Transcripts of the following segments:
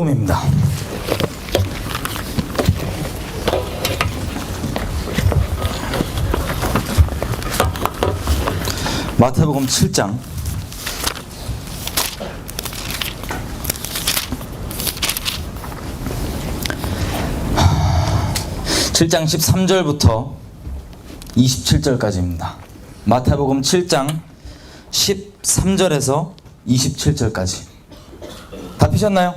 마태복음입니다. 마태복음 7장 7장 13절부터 27절까지입니다. 마태복음 7장 13절에서 27절까지. 다 피셨나요?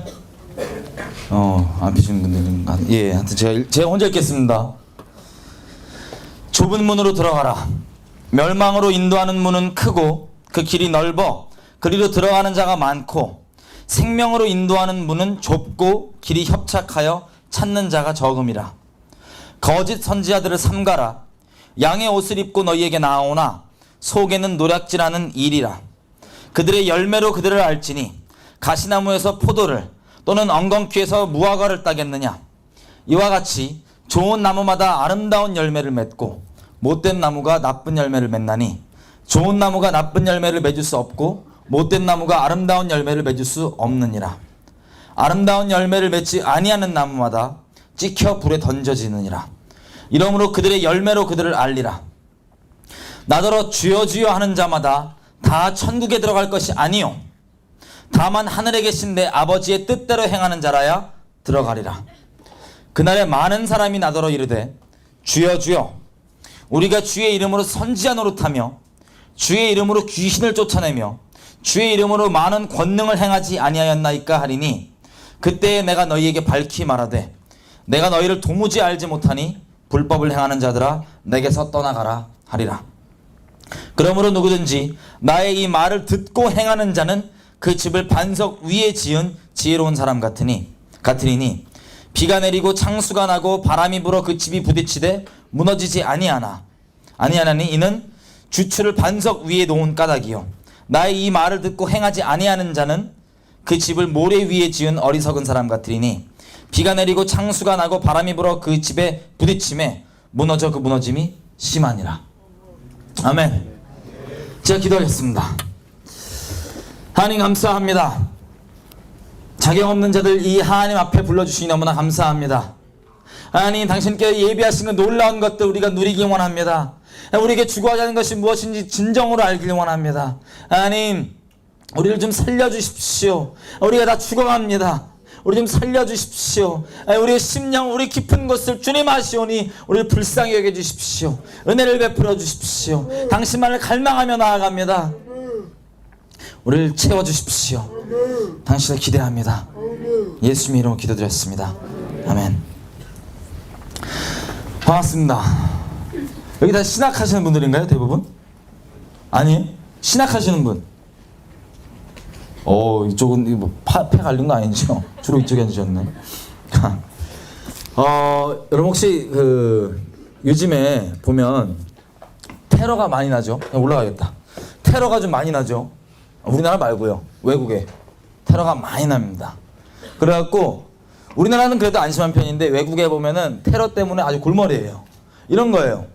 안 피신 분들은 예, 하여튼 제가 혼자 읽겠습니다. 좁은 문으로 들어가라. 멸망으로 인도하는 문은 크고 그 길이 넓어 그리로 들어가는 자가 많고, 생명으로 인도하는 문은 좁고 길이 협착하여 찾는 자가 적음이라. 거짓 선지자들을 삼가라. 양의 옷을 입고 너희에게 나오나 속에는 노략질하는 일이라. 그들의 열매로 그들을 알지니 가시나무에서 포도를 또는 엉겅퀴에서 무화과를 따겠느냐. 이와 같이 좋은 나무마다 아름다운 열매를 맺고 못된 나무가 나쁜 열매를 맺나니, 좋은 나무가 나쁜 열매를 맺을 수 없고 못된 나무가 아름다운 열매를 맺을 수 없느니라. 아름다운 열매를 맺지 아니하는 나무마다 찍혀 불에 던져지느니라. 이러므로 그들의 열매로 그들을 알리라. 나더러 주여 주여 하는 자마다 다 천국에 들어갈 것이 아니요 다만 하늘에 계신 내 아버지의 뜻대로 행하는 자라야 들어가리라. 그날에 많은 사람이 나더러 이르되 주여 주여 우리가 주의 이름으로 선지자 노릇하며 주의 이름으로 귀신을 쫓아내며 주의 이름으로 많은 권능을 행하지 아니하였나이까 하리니, 그때에 내가 너희에게 밝히 말하되 내가 너희를 도무지 알지 못하니 불법을 행하는 자들아 내게서 떠나가라 하리라. 그러므로 누구든지 나의 이 말을 듣고 행하는 자는 그 집을 반석 위에 지은 지혜로운 사람 같으리니 비가 내리고 창수가 나고 바람이 불어 그 집이 부딪히되 무너지지 아니하나니 이는 주추를 반석 위에 놓은 까닭이요 나의 이 말을 듣고 행하지 아니하는 자는 그 집을 모래 위에 지은 어리석은 사람 같으리니 비가 내리고 창수가 나고 바람이 불어 그 집에 부딪힘에 무너져 그 무너짐이 심하니라. 아멘. 제가 기도하겠습니다. 하나님 감사합니다. 자격 없는 자들 이 하나님 앞에 불러주시니 너무나 감사합니다. 하나님, 당신께 예비하신 그 놀라운 것들 우리가 누리기 원합니다. 우리에게 주고하자는 것이 무엇인지 진정으로 알길 원합니다. 하나님, 우리를 좀 살려주십시오. 우리가 다 죽어갑니다. 우리 좀 살려주십시오. 우리의 심령, 우리 깊은 것을 주님 아시오니 우리를 불쌍히 여겨주십시오. 은혜를 베풀어 주십시오. 당신만을 갈망하며 나아갑니다. 우리를 채워주십시오. 당신을 기대합니다. 예수님 이름으로 기도드렸습니다. 아멘. 반갑습니다. 여기 다 신학하시는 분들인가요? 대부분? 아니에요? 신학하시는 분? 이쪽은 뭐 폐 갈린 거 아니죠? 주로 이쪽에 앉으셨네. 여러분 혹시 요즘에 보면 테러가 많이 나죠? 올라가겠다. 테러가 좀 많이 나죠? 우리나라 말고요. 외국에 테러가 많이 납니다. 그래갖고 우리나라는 그래도 안심한 편인데 외국에 보면은 테러 때문에 아주 골머리예요. 이런 거예요.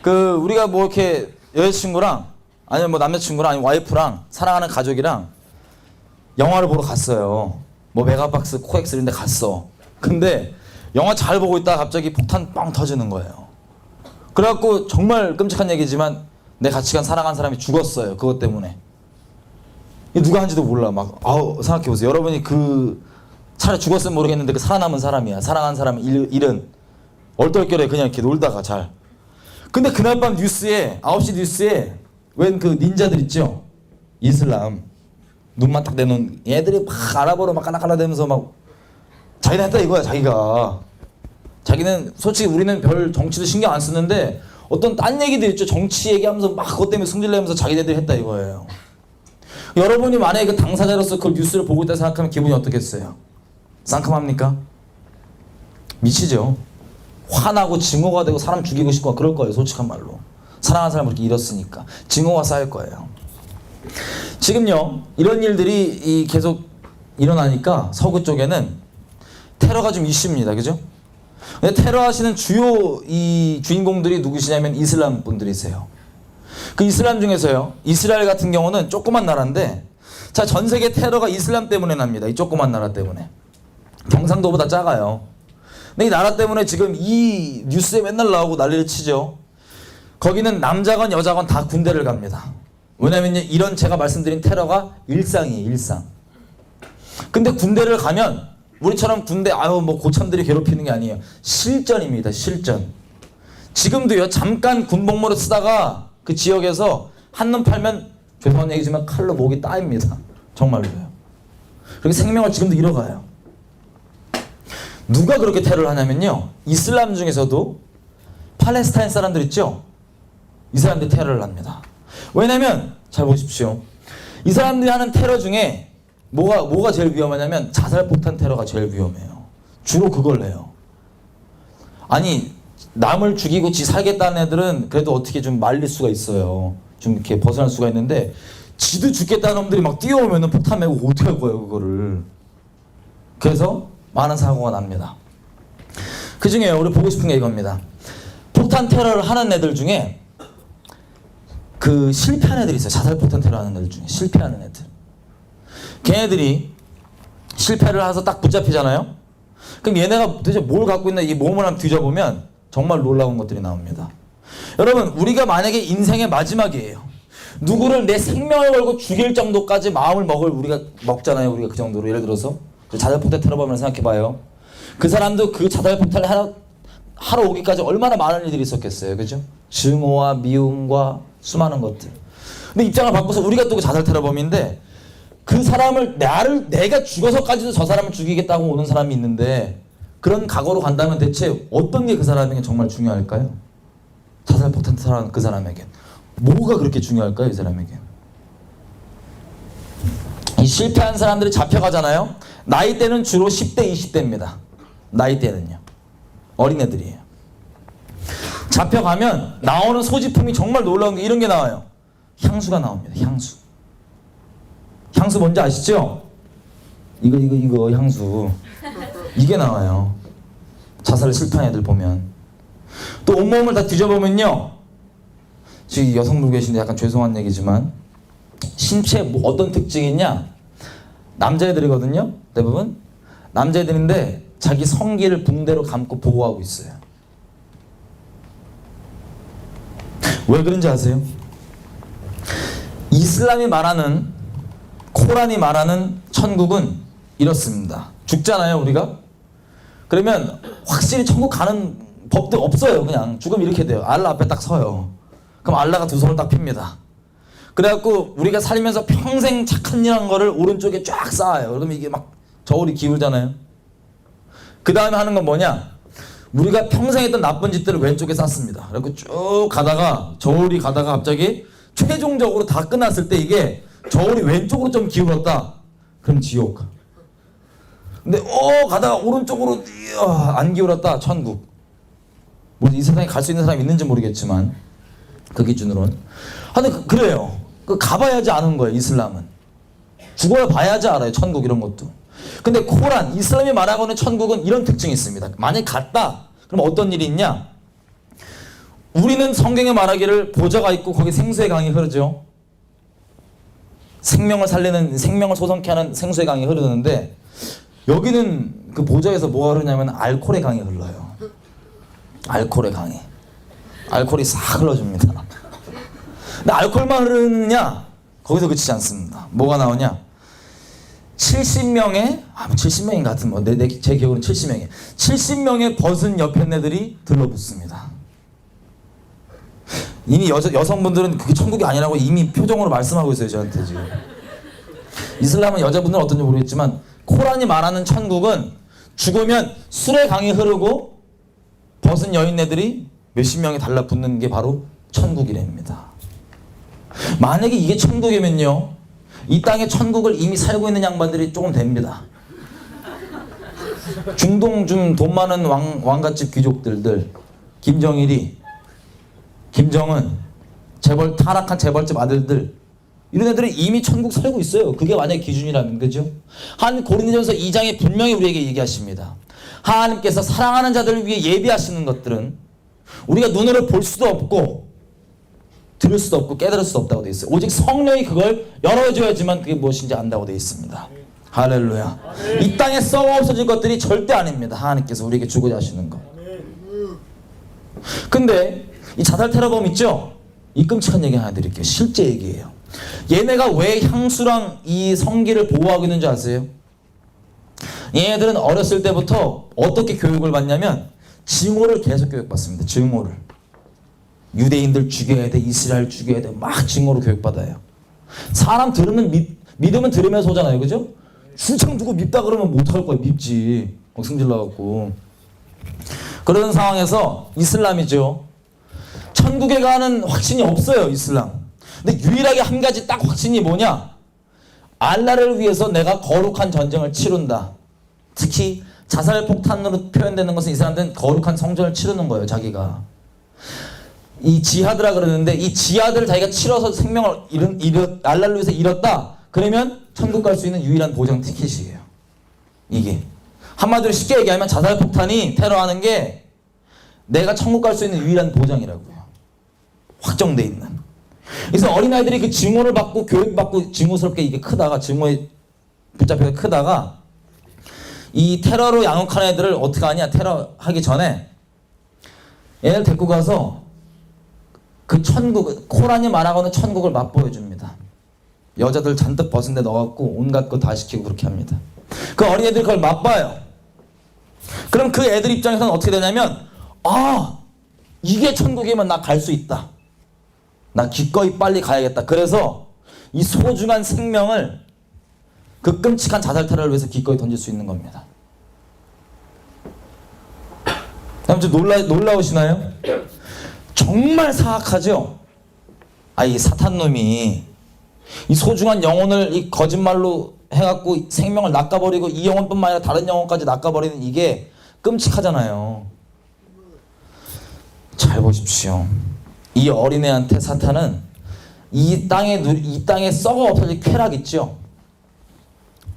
우리가 뭐 이렇게 여자친구랑 아니면 뭐 남자친구랑 아니면 와이프랑 사랑하는 가족이랑 영화를 보러 갔어요. 뭐 메가박스, 코엑스 이런 데 갔어. 근데 영화 잘 보고 있다가 갑자기 폭탄 빵 터지는 거예요. 그래갖고 정말 끔찍한 얘기지만 내 같이 간 사랑한 사람이 죽었어요. 그것 때문에. 누가 한지도 몰라. 생각해보세요. 여러분이 차라리 죽었으면 모르겠는데 살아남은 사람이야. 사랑한 사람 일은 얼떨결에 그냥 이렇게 놀다가 잘. 근데 그날 밤 뉴스에 9시 뉴스에 웬 닌자들 있죠? 이슬람 눈만 딱 내놓은 애들이 막 알아보러 막 깔라깔라대면서 막 자기는 했다 이거야. 자기는 솔직히 우리는 별 정치도 신경 안 쓰는데 어떤 딴 얘기들 있죠. 정치 얘기하면서 막 그것 때문에 승질내면서 자기네들이 했다 이거예요. 여러분이 만약에 그 당사자로서 그 뉴스를 보고 있다 생각하면 기분이 어떻겠어요? 상큼합니까? 미치죠. 화나고 증오가 되고 사람 죽이고 싶고 그럴 거예요. 솔직한 말로. 사랑하는 사람을 이렇게 잃었으니까 증오가 쌓일 거예요. 지금요 이런 일들이 계속 일어나니까 서구 쪽에는 테러가 좀 이슈입니다. 그죠? 근데 테러 하시는 주요 이 주인공들이 누구시냐면 이슬람 분들이세요. 그 이슬람 중에서요 이스라엘 같은 경우는 조그만 나라인데 자, 전 세계 테러가 이슬람 때문에 납니다. 이 조그만 나라 때문에. 경상도보다 작아요. 근데 이 나라 때문에 지금 이 뉴스에 맨날 나오고 난리를 치죠. 거기는 남자건 여자건 다 군대를 갑니다. 왜냐면 이런 제가 말씀드린 테러가 일상이에요, 일상. 근데 군대를 가면 우리처럼 군대 뭐 고참들이 괴롭히는 게 아니에요. 실전입니다, 실전. 지금도요, 잠깐 군복무를 쓰다가 그 지역에서 한눈 팔면 죄송한 얘기지만 칼로 목이 따입니다. 정말로요. 그렇게 생명을 지금도 잃어가요. 누가 그렇게 테러를 하냐면요, 이슬람 중에서도 팔레스타인 사람들 있죠? 이 사람들이 테러를 합니다. 왜냐면 잘 보십시오. 이 사람들이 하는 테러 중에 뭐가 제일 위험하냐면 자살폭탄 테러가 제일 위험해요. 주로 그걸 해요. 아니 남을 죽이고 지 살겠다는 애들은 그래도 어떻게 좀 말릴 수가 있어요. 좀 이렇게 벗어날 수가 있는데 지도 죽겠다는 놈들이 막 뛰어오면 폭탄 메고 어떻게 할 거예요 그거를. 그래서 많은 사고가 납니다. 그 중에 우리 보고 싶은 게 이겁니다. 폭탄 테러를 하는 애들 중에 그 실패하는 애들이 있어요. 자살폭탄 테러 하는 애들 중에 실패하는 애들. 걔네들이 실패를 해서 딱 붙잡히잖아요. 그럼 얘네가 도대체 뭘 갖고 있나 이 몸을 한번 뒤져보면 정말 놀라운 것들이 나옵니다. 여러분, 우리가 만약에 인생의 마지막이에요. 누구를 내 생명을 걸고 죽일 정도까지 마음을 우리가 먹잖아요. 우리가 그 정도로. 예를 들어서 자살폭탄 테러범을 생각해봐요. 그 사람도 그 자살폭탄을 하러 오기까지 얼마나 많은 일들이 있었겠어요. 그죠? 증오와 미움과 수많은 것들. 근데 입장을 바꿔서 우리가 또 그 자살 테러범인데 그 사람을 내가 죽어서까지도 저 사람을 죽이겠다고 오는 사람이 있는데 그런 각오로 간다면 대체 어떤 게 그 사람에게 정말 중요할까요? 자살폭탄 테러한 그 사람에게 뭐가 그렇게 중요할까요? 이 사람에게. 이 실패한 사람들이 잡혀가잖아요. 나이대는 주로 10대 20대입니다. 나이대는요. 어린애들이에요. 잡혀가면 나오는 소지품이 정말 놀라운 게 이런 게 나와요. 향수가 나옵니다. 향수. 향수 뭔지 아시죠? 이거 향수. 이게 나와요. 자살을 실패한 애들 보면. 또 온몸을 다 뒤져보면요. 지금 여성분 계신데 약간 죄송한 얘기지만 신체 어떤 특징이 있냐? 남자애들이거든요. 대부분. 남자애들인데 자기 성기를 붕대로 감고 보호하고 있어요. 왜 그런지 아세요? 이슬람이 말하는 코란이 말하는 천국은 이렇습니다. 죽잖아요 우리가. 그러면 확실히 천국 가는 법도 없어요. 그냥 죽으면 이렇게 돼요. 알라 앞에 딱 서요. 그럼 알라가 두 손을 딱 핍니다. 그래갖고 우리가 살면서 평생 착한 일 한 거를 오른쪽에 쫙 쌓아요. 그러면 이게 막 저울이 기울잖아요. 그 다음에 하는 건 뭐냐? 우리가 평생 했던 나쁜 짓들을 왼쪽에 쌓습니다. 그리고 쭉 가다가 저울이 가다가 갑자기 최종적으로 다 끝났을 때 이게 저울이 왼쪽으로 좀 기울었다. 그럼 지옥. 근데 가다가 오른쪽으로 안 기울었다. 천국. 뭐 이 세상에 갈 수 있는 사람이 있는지 모르겠지만 그 기준으로는. 근데 그래요. 가봐야지 아는 거예요. 이슬람은. 죽어야 봐야지 알아요. 천국 이런 것도. 근데 코란, 이슬람이 말하고 있는 천국은 이런 특징이 있습니다. 만약에 갔다. 그럼 어떤 일이 있냐? 우리는 성경에 말하기를 보좌가 있고 거기 생수의 강이 흐르죠. 생명을 살리는, 생명을 소성케 하는 생수의 강이 흐르는데 여기는 그 보좌에서 뭐가 흐르냐면 알코올의 강이 흘러요. 알코올의 강이. 알코올이 싹 흘러줍니다. 근데 알코올만 흐르느냐? 거기서 그치지 않습니다. 뭐가 나오냐? 70명의 70명인 것 같은 제 기억으로는 70명이에요. 70명의 벗은 여편네들이 들러붙습니다. 이미 여성분들은 그게 천국이 아니라고 이미 표정으로 말씀하고 있어요. 저한테 지금. 이슬람은 여자분들은 어떤지 모르겠지만 코란이 말하는 천국은 죽으면 술의 강이 흐르고 벗은 여인네들이 몇십 명이 달라붙는 게 바로 천국이랍니다. 만약에 이게 천국이면요, 이 땅에 천국을 이미 살고 있는 양반들이 조금 됩니다. 중동 좀 돈 많은 왕갓집 귀족들들, 김정일이, 김정은, 타락한 재벌집 아들들, 이런 애들은 이미 천국 살고 있어요. 그게 만약에 기준이라면, 그죠? 한 고린도전서 2장에 분명히 우리에게 얘기하십니다. 하나님께서 사랑하는 자들을 위해 예비하시는 것들은 우리가 눈으로 볼 수도 없고 들을 수도 없고 깨달을 수도 없다고 되어 있어요. 오직 성령이 그걸 열어줘야지만 그게 무엇인지 안다고 되어 있습니다. 할렐루야. 이 땅에 썩어 없어질 것들이 절대 아닙니다. 하나님께서 우리에게 주고자 하시는 것. 근데 이 자살 테러범 있죠? 이 끔찍한 얘기 하나 드릴게요. 실제 얘기예요. 얘네가 왜 향수랑 이 성기를 보호하고 있는 줄 아세요? 얘네들은 어렸을 때부터 어떻게 교육을 받냐면 증오를 계속 교육받습니다. 증오를. 유대인들 죽여야 돼, 이스라엘 죽여야 돼, 막 증오로 교육받아요. 사람 들으면 믿으면 들으면서 오잖아요, 그죠? 주창 두고 밉다 그러면 뭐 어떡할 거야? 밉지. 승질나갖고. 그런 상황에서 이슬람이죠. 천국에 가는 확신이 없어요, 이슬람. 근데 유일하게 한 가지 딱 확신이 뭐냐? 알라를 위해서 내가 거룩한 전쟁을 치룬다. 특히 자살폭탄으로 표현되는 것은 이 사람들은 거룩한 성전을 치르는 거예요, 자기가. 이 지하드라 그러는데 이 지하드를 자기가 치러서 생명을 알라를 위해서 잃었다. 그러면 천국 갈 수 있는 유일한 보장 티켓이에요. 이게. 한마디로 쉽게 얘기하면 자살폭탄이 테러하는 게 내가 천국 갈 수 있는 유일한 보장이라고요. 확정돼 있는. 그래서 어린아이들이 그 증오를 받고 교육받고 증오스럽게 이게 크다가 증오에 붙잡혀서 크다가 이 테러로 양육한 애들을 어떻게 하냐. 테러 하기 전에 얘를 데리고 가서 그 천국, 코란이 말하고는 천국을 맛보여줍니다. 여자들 잔뜩 벗은 데 넣어갖고 온갖 거 다 시키고 그렇게 합니다. 그 어린애들이 그걸 맛봐요. 그럼 그 애들 입장에서는 어떻게 되냐면 아, 이게 천국이면 나 갈 수 있다. 나 기꺼이 빨리 가야겠다. 그래서 이 소중한 생명을 그 끔찍한 자살 테러를 위해서 기꺼이 던질 수 있는 겁니다. 좀 놀라우시나요? 정말 사악하죠? 이 사탄놈이 이 소중한 영혼을 이 거짓말로 해갖고 생명을 낚아버리고 이 영혼뿐만 아니라 다른 영혼까지 낚아버리는 이게 끔찍하잖아요. 잘 보십시오. 이 어린애한테 사탄은 이 땅에 썩어 없어질 쾌락 있죠?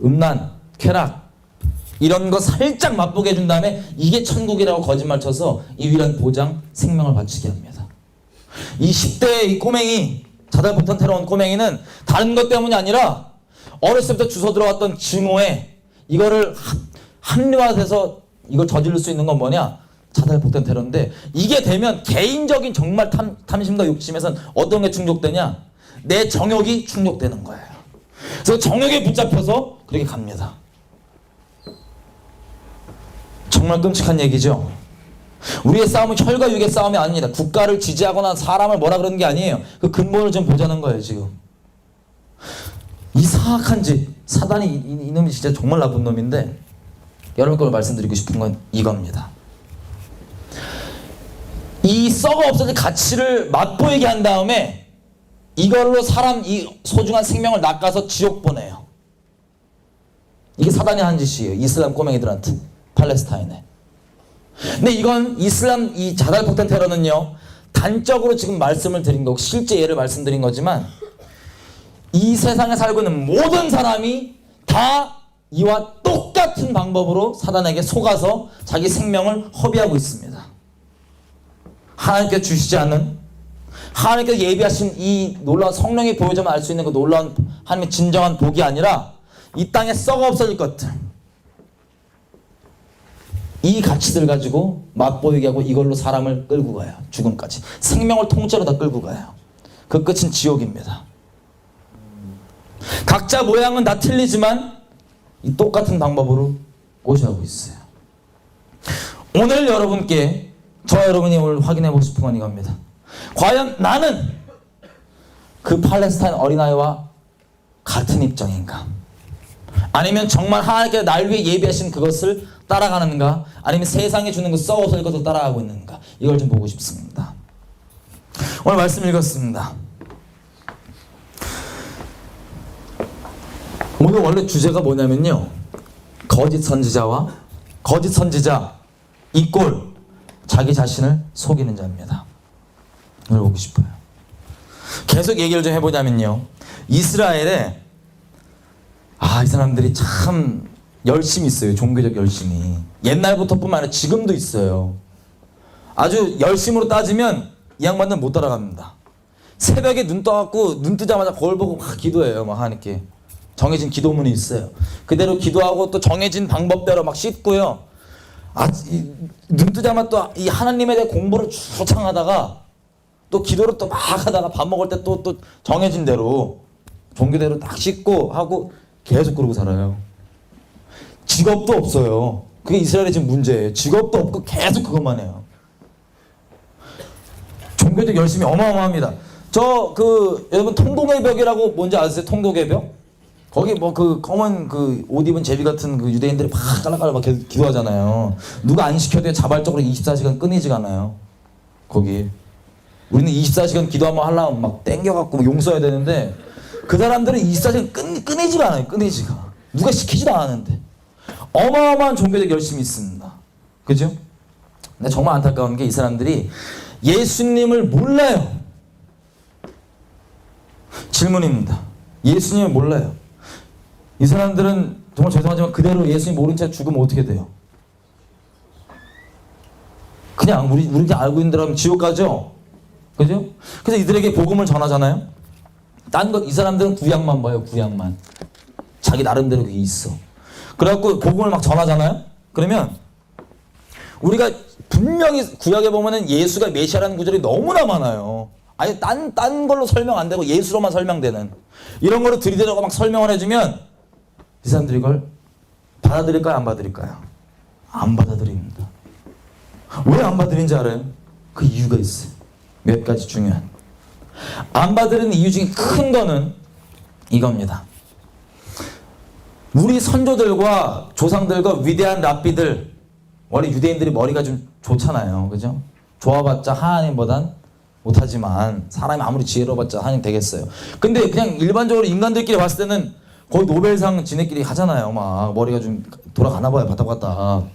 음란, 쾌락 이런 거 살짝 맛보게 해준 다음에 이게 천국이라고 거짓말 쳐서 이 유일한 보장 생명을 바치게 합니다. 이 10대의 이 꼬맹이 자살폭탄 테러 온 꼬맹이는 다른 것 때문이 아니라 어렸을 때부터 주워 들어왔던 증오에 이거를 합리화돼서 이걸 저지를 수 있는 건 뭐냐? 자살폭탄 테러인데 이게 되면 개인적인 정말 탐심과 욕심에선 어떤 게 충족되냐? 내 정욕이 충족되는 거예요. 그래서 정욕에 붙잡혀서 그렇게 갑니다. 정말 끔찍한 얘기죠. 우리의 싸움은 혈과 육의 싸움이 아닙니다. 국가를 지지하거나 사람을 뭐라 그러는 게 아니에요. 그 근본을 좀 보자는 거예요, 지금. 이 사악한 짓, 사단이 이놈이 진짜 정말 나쁜 놈인데 여러분 걸 말씀드리고 싶은 건 이겁니다. 이 썩어 없어질 가치를 맛보이게 한 다음에 이걸로 이 소중한 생명을 낚아서 지옥 보내요. 이게 사단이 한 짓이에요. 이슬람 꼬맹이들한테. 팔레스타인에. 근데 이건 이슬람 이 자살폭탄 테러는요. 단적으로 지금 말씀을 드린 거고 실제 예를 말씀드린 거지만 이 세상에 살고 있는 모든 사람이 다 이와 똑같은 방법으로 사단에게 속아서 자기 생명을 허비하고 있습니다. 하나님께서 주시지 않은 하나님께서 예비하신 이 놀라운 성령이 보여주면 알 수 있는 그 놀라운 하나님의 진정한 복이 아니라 이 땅에 썩어 없어질 것들 이 가치들 가지고 맛보이게 하고 이걸로 사람을 끌고 가요. 죽음까지. 생명을 통째로 다 끌고 가요. 그 끝은 지옥입니다. 각자 모양은 다 틀리지만 이 똑같은 방법으로 고시하고 있어요. 오늘 여러분께 저와 여러분이 오늘 확인해 보고 싶은 건 이겁니다. 과연 나는 그 팔레스타인 어린아이와 같은 입장인가? 아니면 정말 하나님께서 날 위해 예비하신 그것을 따라가는가? 아니면 세상에 주는 그 썩어서 것을 따라가고 있는가? 이걸 좀 보고 싶습니다. 오늘 말씀 읽었습니다. 오늘 원래 주제가 뭐냐면요. 거짓 선지자 이꼴 자기 자신을 속이는 자입니다. 오늘 보고 싶어요. 계속 얘기를 좀 해보자면요. 이스라엘에 이 사람들이 참 열심히 있어요. 종교적 열심이. 옛날부터뿐만 아니라 지금도 있어요. 아주 열심으로 따지면 이 양반들은 못 따라갑니다. 새벽에 눈 떠갖고 눈 뜨자마자 거울 보고 막 기도해요. 막 하나님께. 정해진 기도문이 있어요. 그대로 기도하고 또 정해진 방법대로 막 씻고요. 눈 뜨자마자 또 이 하나님에 대해 공부를 주창 하다가 또 기도를 또 막 하다가 밥 먹을 때 또 정해진 대로 종교대로 딱 씻고 하고 계속 그러고 살아요. 직업도 없어요. 그게 이스라엘의 지금 문제예요. 직업도 없고 계속 그것만 해요. 종교적 열심히 어마어마합니다. 여러분 통곡의 벽이라고 뭔지 아세요? 통곡의 벽? 거기 뭐 그 검은 그 옷 입은 제비 같은 그 유대인들이 막 깔라깔라 막 기도하잖아요. 누가 안 시켜도 자발적으로 24시간 끊이지가 않아요. 거기. 우리는 24시간 기도 한번 하려면 막 땡겨갖고 용 써야 되는데 그 사람들은 24시간 끊이지가 않아요. 끊이지가. 누가 시키지도 않았는데. 어마어마한 종교적 열심이 있습니다. 그죠? 근데 정말 안타까운 게 이 사람들이 예수님을 몰라요. 질문입니다. 예수님을 몰라요. 이 사람들은 정말 죄송하지만 그대로 예수님 모른 채 죽으면 어떻게 돼요? 그냥 우리 그냥 알고 있는 대로 하면 지옥 가죠? 그죠? 그래서 이들에게 복음을 전하잖아요. 딴 것 이 사람들은 구약만 봐요. 구약만. 자기 나름대로 그게 있어. 그래갖고 복음을 막 전하잖아요. 그러면 우리가 분명히 구약에 보면은 예수가 메시아라는 구절이 너무나 많아요. 아니 딴 걸로 설명 안 되고 예수로만 설명되는 이런 거를 들이대라고 막 설명을 해주면 이 사람들이 이걸 받아들일까요? 안 받아들일까요? 안 받아들입니다. 왜 안 받아들인지 알아요? 그 이유가 있어요. 몇 가지 중요한. 안 받아들이는 이유 중에 큰 거는 이겁니다. 우리 선조들과 조상들과 위대한 랍비들, 원래 유대인들이 머리가 좀 좋잖아요. 그죠? 좋아봤자 하나님보단 못하지만 사람이 아무리 지혜로워봤자 하나님 되겠어요. 근데 그냥 일반적으로 인간들끼리 봤을 때는 거의 노벨상 지네끼리 하잖아요. 막 머리가 좀 돌아가나 봐요. 바닥바닥.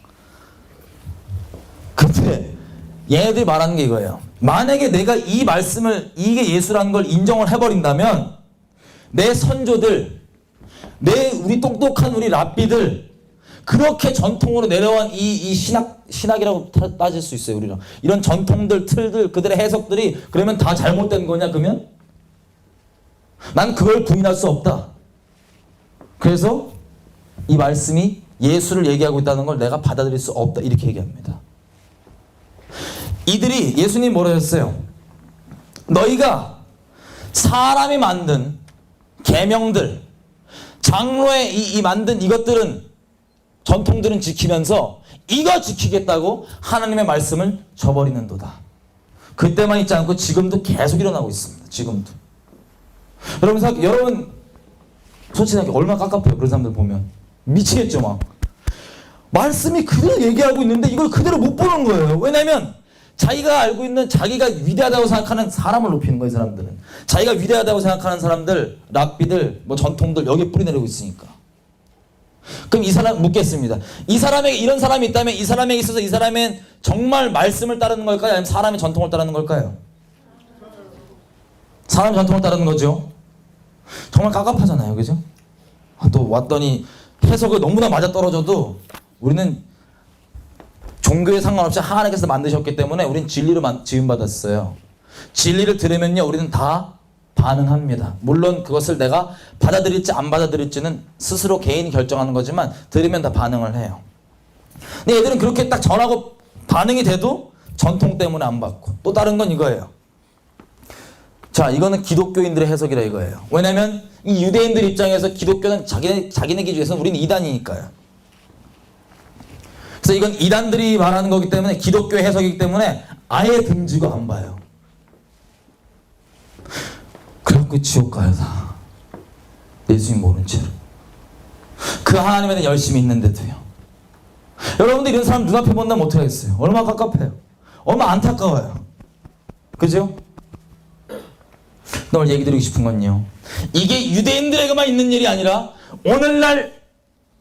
근데 얘네들이 말하는 게 이거예요. 만약에 내가 이 말씀을 이게 예수라는 걸 인정을 해버린다면 내 선조들, 우리 똑똑한 우리 랍비들 그렇게 전통으로 내려온 이 신학이라고 따질 수 있어요. 우리랑 이런 전통들, 틀들, 그들의 해석들이 그러면 다 잘못된 거냐? 그러면 난 그걸 부인할 수 없다. 그래서 이 말씀이 예수를 얘기하고 있다는 걸 내가 받아들일 수 없다. 이렇게 얘기합니다. 이들이 예수님 뭐라 했어요? 너희가 사람이 만든 계명들, 장로의 이 만든 이것들은 전통들은 지키면서 이거 지키겠다고 하나님의 말씀을 저버리는도다. 그때만 있지 않고 지금도 계속 일어나고 있습니다. 지금도. 여러분 솔직하게 얼마나 깝깝해요. 그런 사람들 보면 미치겠죠. 막 말씀이 그대로 얘기하고 있는데 이걸 그대로 못 보는 거예요. 왜냐면 자기가 알고 있는 자기가 위대하다고 생각하는 사람을 높이는 거예요. 사람들은 자기가 위대하다고 생각하는 사람들, 랍비들, 뭐 전통들 여기에 뿌리내리고 있으니까. 그럼 이 사람 묻겠습니다. 이 사람에게 이런 사람이 있다면 이 사람에게 있어서 이 사람은 정말 말씀을 따르는 걸까요? 아니면 사람의 전통을 따르는 걸까요? 사람의 전통을 따르는 거죠. 정말 깝깝하잖아요. 그죠? 또 왔더니 해석을 너무나 맞아떨어져도 우리는 종교에 상관없이 하나님께서 만드셨기 때문에 우리는 진리로 지음받았어요. 진리를 들으면요 우리는 다 반응합니다. 물론 그것을 내가 받아들일지 안 받아들일지는 스스로 개인이 결정하는 거지만 들으면 다 반응을 해요. 근데 얘들은 그렇게 딱 전하고 반응이 돼도 전통 때문에 안 받고. 또 다른 건 이거예요. 자, 이거는 기독교인들의 해석이라 이거예요. 왜냐면 이 유대인들 입장에서 기독교는 자기네 기준에서 우리는 이단이니까요. 그래서 이건 이단들이 말하는 거기 때문에 기독교의 해석이기 때문에 아예 등지고 안 봐요. 그래갖고 지옥 가요 다. 예수님 모른 채로. 그 하나님에 대해 열심히 있는데도요. 여러분들 이런 사람 눈앞에 본다면 어떻게 하겠어요? 얼마나 깝깝해요. 얼마나 안타까워요. 그죠? 오늘 얘기 드리고 싶은 건요. 이게 유대인들에게만 있는 일이 아니라 오늘날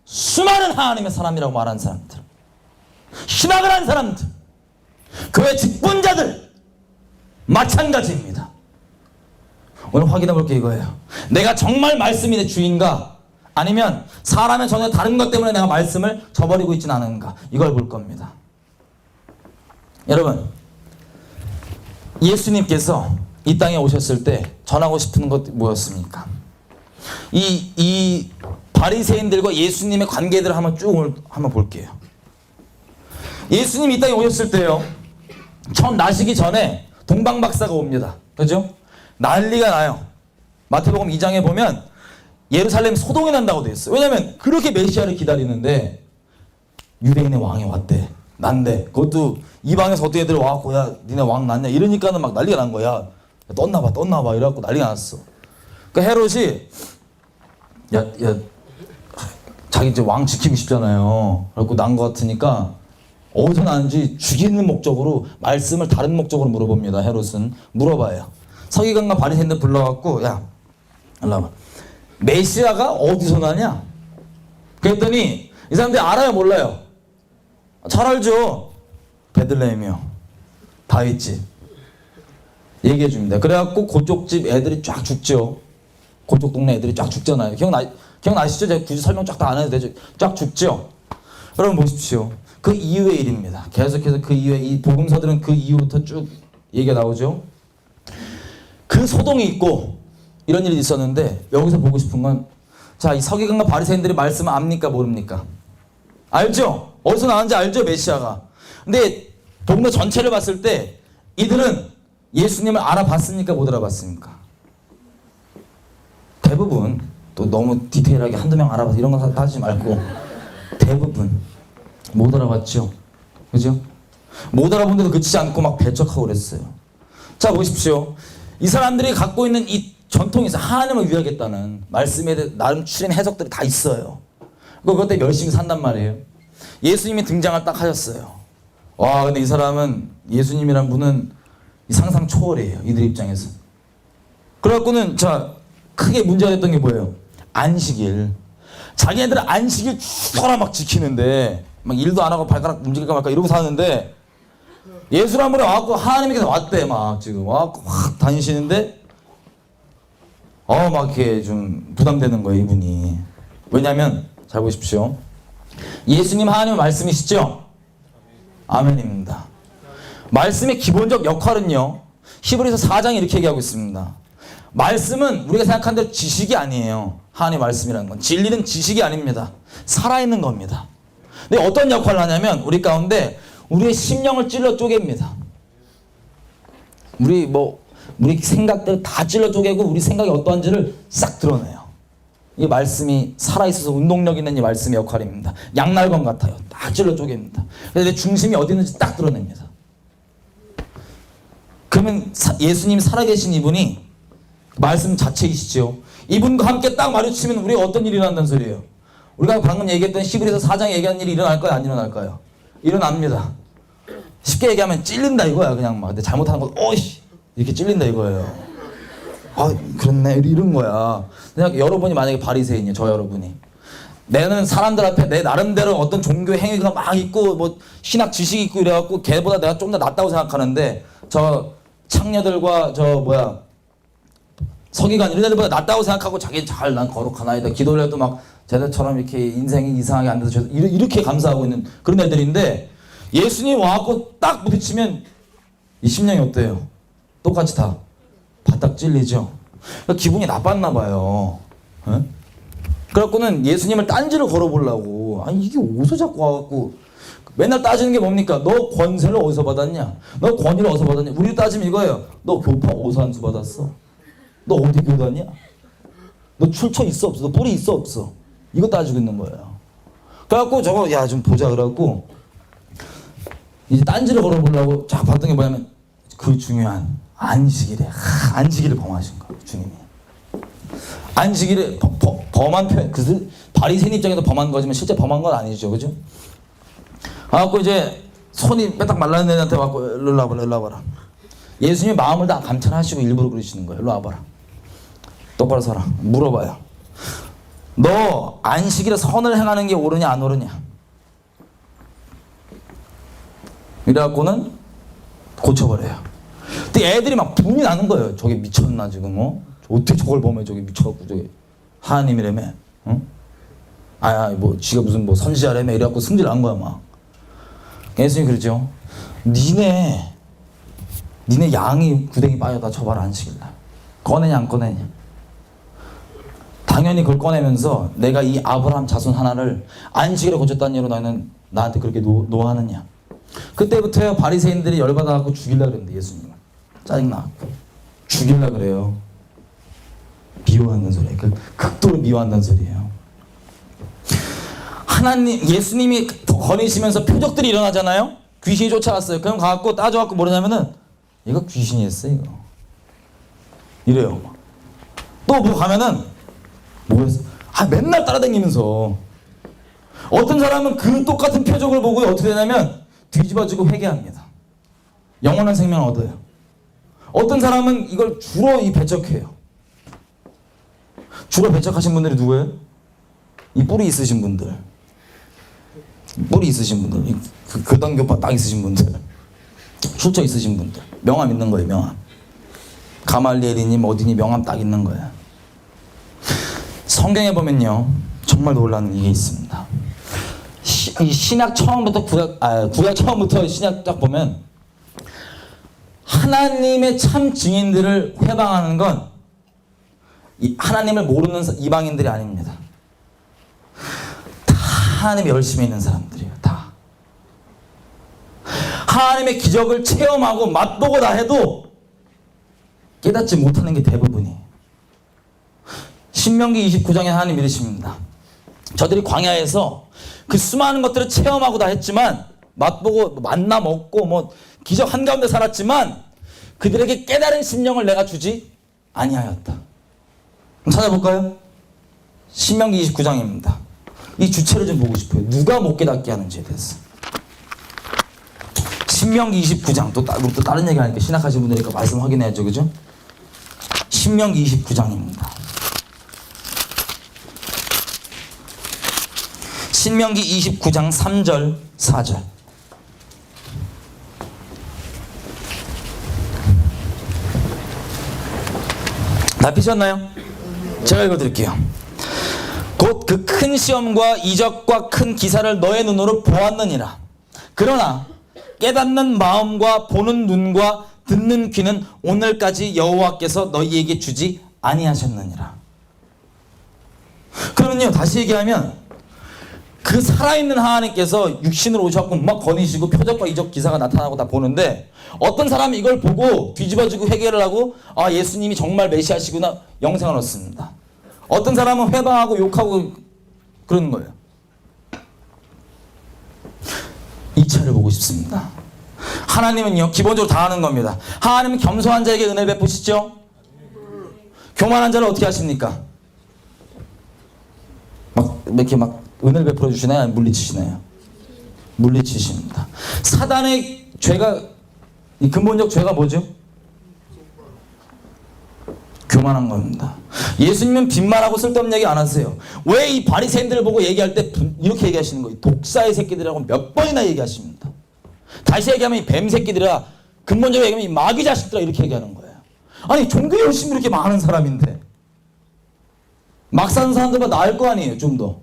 수많은 하나님의 사람이라고 말하는 사람들, 신학을 한 사람들, 교회 직분자들 마찬가지입니다. 오늘 확인해 볼 게 이거예요. 내가 정말 말씀이 내 주인가 아니면 사람의 전혀 다른 것 때문에 내가 말씀을 저버리고 있지는 않은가 이걸 볼 겁니다. 여러분 예수님께서 이 땅에 오셨을 때 전하고 싶은 것 뭐였습니까? 이 바리새인들과 예수님의 관계들을 한번 쭉 오늘 한번 볼게요. 예수님이 이 땅에 오셨을 때요, 처음 나시기 전에 동방박사가 옵니다. 그죠? 난리가 나요. 마태복음 2장에 보면 예루살렘 소동이 난다고 되어 있어요. 왜냐하면 그렇게 메시아를 기다리는데 유대인의 왕이 왔대. 난데 그것도 이방에서 어떤 애들 와갖고 야 니네 왕 났냐 이러니까는 막 난리가 난 거야. 떴나봐 이래갖고 난리가 났어. 그 헤롯이 야 자기 이제 왕 지키고 싶잖아요. 그래갖고 난 거 같으니까 어디서 나는지 죽이는 목적으로 말씀을 다른 목적으로 물어봅니다. 헤롯은 물어봐요. 서기관과 바리새인들 불러갖고 야 일로 와봐. 메시아가 어디서 나냐? 그랬더니 이 사람들이 알아요 몰라요? 잘 알죠. 베들레헴이요. 다윗집. 얘기해 줍니다. 그래갖고 그쪽 집 애들이 쫙 죽죠. 그쪽 동네 애들이 쫙 죽잖아요. 기억나시죠? 제가 굳이 설명 쫙 다 안 해도 되죠. 쫙 죽죠. 여러분 보십시오. 그 이후의 일입니다. 계속해서 그 이후에 이 복음서들은 그 이후부터 쭉 얘기가 나오죠. 그 소동이 있고 이런 일이 있었는데 여기서 보고 싶은 건 자, 이 서기관과 바리새인들의 말씀을 압니까 모릅니까? 알죠? 어디서 나왔는지 알죠? 메시아가. 근데 동네 전체를 봤을 때 이들은 예수님을 알아봤습니까? 못 알아봤습니까? 대부분 또 너무 디테일하게 한두 명 알아봐서 이런 거 하지 말고 대부분 못 알아봤죠. 그죠? 못 알아본데도 그치지 않고 막 배척하고 그랬어요. 자 보십시오. 이 사람들이 갖고 있는 이 전통이 있어요. 하나님을 위하겠다는 말씀에 대해 나름 추린 해석들이 다 있어요. 그것 때문에 열심히 산단 말이에요. 예수님이 등장을 딱 하셨어요. 와 근데 이 사람은 예수님이란 분은 상상 초월이에요. 이들 입장에서. 그래갖고는 자 크게 문제가 됐던 게 뭐예요? 안식일. 자기네들은 안식일 죽어라 막 지키는데 막 일도 안 하고 발가락 움직일까 말까 이러고 사는데 예수란 분이 와갖고 하나님께서 왔대. 막 지금 와갖고 확 다니시는데 막 이렇게 좀 부담되는 거예요 이분이. 왜냐면 잘 보십시오. 예수님 하나님의 말씀이시죠? 아멘입니다. 말씀의 기본적 역할은요, 히브리서 4장이 이렇게 얘기하고 있습니다. 말씀은 우리가 생각한 대로 지식이 아니에요. 하나님의 말씀이라는 건 진리는 지식이 아닙니다. 살아있는 겁니다. 근데 어떤 역할을 하냐면 우리 가운데 우리의 심령을 찔러 쪼갭니다. 우리 생각들을 다 찔러 쪼개고 우리 생각이 어떠한지를 싹 드러내요. 이 말씀이 살아있어서 운동력 있는 이 말씀의 역할입니다. 양날검 같아요. 다 찔러 쪼갭니다. 그래서 내 중심이 어디 있는지 딱 드러냅니다. 그러면 예수님이 살아계신 이분이 말씀 자체이시죠. 이분과 함께 딱 마주치면 우리가 어떤 일이 일어난다는 소리예요. 우리가 방금 얘기했던 히브리서 4장에 얘기한 일이 일어날까요? 안 일어날까요? 일어납니다. 쉽게 얘기하면 찔린다 이거야. 그냥 막 내 잘못하는 거 어이씨 이렇게 찔린다 이거예요. 아 그렇네 이런 거야. 그냥 여러분이 만약에 바리새인이에요. 저 여러분이. 내는 사람들 앞에 내 나름대로 어떤 종교 행위가 막 있고 뭐 신학 지식이 있고 이래갖고 걔보다 내가 좀 더 낫다고 생각하는데 저 창녀들과 서기관 이런 애들보다 낫다고 생각하고 자기 잘 난 거룩한 아이다 기도를 해도 막 쟤들처럼 이렇게 인생이 이상하게 안 돼서 이렇게 감사하고 있는 그런 애들인데 예수님 와갖고 딱 부딪히면 이 심령이 어때요? 똑같이 다 바닥 찔리죠. 그러니까 기분이 나빴나 봐요. 에? 그래갖고는 예수님을 딴지를 걸어보려고 아니 이게 어디서 자꾸 와갖고 맨날 따지는 게 뭡니까? 너 권세를 어디서 받았냐? 너 권위를 어디서 받았냐? 우리 따지면 이거예요. 너 교파 어디서 한 수 받았어? 너 어디 교단이야? 너 출처 있어 없어? 너 뿌리 있어 없어? 이거 따지고 있는 거예요. 그래갖고 저거 야 좀 보자 그래갖고 이제 딴지를 걸어보려고 쫙 봤던 게 뭐냐면 그 중요한 안식일에 안식일을 범하신 거예요 주님이. 안식일에 범한 표현 그 바리새인 입장에서 범한 거지만 실제 범한 건 아니죠, 그죠? 그래갖고 이제 손이 빼딱 말라는 애한테 와갖고 일로 와봐라. 예수님이 마음을 다 감찰하시고 일부러 그러시는 거예요. 일로 와봐라. 똑바로 서라. 물어봐요. 너 안식일에 선을 행하는 게 옳으냐 안 옳으냐? 이래갖고는 고쳐버려요. 근데 애들이 막 분이 나는 거예요. 저게 미쳤나 지금 어떻게 저걸 보면 저게 미쳐갖고 저게 하나님이라며 뭐 지가 무슨 뭐 선지자라며 이래갖고 승질 난 거야 막. 예수님 그러죠. 니네 양이 구덩이 빠져다 저봐라 안식일날 꺼내냐 안 꺼내냐. 당연히 그걸 꺼내면서 내가 이 아브라함 자손 하나를 안식일에 고쳤다는 이유로 너희는 나한테 그렇게 노하느냐. 그때부터요 바리새인들이 열받아갖고 죽이려고 그랬는데 예수님은 짜증나갖고 죽이려고 그래요. 미워한다는 소리예요. 극도로 미워한다는 소리예요. 하나님 예수님이 거니시면서 표적들이 일어나잖아요. 귀신이 쫓아갔어요. 그럼 가갖고 따져갖고 뭐냐면은 이거 귀신이었어 이거. 이래요. 또 뭐 가면은 뭐였어? 맨날 따라다니면서 어떤 사람은 그 똑같은 표적을 보고 어떻게 되냐면 뒤집어지고 회개합니다. 영원한 생명을 얻어요. 어떤 사람은 이걸 주로 배척해요. 주로 배척하신 분들이 누구예요? 이 뿌리 있으신 분들. 뿌리 있으신 분들. 교단교파 딱 있으신 분들. 출처 있으신 분들. 명함 있는 거예요. 명함. 가말리엘이니 어디니 명함 딱 있는 거예요. 성경에 보면요 정말 놀라운 게 있습니다. 신약 처음부터 구약 처음부터 신약 딱 보면 하나님의 참 증인들을 회방하는 건 하나님을 모르는 이방인들이 아닙니다. 다 하나님이 열심히 있는 사람들이에요. 다 하나님의 기적을 체험하고 맛보고 다 해도 깨닫지 못하는 게 대부분이에요. 신명기 29장에 하나님 이르십니다. 저들이 광야에서 그 수많은 것들을 체험하고 다 했지만 맛보고 만나 먹고 뭐 기적 한가운데 살았지만 그들에게 깨달은 심령을 내가 주지 아니하였다. 그럼 찾아볼까요? 신명기 29장입니다. 이 주체를 좀 보고 싶어요. 누가 못 깨닫게 하는지에 대해서. 신명기 29장 또 다른 얘기 하니까 신학하신 분들이니까 말씀 확인해야죠. 그죠? 신명기 29장입니다. 신명기 29장 3절 4절 다 피셨나요? 제가 읽어드릴게요. 곧 그 큰 시험과 이적과 큰 기사를 너의 눈으로 보았느니라. 그러나 깨닫는 마음과 보는 눈과 듣는 귀는 오늘까지 여호와께서 너희에게 주지 아니하셨느니라. 그러면요 다시 얘기하면 그 살아있는 하나님께서 육신으로 오셔서 막 거니시고 표적과 이적 기사가 나타나고 다 보는데 어떤 사람이 이걸 보고 뒤집어지고 회개를 하고 예수님이 정말 메시아시구나 영생을 얻습니다. 어떤 사람은 회방하고 욕하고 그러는 거예요. 이 차를 보고 싶습니다. 하나님은요 기본적으로 다 하는 겁니다. 하나님은 겸손한 자에게 은혜를 베푸시죠. 교만한 자를 어떻게 하십니까? 이렇게 은혜를 베풀어 주시나요? 아니면 물리치시나요? 물리치십니다. 사단의 죄가 이 근본적 죄가 뭐죠? 교만한 겁니다. 예수님은 빈말하고 쓸데없는 얘기 안 하세요. 왜 이 바리새인들을 보고 얘기할 때 이렇게 얘기하시는 거예요? 독사의 새끼들이라고 몇 번이나 얘기하십니다. 다시 얘기하면 이 뱀 새끼들이라 근본적으로 얘기하면 이 마귀 자식들아 이렇게 얘기하는 거예요. 아니 종교에 열심히 이렇게 많은 사람인데 막 사는 사람들보다 나을 거 아니에요. 좀 더.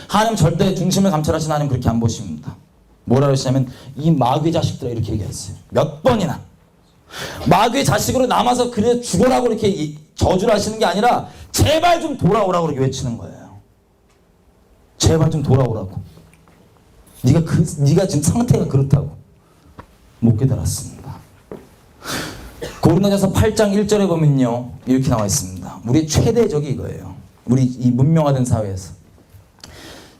하나님 절대 중심을 감찰하시는 하나님 그렇게 안 보십니다. 뭐라 그러시냐면 이 마귀 자식들아 이렇게 얘기했어요. 몇 번이나. 마귀의 자식으로 남아서 그래 죽어라고 이렇게 저주를 하시는 게 아니라 제발 좀 돌아오라고 그렇게 외치는 거예요. 제발 좀 돌아오라고. 네가 지금 상태가 그렇다고. 못 깨달았습니다. 고린도전서 8장 1절에 보면요 이렇게 나와 있습니다. 우리의 최대 적이 이거예요. 우리 이 문명화된 사회에서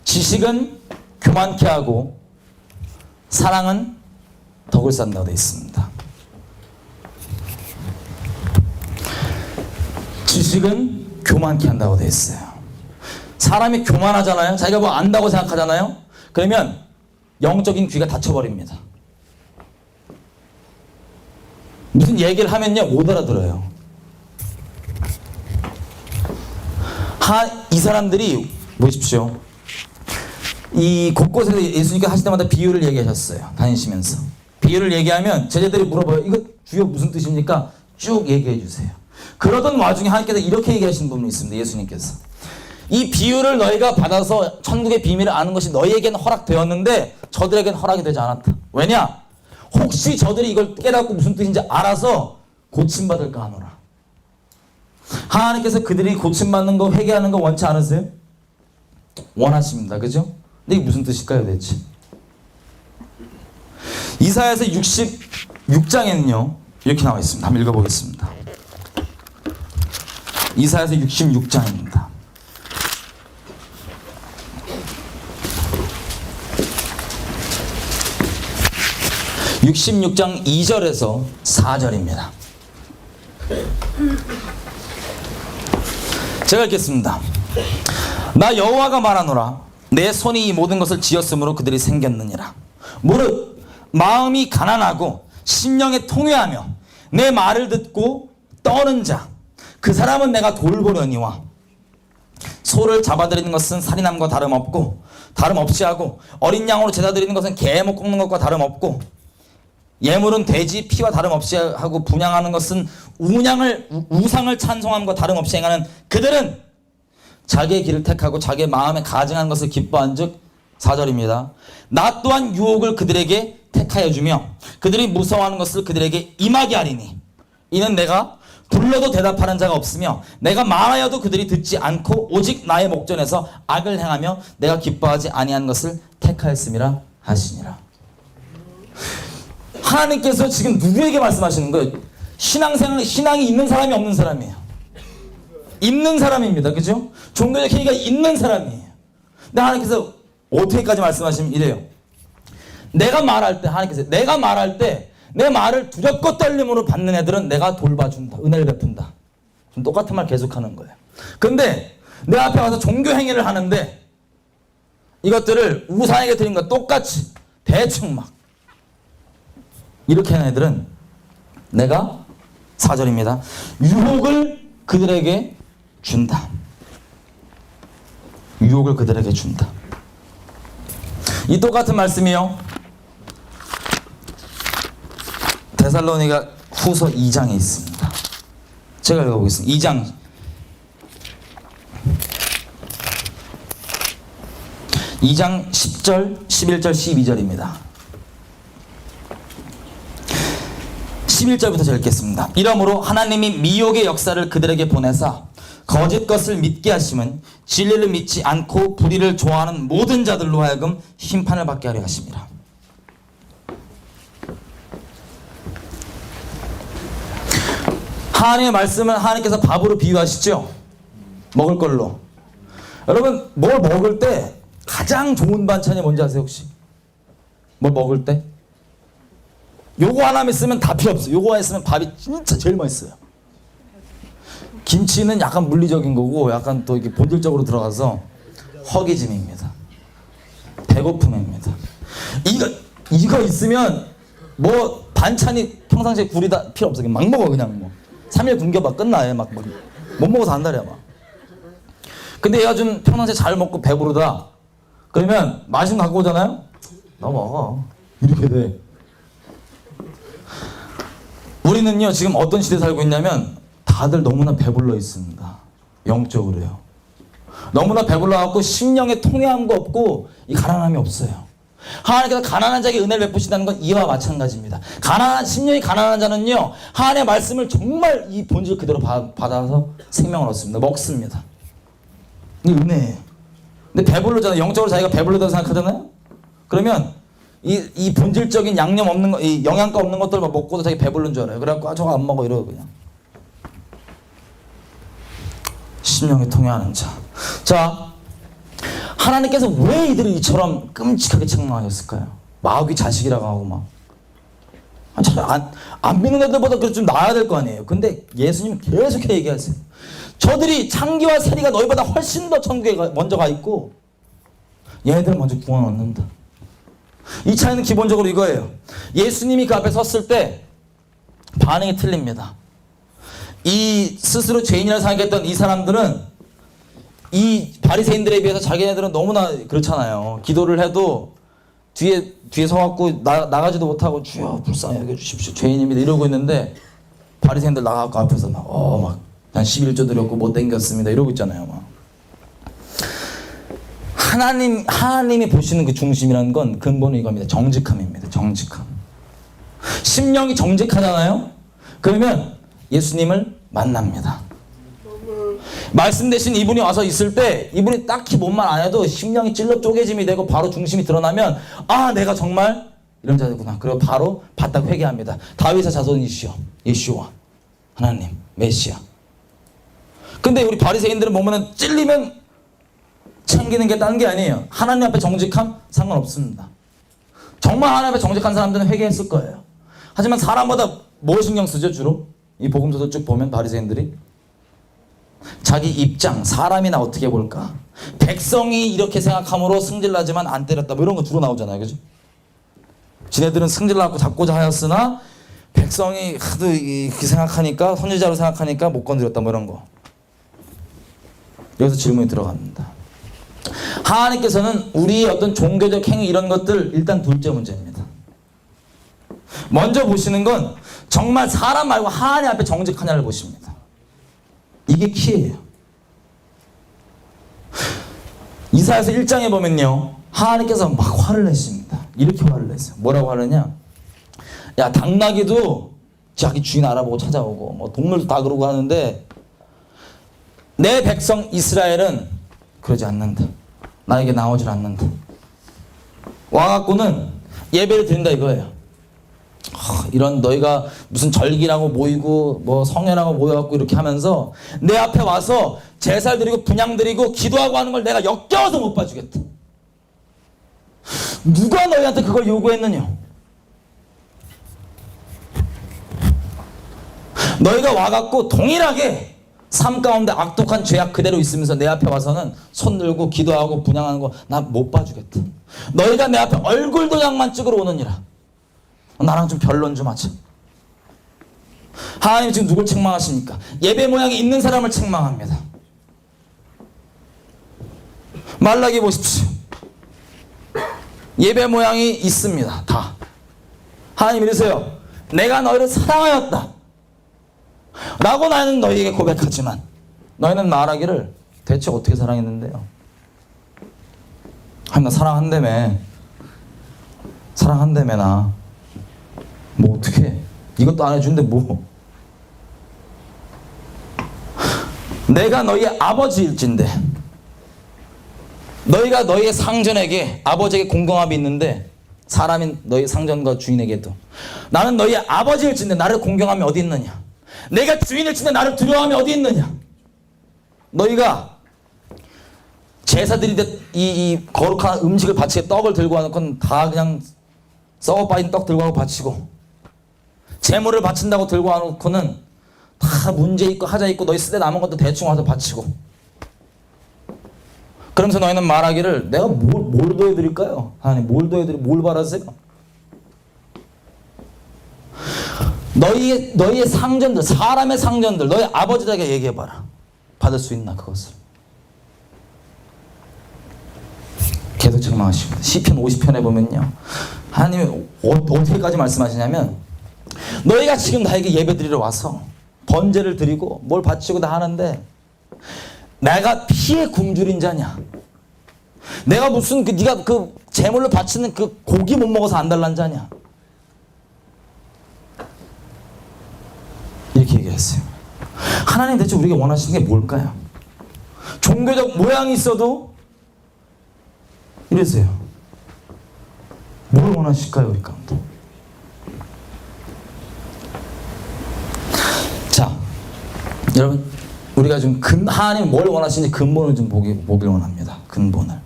지식은 교만케 하고 사랑은 덕을 쌓는다고 되어 있습니다. 지식은 교만케 한다고 되어 있어요. 사람이 교만하잖아요. 자기가 뭐 안다고 생각하잖아요. 그러면 영적인 귀가 닫혀버립니다. 무슨 얘기를 하면요 못 알아들어요. 이 사람들이 보십시오. 이 곳곳에서 예수님께서 하실 때마다 비유를 얘기하셨어요. 다니시면서 비유를 얘기하면 제자들이 물어봐요. 이거 주여 무슨 뜻입니까? 쭉 얘기해 주세요. 그러던 와중에 하나님께서 이렇게 얘기하시는 부분이 있습니다. 예수님께서 이 비유를 너희가 받아서 천국의 비밀을 아는 것이 너희에게는 허락되었는데 저들에게는 허락이 되지 않았다. 왜냐? 혹시 저들이 이걸 깨닫고 무슨 뜻인지 알아서 고침받을까 하노라. 하나님께서 그들이 고침받는 거, 회개하는 거 원치 않으세요? 원하십니다. 그죠? 근데 이게 무슨 뜻일까요, 대체? 이사야서 66장에는요 이렇게 나와 있습니다. 한번 읽어보겠습니다. 이사야서 66장입니다. 66장 2절에서 4절입니다. 제가 읽겠습니다. 나 여호와가 말하노라. 내 손이 이 모든 것을 지었으므로 그들이 생겼느니라. 무릇 마음이 가난하고 심령에 통회하며 내 말을 듣고 떠는 자, 그 사람은 내가 돌보려니와 소를 잡아들이는 것은 살인함과 다름없이 하고 어린 양으로 제사 드리는 것은 개목 꺾는 것과 다름없고 예물은 돼지 피와 다름없이 하고 분향하는 것은 우상을 찬송함과 다름없이 행하는 그들은 자기의 길을 택하고 자기의 마음에 가증한 것을 기뻐한 즉 4절입니다. 나 또한 유혹을 그들에게 택하여 주며 그들이 무서워하는 것을 그들에게 임하게 하리니 이는 내가 불러도 대답하는 자가 없으며 내가 말하여도 그들이 듣지 않고 오직 나의 목전에서 악을 행하며 내가 기뻐하지 아니한 것을 택하였음이라 하시니라. 하나님께서 지금 누구에게 말씀하시는 거예요? 신앙이 있는 사람이 없는 사람이에요. 있는 사람입니다. 그죠? 종교적 행위가 있는 사람이에요. 근데 하나님께서 어떻게까지 말씀하시면 이래요. 내가 말할 때 내 말을 두렵고 떨림으로 받는 애들은 내가 돌봐준다. 은혜를 베푼다. 좀 똑같은 말 계속하는 거예요. 근데 내 앞에 와서 종교 행위를 하는데 이것들을 우상에게 드린 것 똑같이 대충 막 이렇게 하는 애들은 내가 4절입니다. 유혹을 그들에게 준다. 유혹을 그들에게 준다. 이 똑같은 말씀이요. 데살로니가 후서 2장에 있습니다. 제가 읽어보겠습니다. 2장 10절, 11절, 12절입니다. 11절부터 제가 읽겠습니다. 이러므로 하나님이 미혹의 역사를 그들에게 보내사 거짓 것을 믿게 하심은 진리를 믿지 않고 불의를 좋아하는 모든 자들로 하여금 심판을 받게 하려 하심이라. 하나님의 말씀은 하나님께서 밥으로 비유하시죠. 먹을 걸로. 여러분 뭘 먹을 때 가장 좋은 반찬이 뭔지 아세요 혹시? 뭘 먹을 때? 요거 하나만 있으면 다 필요 없어요. 요거 하나 있으면 밥이 진짜 제일 맛있어요. 김치는 약간 물리적인 거고 약간 또 이렇게 본질적으로 들어가서 허기짐입니다. 배고픔입니다. 이거 있으면 뭐 반찬이 평상시에 굴이 다 필요 없어. 막 먹어 그냥 뭐. 3일 굶겨봐 끝나요. 막 못 먹어서 안달이야 막. 근데 얘가 좀 평상시에 잘 먹고 배부르다. 그러면 맛있는 거 갖고 오잖아요. 너 먹어. 이렇게 돼. 우리는요 지금 어떤 시대에 살고 있냐면 다들 너무나 배불러 있습니다. 영적으로요. 너무나 배불러갖고 심령에 통회함도 없고 이 가난함이 없어요. 하나님께서 가난한 자에게 은혜를 베푸신다는 건 이와 마찬가지입니다. 심령이 가난한 자는요 하나님의 말씀을 정말 이 본질 그대로 받아서 생명을 얻습니다. 먹습니다. 이 은혜예요. 근데 배불르잖아요. 영적으로 자기가 배불르다고 생각하잖아요. 그러면 이 본질적인 양념 없는 거, 이 영양가 없는 것들만 먹고도 자기 배부른 줄 알아요. 그래갖고 저거 안 먹어 이러고 그냥. 심령이 통해하는 자. 자, 하나님께서 왜 이들을 이처럼 끔찍하게 책망하셨을까요? 마귀 자식이라고 하고 막. 안 믿는 애들보다 그래도 좀 나아야 될 거 아니에요. 근데 예수님 계속 얘기하세요. 저들이 창기와 세리가 너희보다 훨씬 더 천국에 먼저 가 있고 얘네들은 먼저 구원 얻는다. 이 차이는 기본적으로 이거예요. 예수님이 그 앞에 섰을 때 반응이 틀립니다. 이 스스로 죄인이라고 생각했던 이 사람들은 이 바리새인들에 비해서 자기네들은 너무나 그렇잖아요. 기도를 해도 뒤에 서갖고 나가지도 못하고 주여 불쌍히 여겨주십시오 죄인입니다 이러고 있는데 바리새인들 나가갖고 앞에서 막 난 11조 드렸고 못 땡겼습니다 이러고 있잖아요. 막. 하나님이 보시는 그 중심이라는 건 근본은 이겁니다. 정직함입니다. 정직함. 심령이 정직하잖아요. 그러면 예수님을 만납니다. 말씀 대신 이분이 와서 있을 때 이분이 딱히 뭔 말 안 해도 심령이 찔러 쪼개짐이 되고 바로 중심이 드러나면 아 내가 정말 이런 자구나. 그리고 바로 바닥 회개합니다. 다윗의 자손이시여 예수와 하나님 메시아. 근데 우리 바리새인들은 보면은 찔리면 챙기는 게 다른 게 아니에요. 하나님 앞에 정직함 상관없습니다. 정말 하나님 앞에 정직한 사람들은 회개했을 거예요. 하지만 사람마다 뭐 신경 쓰죠 주로? 이 복음서도 쭉 보면 바리새인들이 자기 입장, 사람이나 어떻게 볼까? 백성이 이렇게 생각함으로 승질나지만 안 때렸다. 뭐 이런 거 주로 나오잖아요. 그죠? 지네들은 승질나고 잡고자 하였으나 백성이 하도 이렇게 생각하니까 선지자로 생각하니까 못 건드렸다. 뭐 이런 거. 여기서 질문이 들어갑니다. 하나님께서는 우리의 어떤 종교적 행위 이런 것들 일단 둘째 문제입니다. 먼저 보시는 건 정말 사람 말고 하나님 앞에 정직하냐를 보십니다. 이게 키예요. 이사야서 1장에 보면요. 하나님께서 막 화를 내십니다. 이렇게 화를 내세요. 뭐라고 하느냐. 야 당나귀도 자기 주인 알아보고 찾아오고 뭐 동물도 다 그러고 하는데 내 백성 이스라엘은 그러지 않는다. 나에게 나오질 않는다. 와갖고는 예배를 드린다 이거예요. 이런 너희가 무슨 절기라고 모이고 뭐 성회라고 모여갖고 이렇게 하면서 내 앞에 와서 제사를 드리고 분향 드리고 기도하고 하는 걸 내가 역겨워서 못 봐주겠다. 누가 너희한테 그걸 요구했느냐? 너희가 와갖고 동일하게 삶 가운데 악독한 죄악 그대로 있으면서 내 앞에 와서는 손 들고 기도하고 분향하는 거 나 못 봐주겠다. 너희가 내 앞에 얼굴 도장만 찍으러 오느니라. 나랑 좀 변론 좀 하자. 하나님이 지금 누굴 책망하십니까? 예배 모양이 있는 사람을 책망합니다. 말라기 보십시오. 예배 모양이 있습니다. 다. 하나님 이러세요. 내가 너희를 사랑하였다. 라고 나는 너희에게 고백하지만 너희는 말하기를 대체 어떻게 사랑했는데요? 하나님 나 사랑한다며. 사랑한다며 나. 뭐 어떻게 이것도 안 해주는데 뭐. 내가 너희의 아버지일진데 너희가 너희의 상전에게 아버지에게 공경함이 있는데 사람인 너희 상전과 주인에게도 나는 너희의 아버지일진데 나를 공경함이 어디 있느냐. 내가 주인일진데 나를 두려워함이 어디 있느냐. 너희가 제사 드릴 이 거룩한 음식을 바치게 떡을 들고 와놓고는 다 그냥 썩어 빠진 떡 들고 와서 바치고 재물을 바친다고 들고 와놓고는 다 문제 있고 하자 있고 너희 쓰대 남은 것도 대충 와서 바치고 그러면서 너희는 말하기를 내가 뭘 더해드릴까요? 하나님 뭘 더해드리고 뭘 바라세요? 너희의 상전들 사람의 상전들 너희 아버지들에게 얘기해봐라. 받을 수 있나 그것을. 계속 책망하십니다. 시편 50편에 보면요. 하나님이 어떻게까지 말씀하시냐면 너희가 지금 나에게 예배드리러 와서 번제를 드리고 뭘 바치고 다 하는데 내가 피에 굶주린 자냐. 내가 무슨 네가 그 제물로 바치는 그 고기 못 먹어서 안 달란 자냐. 이렇게 얘기했어요. 하나님 대체 우리가 원하시는 게 뭘까요? 종교적 모양이 있어도 이랬어요. 뭘 원하실까요 우리 가운데? 자, 여러분 우리가 좀 하나님 뭘 원하시는지 근본을 좀 보길 원합니다. 근본을.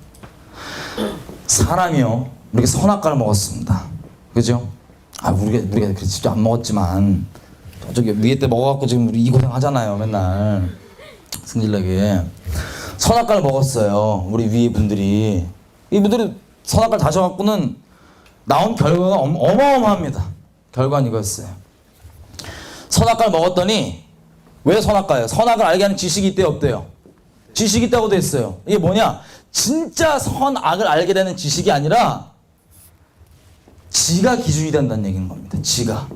사람이요 이렇게 선악과를 먹었습니다. 그죠? 우리가 직접 안 먹었지만 저기 위에 때 먹어갖고 지금 우리 이 고생 하잖아요. 맨날 승질나게 선악과를 먹었어요. 우리 위에 분들이. 이분들이 선악과를 다셔갖고는 나온 결과가 어마어마합니다. 결과는 이거였어요. 선악과를 먹었더니 왜 선악과예요? 선악을 알게 하는 지식이 있대요 없대요? 지식이 있다고 돼 있어요. 이게 뭐냐? 진짜 선악을 알게 되는 지식이 아니라 지가 기준이 된다는 얘기인 겁니다. 지가.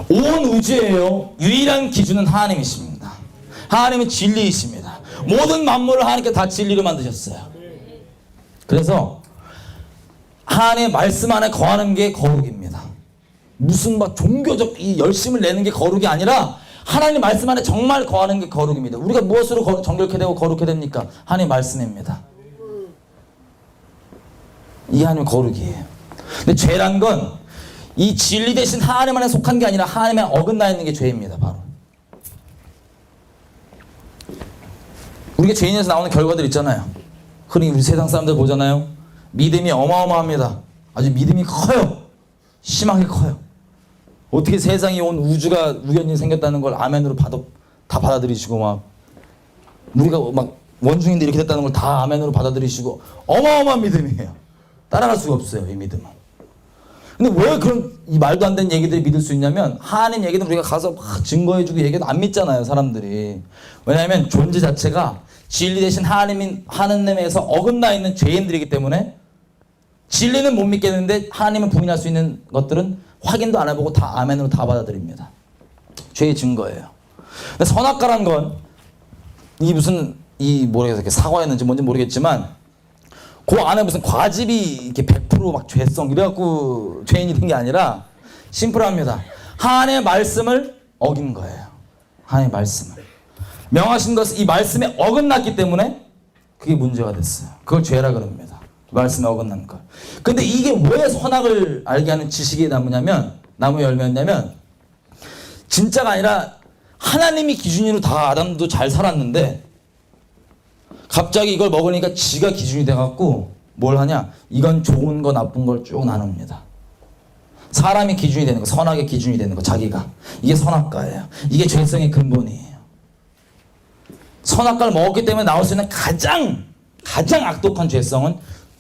온 우주에요 유일한 기준은 하나님이십니다. 하나님은 진리이십니다. 모든 만물을 하나님께 다 진리로 만드셨어요. 그래서 하나님의 말씀 안에 거하는 게 거룩입니다. 무슨 막 종교적 이 열심을 내는 게 거룩이 아니라 하나님 말씀 안에 정말 거하는 게 거룩입니다. 우리가 무엇으로 정결케 되고 거룩해 됩니까? 하나님 말씀입니다. 이게 하나님 거룩이에요. 근데 죄란 건 이 진리 대신 하나님 안에 속한 게 아니라 하나님에 어긋나 있는 게 죄입니다. 바로 우리가 죄인에서 나오는 결과들 있잖아요. 흔히 우리 세상 사람들 보잖아요. 믿음이 어마어마합니다. 아주 믿음이 커요. 심하게 커요. 어떻게 세상에 온 우주가 우연히 생겼다는 걸 아멘으로 다 받아들이시고, 막 우리가 막 원중인데 이렇게 됐다는 걸 다 아멘으로 받아들이시고, 어마어마한 믿음이에요. 따라갈 수가 없어요, 이 믿음은. 근데 왜 그런 이 말도 안 되는 얘기들을 믿을 수 있냐면, 하나님 얘기는 우리가 가서 막 증거해주고 얘기해도 안 믿잖아요, 사람들이. 왜냐하면 존재 자체가 진리 대신 하나님에서 어긋나 있는 죄인들이기 때문에 진리는 못 믿겠는데 하나님을 부인할 수 있는 것들은 확인도 안 해보고 다 아멘으로 다 받아들입니다. 죄의 증거예요. 근데 선악과란 건 이 무슨 모르겠어요, 사과였는지 뭔지 모르겠지만 그 안에 무슨 과즙이 이렇게 100% 죄성 이래갖고 죄인이 된 게 아니라 심플합니다. 하나님의 말씀을 어긴 거예요. 하나님의 말씀을 명하신 것은 이 말씀에 어긋났기 때문에 그게 문제가 됐어요. 그걸 죄라 그럽니다. 말씀에 어긋난 것. 근데 이게 왜 선악을 알게 하는 지식의 나무 열매였냐면, 진짜가 아니라 하나님이 기준으로 다 아담도 잘 살았는데 갑자기 이걸 먹으니까 지가 기준이 돼갖고 뭘 하냐, 이건 좋은 거 나쁜 걸 쭉 나눕니다. 사람이 기준이 되는 거, 선악의 기준이 되는 거, 자기가. 이게 선악과예요. 이게 죄성의 근본이에요. 선악과를 먹었기 때문에 나올 수 있는 가장 악독한 죄성은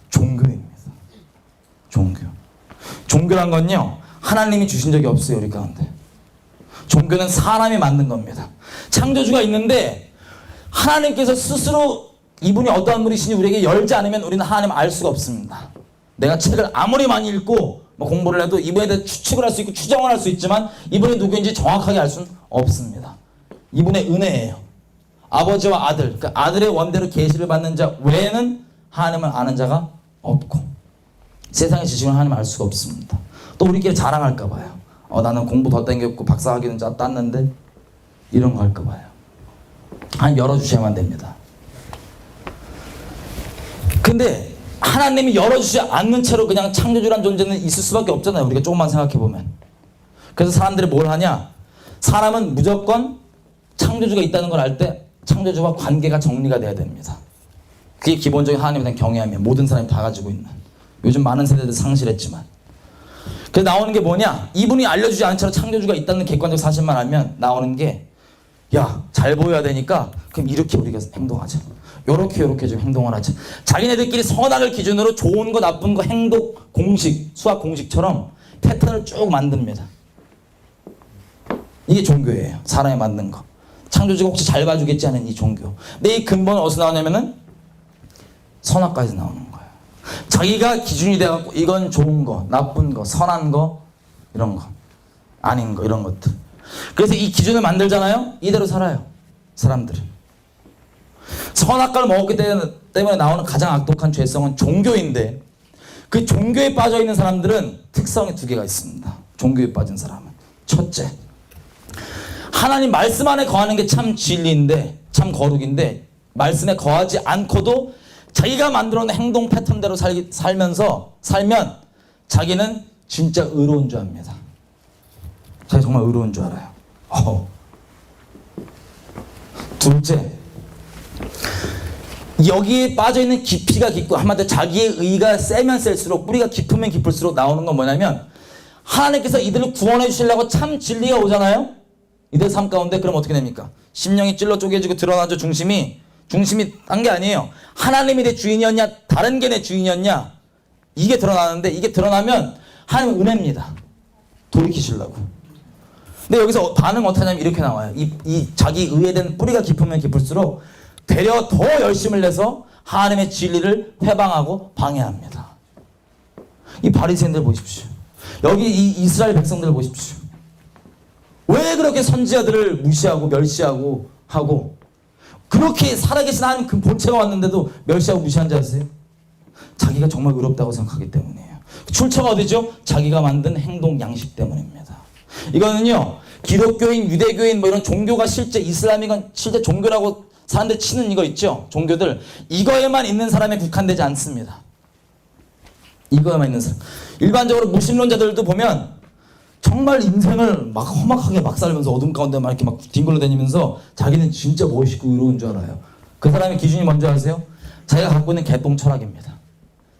종교입니다. 종교란 건요, 하나님이 주신 적이 없어요, 우리 가운데. 종교는 사람이 만든 겁니다. 창조주가 있는데 하나님께서 스스로 이분이 어떠한 분이신지 우리에게 열지 않으면 우리는 하나님을 알 수가 없습니다. 내가 책을 아무리 많이 읽고 공부를 해도 이분에 대해 추측을 할 수 있고 추정을 할 수 있지만 이분이 누구인지 정확하게 알 수는 없습니다. 이분의 은혜예요. 아버지와 아들, 그 아들의 원대로 계시를 받는 자 외에는 하나님을 아는 자가 없고, 세상의 지식은 하나님을 알 수가 없습니다. 또 우리끼리 자랑할까 봐요. 나는 공부 더 땡겼고 박사학위는 땄는데, 이런 거 할까 봐요. 하나님 열어주셔야만 됩니다. 근데 하나님이 열어주지 않는 채로 그냥 창조주란 존재는 있을 수밖에 없잖아요. 우리가 조금만 생각해보면. 그래서 사람들이 뭘 하냐, 사람은 무조건 창조주가 있다는 걸 알 때 창조주와 관계가 정리가 돼야 됩니다. 그게 기본적인 하나님에 대한 경외함이에요. 모든 사람이 다 가지고 있는. 요즘 많은 세대들 상실했지만. 그래서 나오는 게 뭐냐, 이분이 알려주지 않은 채로 창조주가 있다는 객관적 사실만 알면 나오는 게, 야, 잘 보여야 되니까 그럼 이렇게 우리가 행동하자, 요렇게 좀 행동을 하자. 자기네들끼리 선악을 기준으로 좋은 거 나쁜 거 행동 공식, 수학 공식처럼 패턴을 쭉 만듭니다. 이게 종교예요. 사람이 만든 거. 창조주가 혹시 잘 봐주겠지 하는 이 종교. 근데 이 근본은 어디서 나오냐면은 선악과에서 나오는 거예요. 자기가 기준이 돼갖고 이건 좋은 거, 나쁜 거, 선한 거, 이런 거, 아닌 거, 이런 것들. 그래서 이 기준을 만들잖아요. 이대로 살아요, 사람들은. 선악과를 먹었기 때문에 나오는 가장 악독한 죄성은 종교인데, 그 종교에 빠져있는 사람들은 특성이 두 개가 있습니다. 종교에 빠진 사람은. 첫째, 하나님 말씀 안에 거하는 게 참 진리인데, 참 거룩인데, 말씀에 거하지 않고도 자기가 만들어놓은 행동 패턴대로 살면 자기는 진짜 의로운 줄 압니다. 자기 정말 의로운 줄 알아요. 둘째, 여기에 빠져있는 깊이가 깊고, 한마디로 자기의 의가 세면 셀수록, 뿌리가 깊으면 깊을수록 나오는 건 뭐냐면, 하나님께서 이들을 구원해 주시려고 참 진리가 오잖아요. 이들 삶 가운데. 그럼 어떻게 됩니까? 심령이 찔러 쪼개지고 드러나죠. 중심이 딴 게 아니에요. 하나님이 내 주인이었냐, 다른 게 내 주인이었냐, 이게 드러나는데, 이게 드러나면 하나님 은혜입니다. 돌이키시려고. 근데 여기서 반응 어떻게 하냐면 이렇게 나와요. 이 자기 의에 대한 뿌리가 깊으면 깊을수록 되려 더 열심을 내서 하나님의 진리를 회방하고 방해합니다. 이 바리새인들 보십시오. 여기 이 이스라엘 백성들 보십시오. 왜 그렇게 선지자들을 무시하고 멸시하고 하고, 그렇게 살아계신 하나님 그 본체가 왔는데도 멸시하고 무시한 줄 아세요? 자기가 정말 의롭다고 생각하기 때문이에요. 출처가 어디죠? 자기가 만든 행동 양식 때문입니다. 이거는요, 기독교인, 유대교인 뭐 이런 종교가 실제 이슬람이건 실제 종교라고 사람들 치는 이거 있죠? 종교들. 이거에만 있는 사람에 국한되지 않습니다. 이거에만 있는 사람. 일반적으로 무신론자들도 보면 정말 인생을 막 험악하게 막 살면서 어둠 가운데 막 이렇게 막 뒹굴러 다니면서 자기는 진짜 멋있고 의로운 줄 알아요. 그 사람의 기준이 뭔지 아세요? 자기가 갖고 있는 개똥 철학입니다.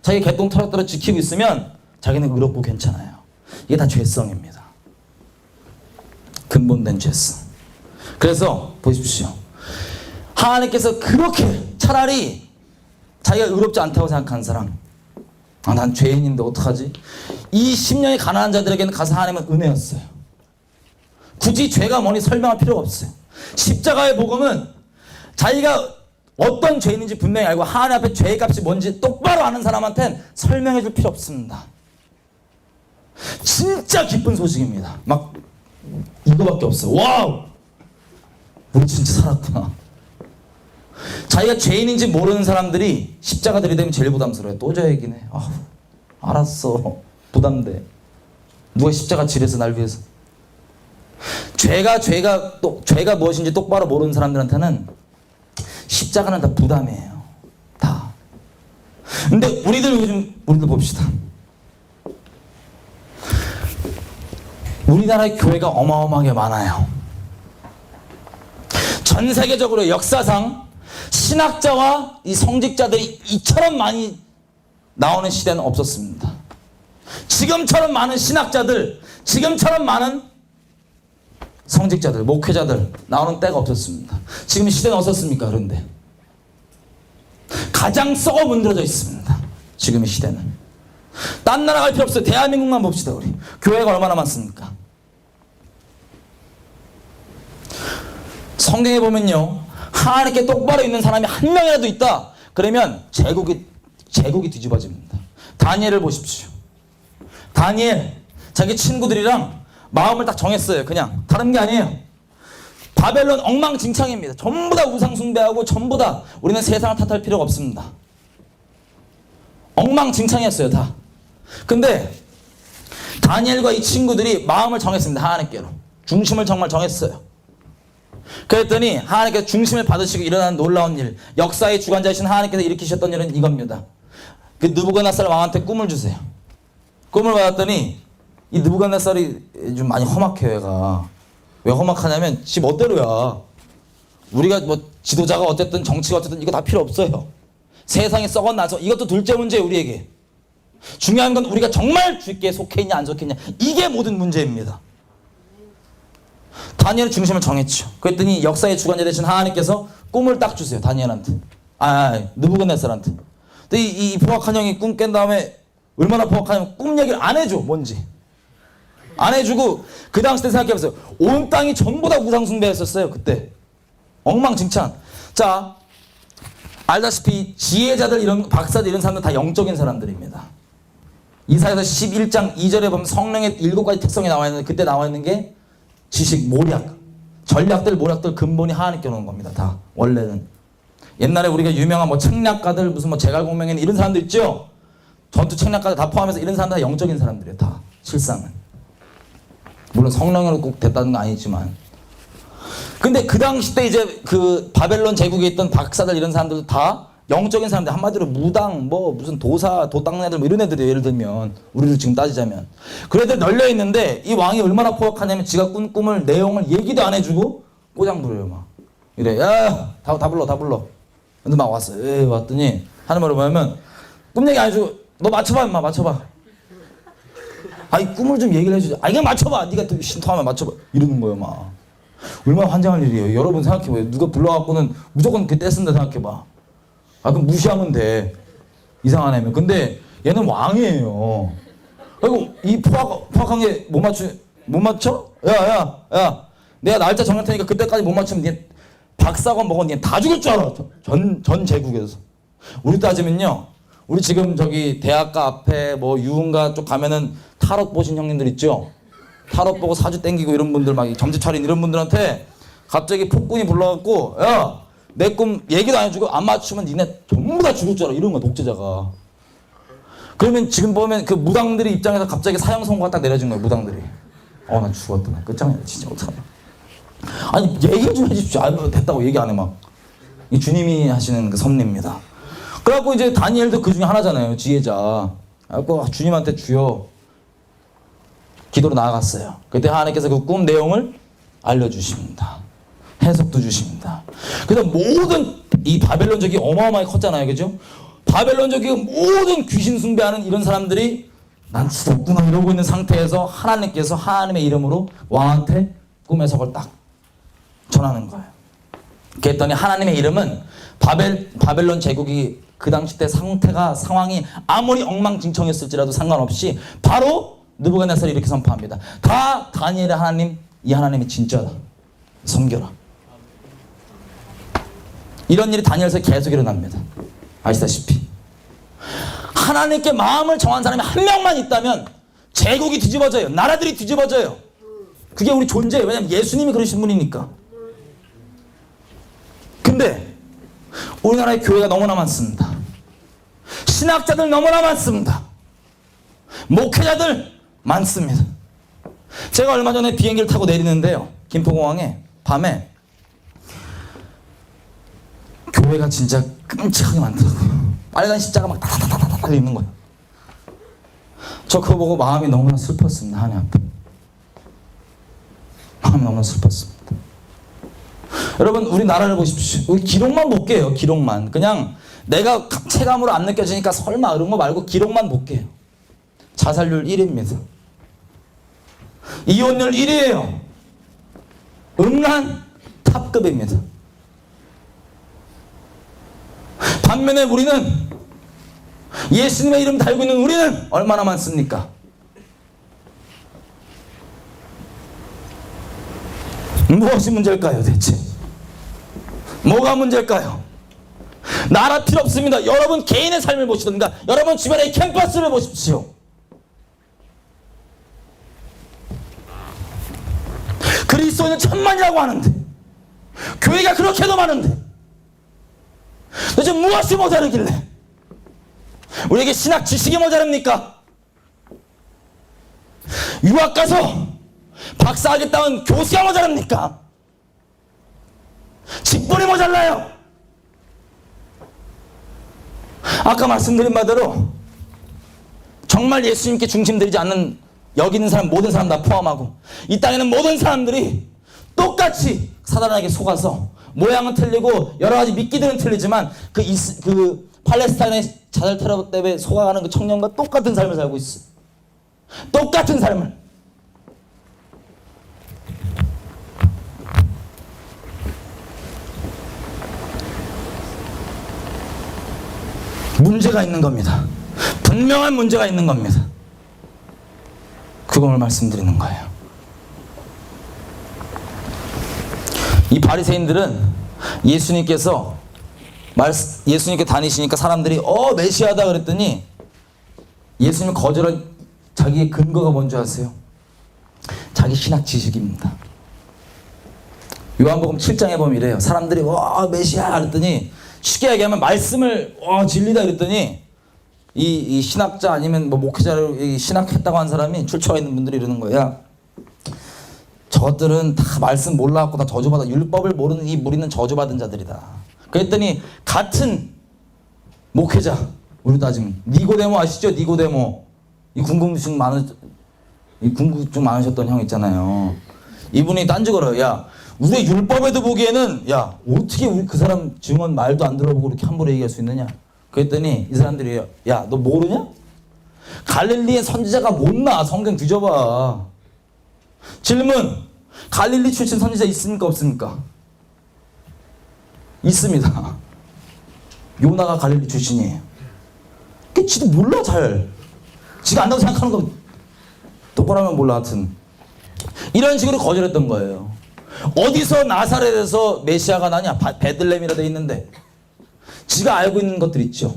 자기 개똥 철학대로 지키고 있으면 자기는 의롭고 괜찮아요. 이게 다 죄성입니다. 근본된 죄성. 그래서 보십시오. 하나님께서 그렇게 차라리 자기가 의롭지 않다고 생각하는 사람, 아, 난 죄인인데 어떡하지? 이 10년의 가난한 자들에게는 가서 하나님은 은혜였어요. 굳이 죄가 뭐니 설명할 필요가 없어요. 십자가의 복음은 자기가 어떤 죄인인지 분명히 알고 하나님 앞에 죄의 값이 뭔지 똑바로 아는 사람한테는 설명해 줄 필요 없습니다. 진짜 기쁜 소식입니다. 막 이거밖에 없어요. 와우! 우리 진짜 살았구나. 자기가 죄인인지 모르는 사람들이 십자가 들이대면 제일 부담스러워요. 또 저 얘기네. 아우, 알았어. 부담돼. 누가 십자가 지려서 날 위해서. 죄가 무엇인지 똑바로 모르는 사람들한테는 십자가는 다 부담이에요. 다. 근데 우리들 봅시다. 우리나라의 교회가 어마어마하게 많아요. 전 세계적으로 역사상 신학자와 이 성직자들이 이처럼 많이 나오는 시대는 없었습니다. 지금처럼 많은 신학자들, 지금처럼 많은 성직자들, 목회자들 나오는 때가 없었습니다. 지금 시대는 어떻습니까? 그런데 가장 썩어 문드러져 있습니다. 지금의 시대는. 딴 나라 갈 필요 없어요. 대한민국만 봅시다. 우리 교회가 얼마나 많습니까? 성경에 보면요, 하나님께 똑바로 있는 사람이 한 명이라도 있다. 그러면 제국이 뒤집어집니다. 다니엘을 보십시오. 다니엘 자기 친구들이랑 마음을 딱 정했어요. 그냥 다른 게 아니에요. 바벨론 엉망진창입니다. 전부 다 우상 숭배하고 전부 다 우리는 세상을 탓할 필요가 없습니다. 엉망진창이었어요, 다. 근데 다니엘과 이 친구들이 마음을 정했습니다. 하나님께로. 중심을 정말 정했어요. 그랬더니 하나님께서 중심을 받으시고 일어난 놀라운 일, 역사의 주관자이신 하나님께서 일으키셨던 일은 이겁니다. 그 느부갓네살 왕한테 꿈을 주세요. 꿈을 받았더니 이 느부갓네살이 좀 많이 험악해요. 얘가 왜 험악하냐면 지 멋대로야. 우리가 뭐 지도자가 어쨌든 정치가 어쨌든 이거 다 필요 없어요. 세상에 썩어나서 이것도 둘째 문제예요. 우리에게 중요한 건 우리가 정말 주께 속해 있냐 안 속해 있냐, 이게 모든 문제입니다. 다니엘은 중심을 정했죠. 그랬더니 역사의 주관자 되신 하나님께서 꿈을 딱 주세요. 다니엘한테. 느부갓네살한테. 근데 이 포악한 형이 꿈 깬 다음에 얼마나 포악하냐면 꿈 얘기를 안 해줘. 뭔지 안 해주고 그 당시 때 생각해보세요. 온 땅이 전부 다 우상 숭배했었어요. 그때 엉망진창. 자, 알다시피 지혜자들, 이런 박사들, 이런 사람들 다 영적인 사람들입니다. 이사야서 11장 2절에 보면 성령의 7가지 특성이 나와 있는데, 그때 나와 있는 게 지식, 모략, 전략들, 모략들 근본이 하나님께 오는 겁니다. 다 원래는. 옛날에 우리가 유명한 뭐 책략가들, 무슨 뭐 제갈공명인 이런 사람들 있죠. 전투 책략가들 다 포함해서 이런 사람들 다 영적인 사람들이에요. 다 실상은. 물론 성령으로 꼭 됐다는 건 아니지만. 근데 그 당시 때 이제 그 바벨론 제국에 있던 박사들 이런 사람들도 다 영적인 사람들, 한마디로 무당, 뭐 무슨 도사, 도닦는 애들 뭐 이런 애들이에요. 예를 들면 우리를 지금 따지자면 그 애들 널려 있는데 이 왕이 얼마나 포악하냐면 지가 꾼 꿈을 내용을 얘기도 안 해주고 꼬장 부려요. 막 이래. 야, 다 불러. 근데 막 왔어요. 왔더니 하는 말을 뭐냐면 꿈 얘기 안 해주고 너 맞춰봐 임마, 맞춰봐. 아니 꿈을 좀 얘기를 해주자. 그냥 맞춰봐. 네가 신통하면 맞춰봐. 이러는 거예요. 막 얼마나 환장할 일이에요. 여러분 생각해봐요. 누가 불러갖고는 무조건 그때 쓴다 생각해봐. 그럼 무시하면 돼. 이상한 애면. 근데 얘는 왕이에요. 그리고 이 포악한 게 못 맞춰? 야. 내가 날짜 정할 테니까 그때까지 못 맞추면 니 박사관 먹어. 니 다 죽을 줄 알아. 전 제국에서. 우리 따지면요. 우리 지금 저기 대학가 앞에 뭐 유흥가 쪽 가면은 타롯 보신 형님들 있죠? 타롯 보고 사주 땡기고 이런 분들, 막 점집 차린 이런 분들한테 갑자기 폭군이 불러갖고 야, 내 꿈 얘기도 안 해주고 안 맞추면 니네 전부 다 죽을 줄 알아. 이런 거야, 독재자가. 그러면 지금 보면 그 무당들의 입장에서 갑자기 사형 선고가 딱 내려진 거예요. 무당들이. 나 죽었다. 나 끝장이야. 진짜 어떡하냐. 아니, 얘기 좀 해주십시오. 됐다고 얘기 안 해, 막. 이 주님이 하시는 그 섭리입니다. 그래갖고 이제 다니엘도 그 중에 하나잖아요. 지혜자. 그래갖고 주님한테 주여 기도로 나아갔어요. 그때 하나님께서 그 꿈 내용을 알려주십니다. 해석도 주십니다. 그래서 모든 이 바벨론족이 어마어마하게 컸잖아요. 그죠? 바벨론족이 모든 귀신 숭배하는 이런 사람들이 난 죽었구나 이러고 있는 상태에서 하나님께서 하나님의 이름으로 왕한테 꿈 해석을 딱 전하는 거예요. 그랬더니 하나님의 이름은 바벨론 제국이 그 당시 때 상황이 아무리 엉망진창했을지라도 상관없이 바로 느부갓네살이 이렇게 선포합니다. 다 다니엘의 하나님, 이 하나님이 진짜다. 섬겨라. 이런 일이 다니엘서 계속 일어납니다. 아시다시피 하나님께 마음을 정한 사람이 한 명만 있다면 제국이 뒤집어져요. 나라들이 뒤집어져요. 그게 우리 존재예요. 왜냐하면 예수님이 그러신 분이니까. 근데 우리나라의 교회가 너무나 많습니다. 신학자들 너무나 많습니다. 목회자들 많습니다. 제가 얼마 전에 비행기를 타고 내리는데요. 김포공항에 밤에 교회가 진짜 끔찍하게 많더라고요. 빨간 십자가 막 다다다다다 있는 거예요. 저 그거 보고 마음이 너무나 슬펐습니다. 하나님 앞에. 마음이 너무나 슬펐습니다. 여러분 우리나라를 보십시오. 우리 기록만 볼게요. 기록만. 그냥 내가 체감으로 안 느껴지니까 설마 이런 거 말고 기록만 볼게요. 자살률 1위입니다. 이혼율 1위예요. 음란 탑급입니다. 반면에 우리는 예수님의 이름 달고 있는 우리는 얼마나 많습니까? 무엇이 문제일까요 대체? 뭐가 문제일까요? 나라 필요 없습니다. 여러분 개인의 삶을 보시든가 여러분 주변의 캠퍼스를 보십시오. 그리스도인은 천만이라고 하는데 교회가 그렇게도 많은데 도대체 무엇이 모자르길래 우리에게 신학 지식이 모자랍니까? 유학 가서 박사하겠다는 교수가 모자랍니까? 직분이 모자라요. 아까 말씀드린 바대로 정말 예수님께 중심되지 않는 여기 있는 사람 모든 사람 다 포함하고 이 땅에는 모든 사람들이 똑같이 사단에게 속아서 모양은 틀리고 여러 가지 미끼들은 틀리지만 그 팔레스타인의 자살 테러 때문에 속아가는 그 청년과 똑같은 삶을 살고 있어. 똑같은 삶을. 문제가 있는 겁니다. 분명한 문제가 있는 겁니다. 그걸 말씀드리는 거예요. 이 바리새인들은 예수님께 다니시니까 사람들이 메시아다 그랬더니 예수님 거절한 자기의 근거가 뭔지 아세요? 자기 신학 지식입니다. 요한복음 7장에 보면 이래요. 사람들이 메시아 그랬더니 쉽게 얘기하면 말씀을 진리다 그랬더니 이 신학자 아니면 뭐 목회자를 신학했다고 한 사람이 출처가 있는 분들이 이러는 거야. 저것들은 다 말씀 몰라갖고 다 저주받아 율법을 모르는 이 무리는 저주받은 자들이다. 그랬더니 같은 목회자 우리 따지면 니고데모 아시죠? 니고데모 이 궁금증 많으셨던 형 있잖아요. 이분이 딴지 걸어요. 야 우리 율법에도 보기에는 야 어떻게 우리 그 사람 증언 말도 안 들어보고 이렇게 함부로 얘기할 수 있느냐. 그랬더니 이 사람들이 야 너 모르냐? 갈릴리의 선지자가 못 나. 성경 뒤져봐. 질문. 갈릴리 출신 선지자 있습니까 없습니까? 있습니다. 요나가 갈릴리 출신이에요. 그 지도 몰라 잘. 지가 안다고 생각하는 거 똑바로 하면 몰라. 하여튼 이런 식으로 거절했던 거예요. 어디서 나사렛에서 메시아가 나냐? 베들레헴이라 돼 있는데 지가 알고 있는 것들 있죠.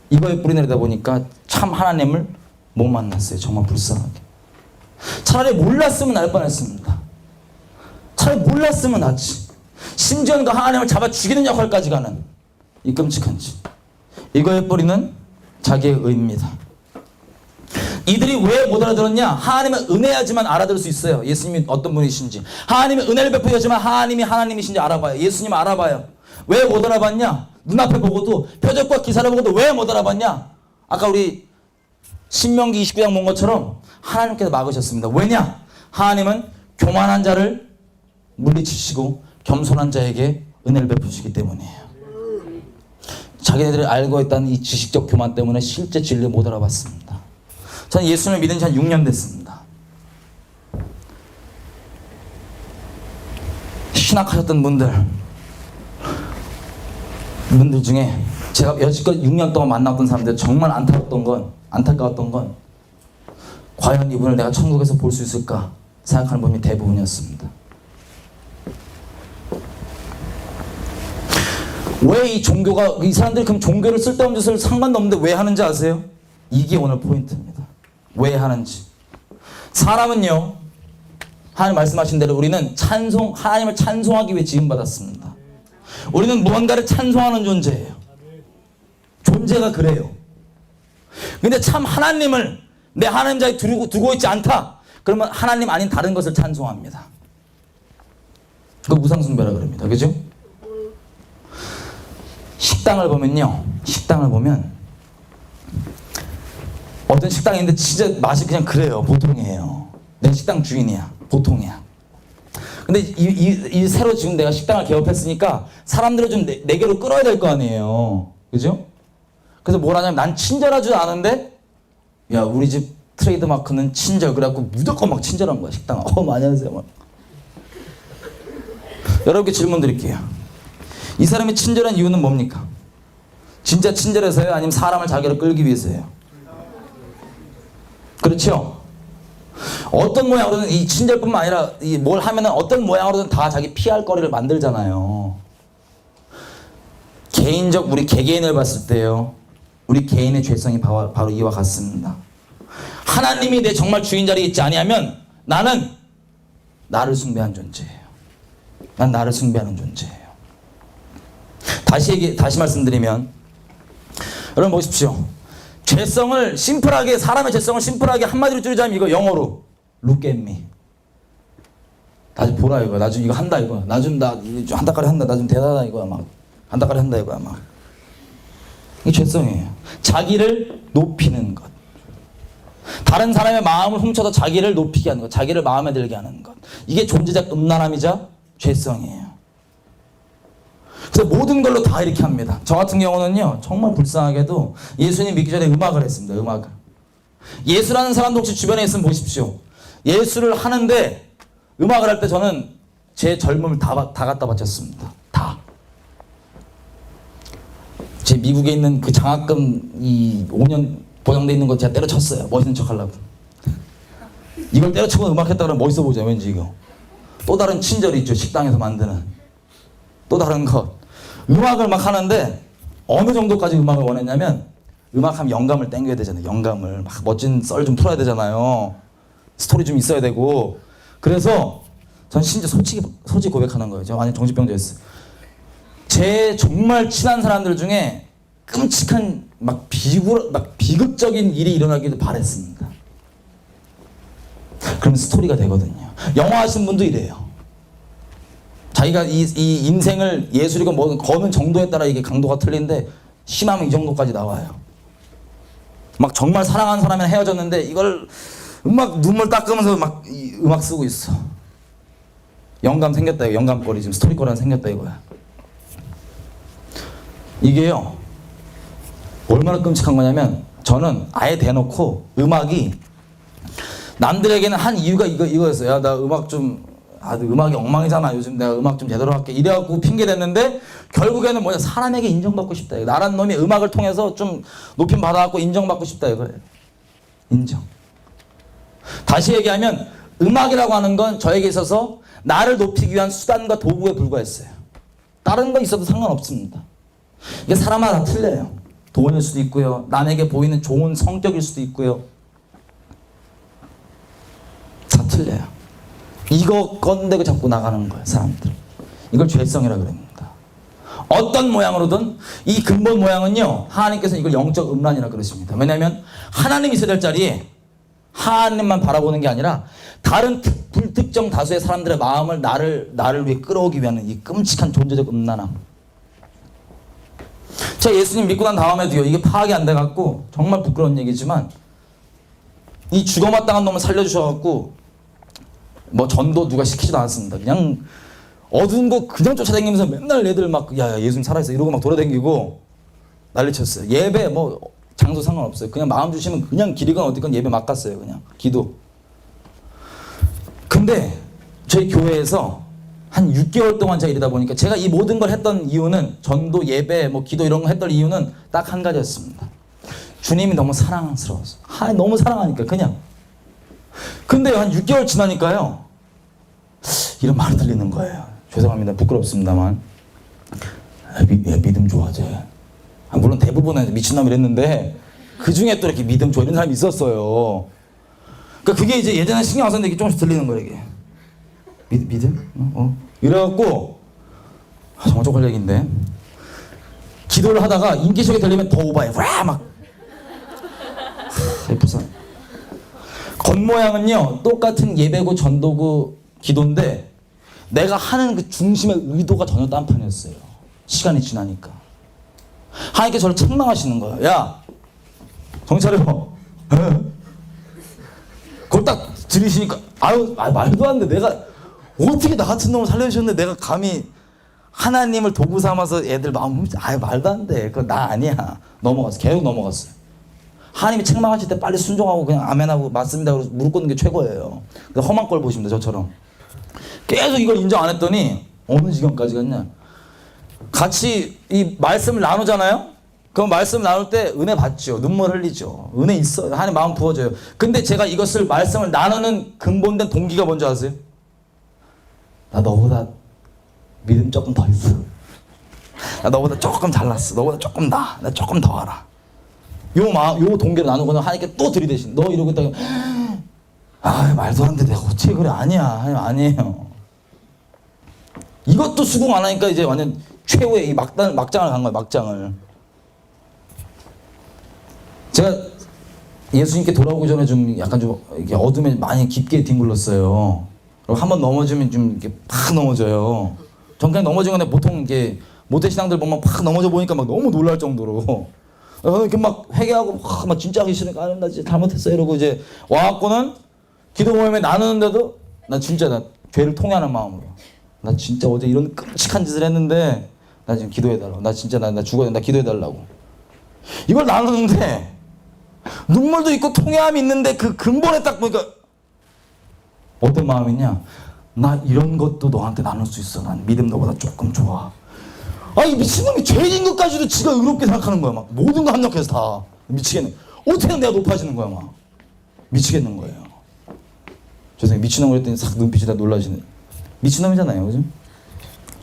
이거에 뿌리 내리다 보니까 참 하나님을 못 만났어요. 정말 불쌍하게. 차라리 몰랐으면 날 뻔했습니다. 차라리 몰랐으면 낫지. 심지어는 그 하나님을 잡아 죽이는 역할까지 가는 이 끔찍한 짓. 이거의 뿌리는 자기의 의입니다. 이들이 왜 못 알아들었냐? 하나님은 은혜야지만 알아들을 수 있어요. 예수님이 어떤 분이신지. 하나님은 은혜를 베푸셔야지만 하나님이 하나님이신지 알아봐요. 예수님 알아봐요. 왜 못 알아봤냐? 눈앞에 보고도, 표적과 기사를 보고도 왜 못 알아봤냐? 아까 우리 신명기 29장 본 것처럼 하나님께서 막으셨습니다. 왜냐? 하나님은 교만한 자를 물리치시고 겸손한 자에게 은혜를 베푸시기 때문이에요. 자기네들이 알고 있다는 이 지식적 교만 때문에 실제 진리를 못 알아봤습니다. 저는 예수님을 믿은 지 한 6년 됐습니다. 신학하셨던 분들 중에 제가 여지껏 6년 동안 만났던 사람들 정말 안타까웠던 건 과연 이분을 내가 천국에서 볼 수 있을까 생각하는 분이 대부분이었습니다. 왜 이 종교가, 이 사람들이 그럼 종교를 쓸데없는 짓을 상관도 없는데 왜 하는지 아세요? 이게 오늘 포인트입니다. 왜 하는지. 사람은요, 하나님 말씀하신 대로 우리는 하나님을 찬송하기 위해 지음받았습니다. 우리는 무언가를 찬송하는 존재예요. 존재가 그래요. 근데 참 하나님을 내 하나님 자리에 두고 있지 않다. 그러면 하나님 아닌 다른 것을 찬송합니다. 그거 우상숭배라 그럽니다. 그죠? 식당을 보면 어떤 식당이 있는데 진짜 맛이 그냥 그래요. 보통이에요. 내 식당 주인이야. 보통이야. 근데 이 새로 지금 내가 식당을 개업했으니까 사람들을 좀 내게로 끌어야 될 거 아니에요. 그죠? 그래서 뭘 하냐면 난 친절하지도 않은데 야 우리 집 트레이드 마크는 친절. 그래갖고 무조건 막 친절한 거야. 식당. 많이 하세요. 막. 여러분께 질문 드릴게요. 이 사람이 친절한 이유는 뭡니까? 진짜 친절해서요? 아니면 사람을 자기로 끌기 위해서요? 그렇죠? 어떤 모양으로든 이 친절뿐만 아니라 뭘 하면은 어떤 모양으로든 다 자기 피할 거리를 만들잖아요. 우리 개개인을 봤을 때요. 우리 개인의 죄성이 바로 이와 같습니다. 하나님이 내 정말 주인 자리에 있지 아니하면 나는 나를 숭배한 존재예요. 난 나를 숭배하는 존재예요. 다시 말씀드리면 여러분 보십시오. 사람의 죄성을 심플하게 한마디로 줄이자면 이거 영어로 Look at me. 나 좀 보라 이거야. 나 좀 이거 한다 이거야. 나 좀 한 달까지 한다. 나 좀 대단하다 이거야. 막 한 달까지 한다 이거야. 막 이게 죄성이에요. 자기를 높이는 것. 다른 사람의 마음을 훔쳐서 자기를 높이게 하는 것. 자기를 마음에 들게 하는 것. 이게 존재적 음란함이자 죄성이에요. 그래서 모든 걸로 다 이렇게 합니다. 저 같은 경우는요, 정말 불쌍하게도 예수님 믿기 전에 음악을 했습니다. 음악을. 예술하는 사람도 혹시 주변에 있으면 보십시오. 예술을 하는데 음악을 할 때 저는 제 젊음을 다 갖다 바쳤습니다. 다. 제 미국에 있는 그 장학금 5년 보장돼 있는 거 제가 때려쳤어요. 멋있는 척 하려고. 이걸 때려치고 음악했다 그러면 멋있어 보이죠. 왠지 이거. 또 다른 친절이 있죠. 식당에서 만드는. 또 다른 것. 음악을 막 하는데 어느 정도까지 음악을 원했냐면 음악하면 영감을 땡겨야 되잖아요. 영감을 막 멋진 썰 좀 풀어야 되잖아요. 스토리 좀 있어야 되고. 그래서 전 심지어 솔직히 고백하는 거예요. 저 완전 정신병자였어요. 제 정말 친한 사람들 중에 끔찍한 막 비극적인 일이 일어나기도 바랬습니다. 그럼 스토리가 되거든요. 영화 하신 분도 이래요. 자기가 이 인생을 예술이고 뭐 거는 정도에 따라 이게 강도가 틀린데 심하면 이 정도까지 나와요. 막 정말 사랑하는 사람이랑 헤어졌는데 이걸 막 눈물 닦으면서 막 음악 쓰고 있어. 영감 생겼다 이거. 영감거리 지금 스토리거리 생겼다 이거야. 이게요 얼마나 끔찍한 거냐면 저는 아예 대놓고 음악이 남들에게는 한 이유가 이거였어요. 야 나 음악 좀 음악이 엉망이잖아. 요즘 내가 음악 좀 제대로 할게. 이래갖고 핑계 댔는데 결국에는 뭐냐 사람에게 인정받고 싶다. 나란 놈이 음악을 통해서 좀 높임 받아갖고 인정받고 싶다 이거예요. 인정. 다시 얘기하면 음악이라고 하는 건 저에게 있어서 나를 높이기 위한 수단과 도구에 불과했어요. 다른 거 있어도 상관없습니다. 이게 사람마다 다 틀려요. 돈일 수도 있고요. 남에게 보이는 좋은 성격일 수도 있고요. 다 틀려요. 이거 건데고 자꾸 나가는 거예요. 사람들. 이걸 죄성이라 그럽니다. 어떤 모양으로든 이 근본 모양은요. 하나님께서는 이걸 영적 음란이라 그러십니다. 왜냐하면 하나님이 있어야 될 자리에 하나님만 바라보는 게 아니라 다른 불특정 다수의 사람들의 마음을 나를 위해 끌어오기 위한 이 끔찍한 존재적 음란함. 제가 예수님 믿고 난 다음에도요, 이게 파악이 안 돼갖고 정말 부끄러운 얘기지만 이 죽어마땅한 놈을 살려주셔갖고 뭐 전도 누가 시키지도 않았습니다. 그냥 어두운 거 그냥 쫓아다니면서 맨날 애들 막 야 예수님 살아있어 이러고 막 돌아다니고 난리쳤어요. 예배 뭐 장소 상관없어요. 그냥 마음 주시면 그냥 길이건 어디건 예배 막 갔어요. 그냥 기도. 근데 저희 교회에서 한 6개월 동안 제가 이러다 보니까 제가 이 모든 걸 했던 이유는 전도 예배 뭐 기도 이런 거 했던 이유는 딱 한 가지였습니다. 주님이 너무 사랑스러워서. 너무 사랑하니까 그냥. 근데 한 6개월 지나니까요, 이런 말이 들리는 거예요. 죄송합니다. 부끄럽습니다만. 믿음 좋아져. 물론 대부분은 미친놈 이랬는데 그 중에 또 이렇게 믿음 좋아 이런 사람이 있었어요. 그러니까 그게 이제 예전에 신경 안 썼는데 이게 조금씩 들리는 거예요. 이게. 믿음? 이래갖고 정말 쪽팔 얘기인데 기도를 하다가 인기척이 들리면 더 오바해. 와 막. 불쌍. 겉모양은요 똑같은 예배고 전도고 기도인데 내가 하는 그 중심의 의도가 전혀 딴판이었어요. 시간이 지나니까 하나님께 저를 책망하시는 거예요. 야 정신 차려. 그걸 딱 들으시니까 말도 안 돼. 내가 어떻게 나 같은 놈을 살려주셨는데 내가 감히 하나님을 도구 삼아서 애들 마음 말도 안 돼. 그건 나 아니야. 넘어갔어. 계속 넘어갔어요. 하나님이 책망하실 때 빨리 순종하고 그냥 아멘하고 맞습니다 그러고 무릎 꿇는 게 최고예요. 험한 꼴 보십니다. 저처럼 계속 이걸 인정 안 했더니 어느 지경까지 갔냐, 같이 이 말씀을 나누잖아요. 그럼 말씀 나눌 때 은혜 받죠. 눈물 흘리죠. 은혜 있어요. 하나님 마음 부어줘요. 근데 제가 이것을 말씀을 나누는 근본된 동기가 뭔지 아세요? 나 너보다 믿음 조금 더 있어. 나 너보다 조금 잘났어. 너보다 조금 나 조금 더 알아. 요 동기를 나누고는 하나님께 또 들이대신. 너 이러고 있다가 말도 안 돼. 내가 어떻게 그래. 아니야. 하나님 아니에요. 이것도 수긍 안 하니까 이제 완전 최후의 이 막장을 간 거예요. 막장을. 제가 예수님께 돌아오기 전에 좀 약간 좀 이렇게 어둠에 많이 깊게 딩굴렀어요. 그리고 한번 넘어지면 좀 이렇게 팍 넘어져요. 전 그냥 넘어진 건데 보통 이게 모태신앙들 보면 팍 넘어져 보니까 막 너무 놀랄 정도로 이렇게 막 회개하고 막 진짜 하기 싫으니까 나 진짜 잘못했어 이러고 이제 와갖고는 기도 모임에 나누는데도 나 진짜 나 죄를 통회하는 마음으로 나 진짜 어제 이런 끔찍한 짓을 했는데 나 지금 기도해달라고. 나 진짜 나 죽어야 돼. 나 기도해달라고. 이걸 나누는데 눈물도 있고 통회함이 있는데 그 근본에 딱 보니까 어떤 마음이냐, 나 이런 것도 너한테 나눌 수 있어. 난 믿음 너보다 조금 좋아. 이 미친놈이 죄인 것까지도 지가 의롭게 생각하는 거야. 막 모든 거 합력해서 다 미치겠네. 어떻게 내가 높아지는 거야. 막 미치겠는 거예요. 죄송해요. 미친놈 그랬더니 싹 눈빛이 다 놀라시네. 미친놈이잖아요. 그죠?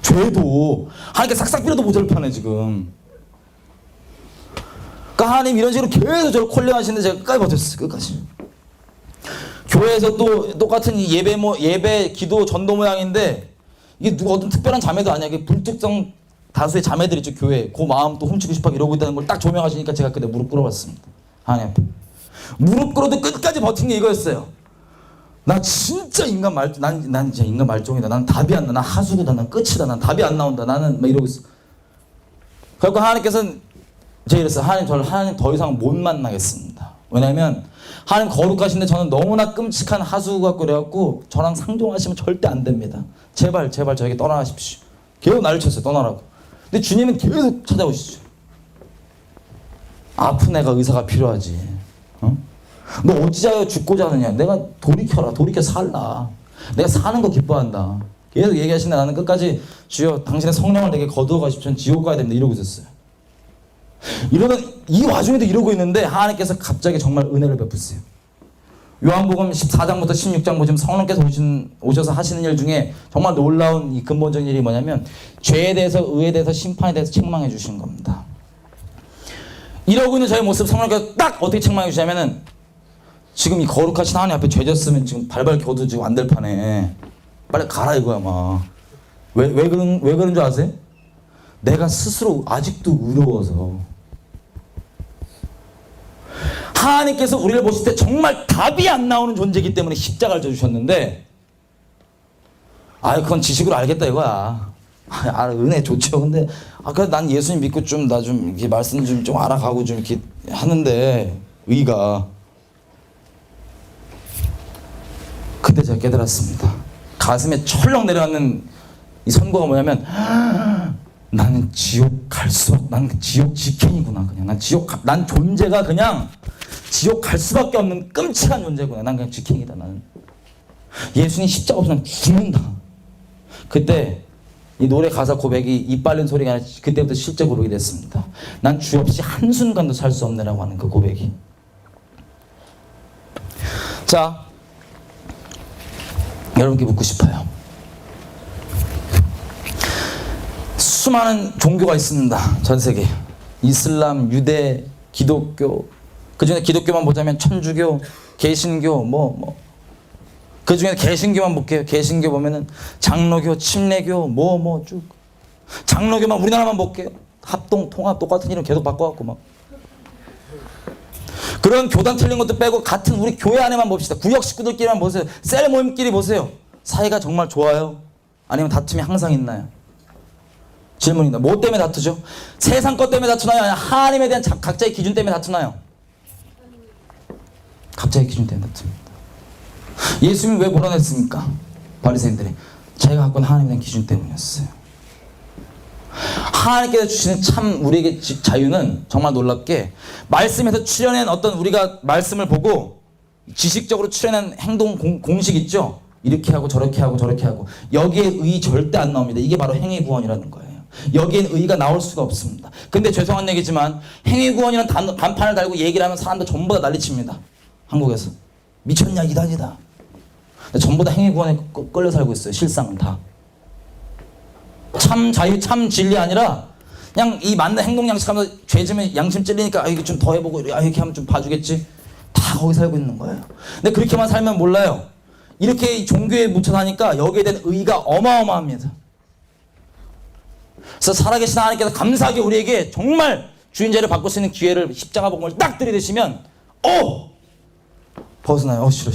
죄도 하나님께 싹싹 빌어도 모자를 파네 지금. 그러니까 하나님 이런 식으로 계속 저를 콜링하시는데 제가 끝까지 버텼어요. 끝까지. 교회에서 또 똑같은 예배 기도 전도 모양인데 이게 누가 어떤 특별한 자매도 아니야. 이게 불특정 다수의 자매들 있죠. 교회 그 마음 또 훔치고 싶어 이러고 있다는 걸 딱 조명하시니까 제가 그때 무릎 꿇어봤습니다. 하나님 앞에 무릎 꿇어도 끝까지 버틴 게 이거였어요. 나 진짜 난 진짜 인간 말종이다. 난 답이 안 나. 난 하수구다. 난 끝이다. 난 답이 안 나온다. 나는 막 이러고 있어. 그래서 하나님께서는 제가 이랬어요. 하나님 더 이상 못 만나겠습니다. 왜냐면 하나님 거룩하신데 저는 너무나 끔찍한 하수구 같고 그래갖고 저랑 상종하시면 절대 안 됩니다. 제발 저에게 떠나가십시오. 계속 나를 쳤어요. 떠나라고. 근데 주님은 계속 찾아오시죠. 아픈 애가 의사가 필요하지. 너 어찌하여 죽고자 하느냐. 내가 돌이켜 살라. 내가 사는 거 기뻐한다. 계속 얘기하시는데 나는 끝까지 주여 당신의 성령을 내게 거두어 가십시오. 전 지옥 가야 됩니다. 이러고 있었어요. 이러던 이 와중에도 이러고 있는데 하나님께서 갑자기 정말 은혜를 베푸세요. 요한복음 14장부터 16장 보시면 성령께서 오셔서 하시는 일 중에 정말 놀라운 이 근본적인 일이 뭐냐면 죄에 대해서 의에 대해서 심판에 대해서 책망해 주시는 겁니다. 이러고 있는 저의 모습 성령께서 딱 어떻게 책망해 주시냐면은 지금 이 거룩하신 하나님 앞에 죄 졌으면 지금 발발 겨도 지금 안 될 판에 빨리 가라 이거야 막. 왜 그런 줄 아세요? 내가 스스로 아직도 의로워서 하나님께서 우리를 보실 때 정말 답이 안 나오는 존재이기 때문에 십자가를 져주셨는데, 그건 지식으로 알겠다 이거야. 은혜 좋죠. 근데 그래 난 예수님 믿고 좀 나 좀 이렇게 말씀 좀 알아가고 좀 이렇게 하는데, 의가. 그때 제가 깨달았습니다. 가슴에 철렁 내려앉는 이 선고가 뭐냐면, 나는 지옥 갈수록, 난 지옥 직행이구나. 그냥 난 존재가 그냥 지옥 갈 수밖에 없는 끔찍한 존재구나. 난 그냥 직행이다. 나는 예수님 십자가 없으면 죽는다. 그때 이 노래 가사 고백이 입 빨린 소리가 아니라 그때부터 실제 고백이 됐습니다. 난 주 없이 한순간도 살 수 없네라고 하는 그 고백이. 자, 여러분께 묻고 싶어요. 수많은 종교가 있습니다. 전 세계. 이슬람, 유대, 기독교. 그 중에 기독교만 보자면 천주교, 개신교, 그 중에 개신교만 볼게요. 개신교 보면은 장로교, 침례교, 쭉. 장로교만 우리나라만 볼게요. 합동, 통합, 똑같은 이름 계속 바꿔갖고 막. 그런 교단 틀린 것도 빼고 같은 우리 교회 안에만 봅시다. 구역 식구들끼리만 보세요. 셀 모임끼리 보세요. 사이가 정말 좋아요? 아니면 다툼이 항상 있나요? 질문입니다. 뭐 때문에 다투죠? 세상 것 때문에 다투나요? 아니면 하나님에 대한 각자의 기준 때문에 다투나요? 각자의 기준 때문에 다툽니다. 예수님이 왜 몰아냈습니까? 바리새인들이 자기가 갖고 있는 하나님에 대한 기준 때문이었어요. 하나님께서 주시는 참 우리에게 자유는 정말 놀랍게, 말씀에서 출현한 어떤 우리가 말씀을 보고 지식적으로 출현한 행동 공식 있죠? 이렇게 하고 저렇게 하고 저렇게 하고, 여기에 의 절대 안 나옵니다. 이게 바로 행위 구원이라는 거예요. 여기엔 의가 나올 수가 없습니다. 근데 죄송한 얘기지만 행위 구원이라는 간판을 달고 얘기를 하면 사람들 전부 다 난리칩니다. 한국에서 미쳤냐, 이단이다. 전부 다 행위 구원에 끌려 살고 있어요. 실상은 다. 참 자유, 참 진리 아니라 그냥 이 맞는 행동 양식하면서 죄 지면 양심 찔리니까 이거 좀 더 해보고 이렇게 하면 좀 봐주겠지. 다 거기 살고 있는 거예요. 근데 그렇게만 살면 몰라요. 이렇게 종교에 묻혀 사니까 여기에 대한 의가 어마어마합니다. 그래서 살아계신 하나님께서 감사하게 우리에게 정말 주인자를 바꿀 수 있는 기회를, 십자가 복음을 딱 들이대시면 벗어나요. 싫어.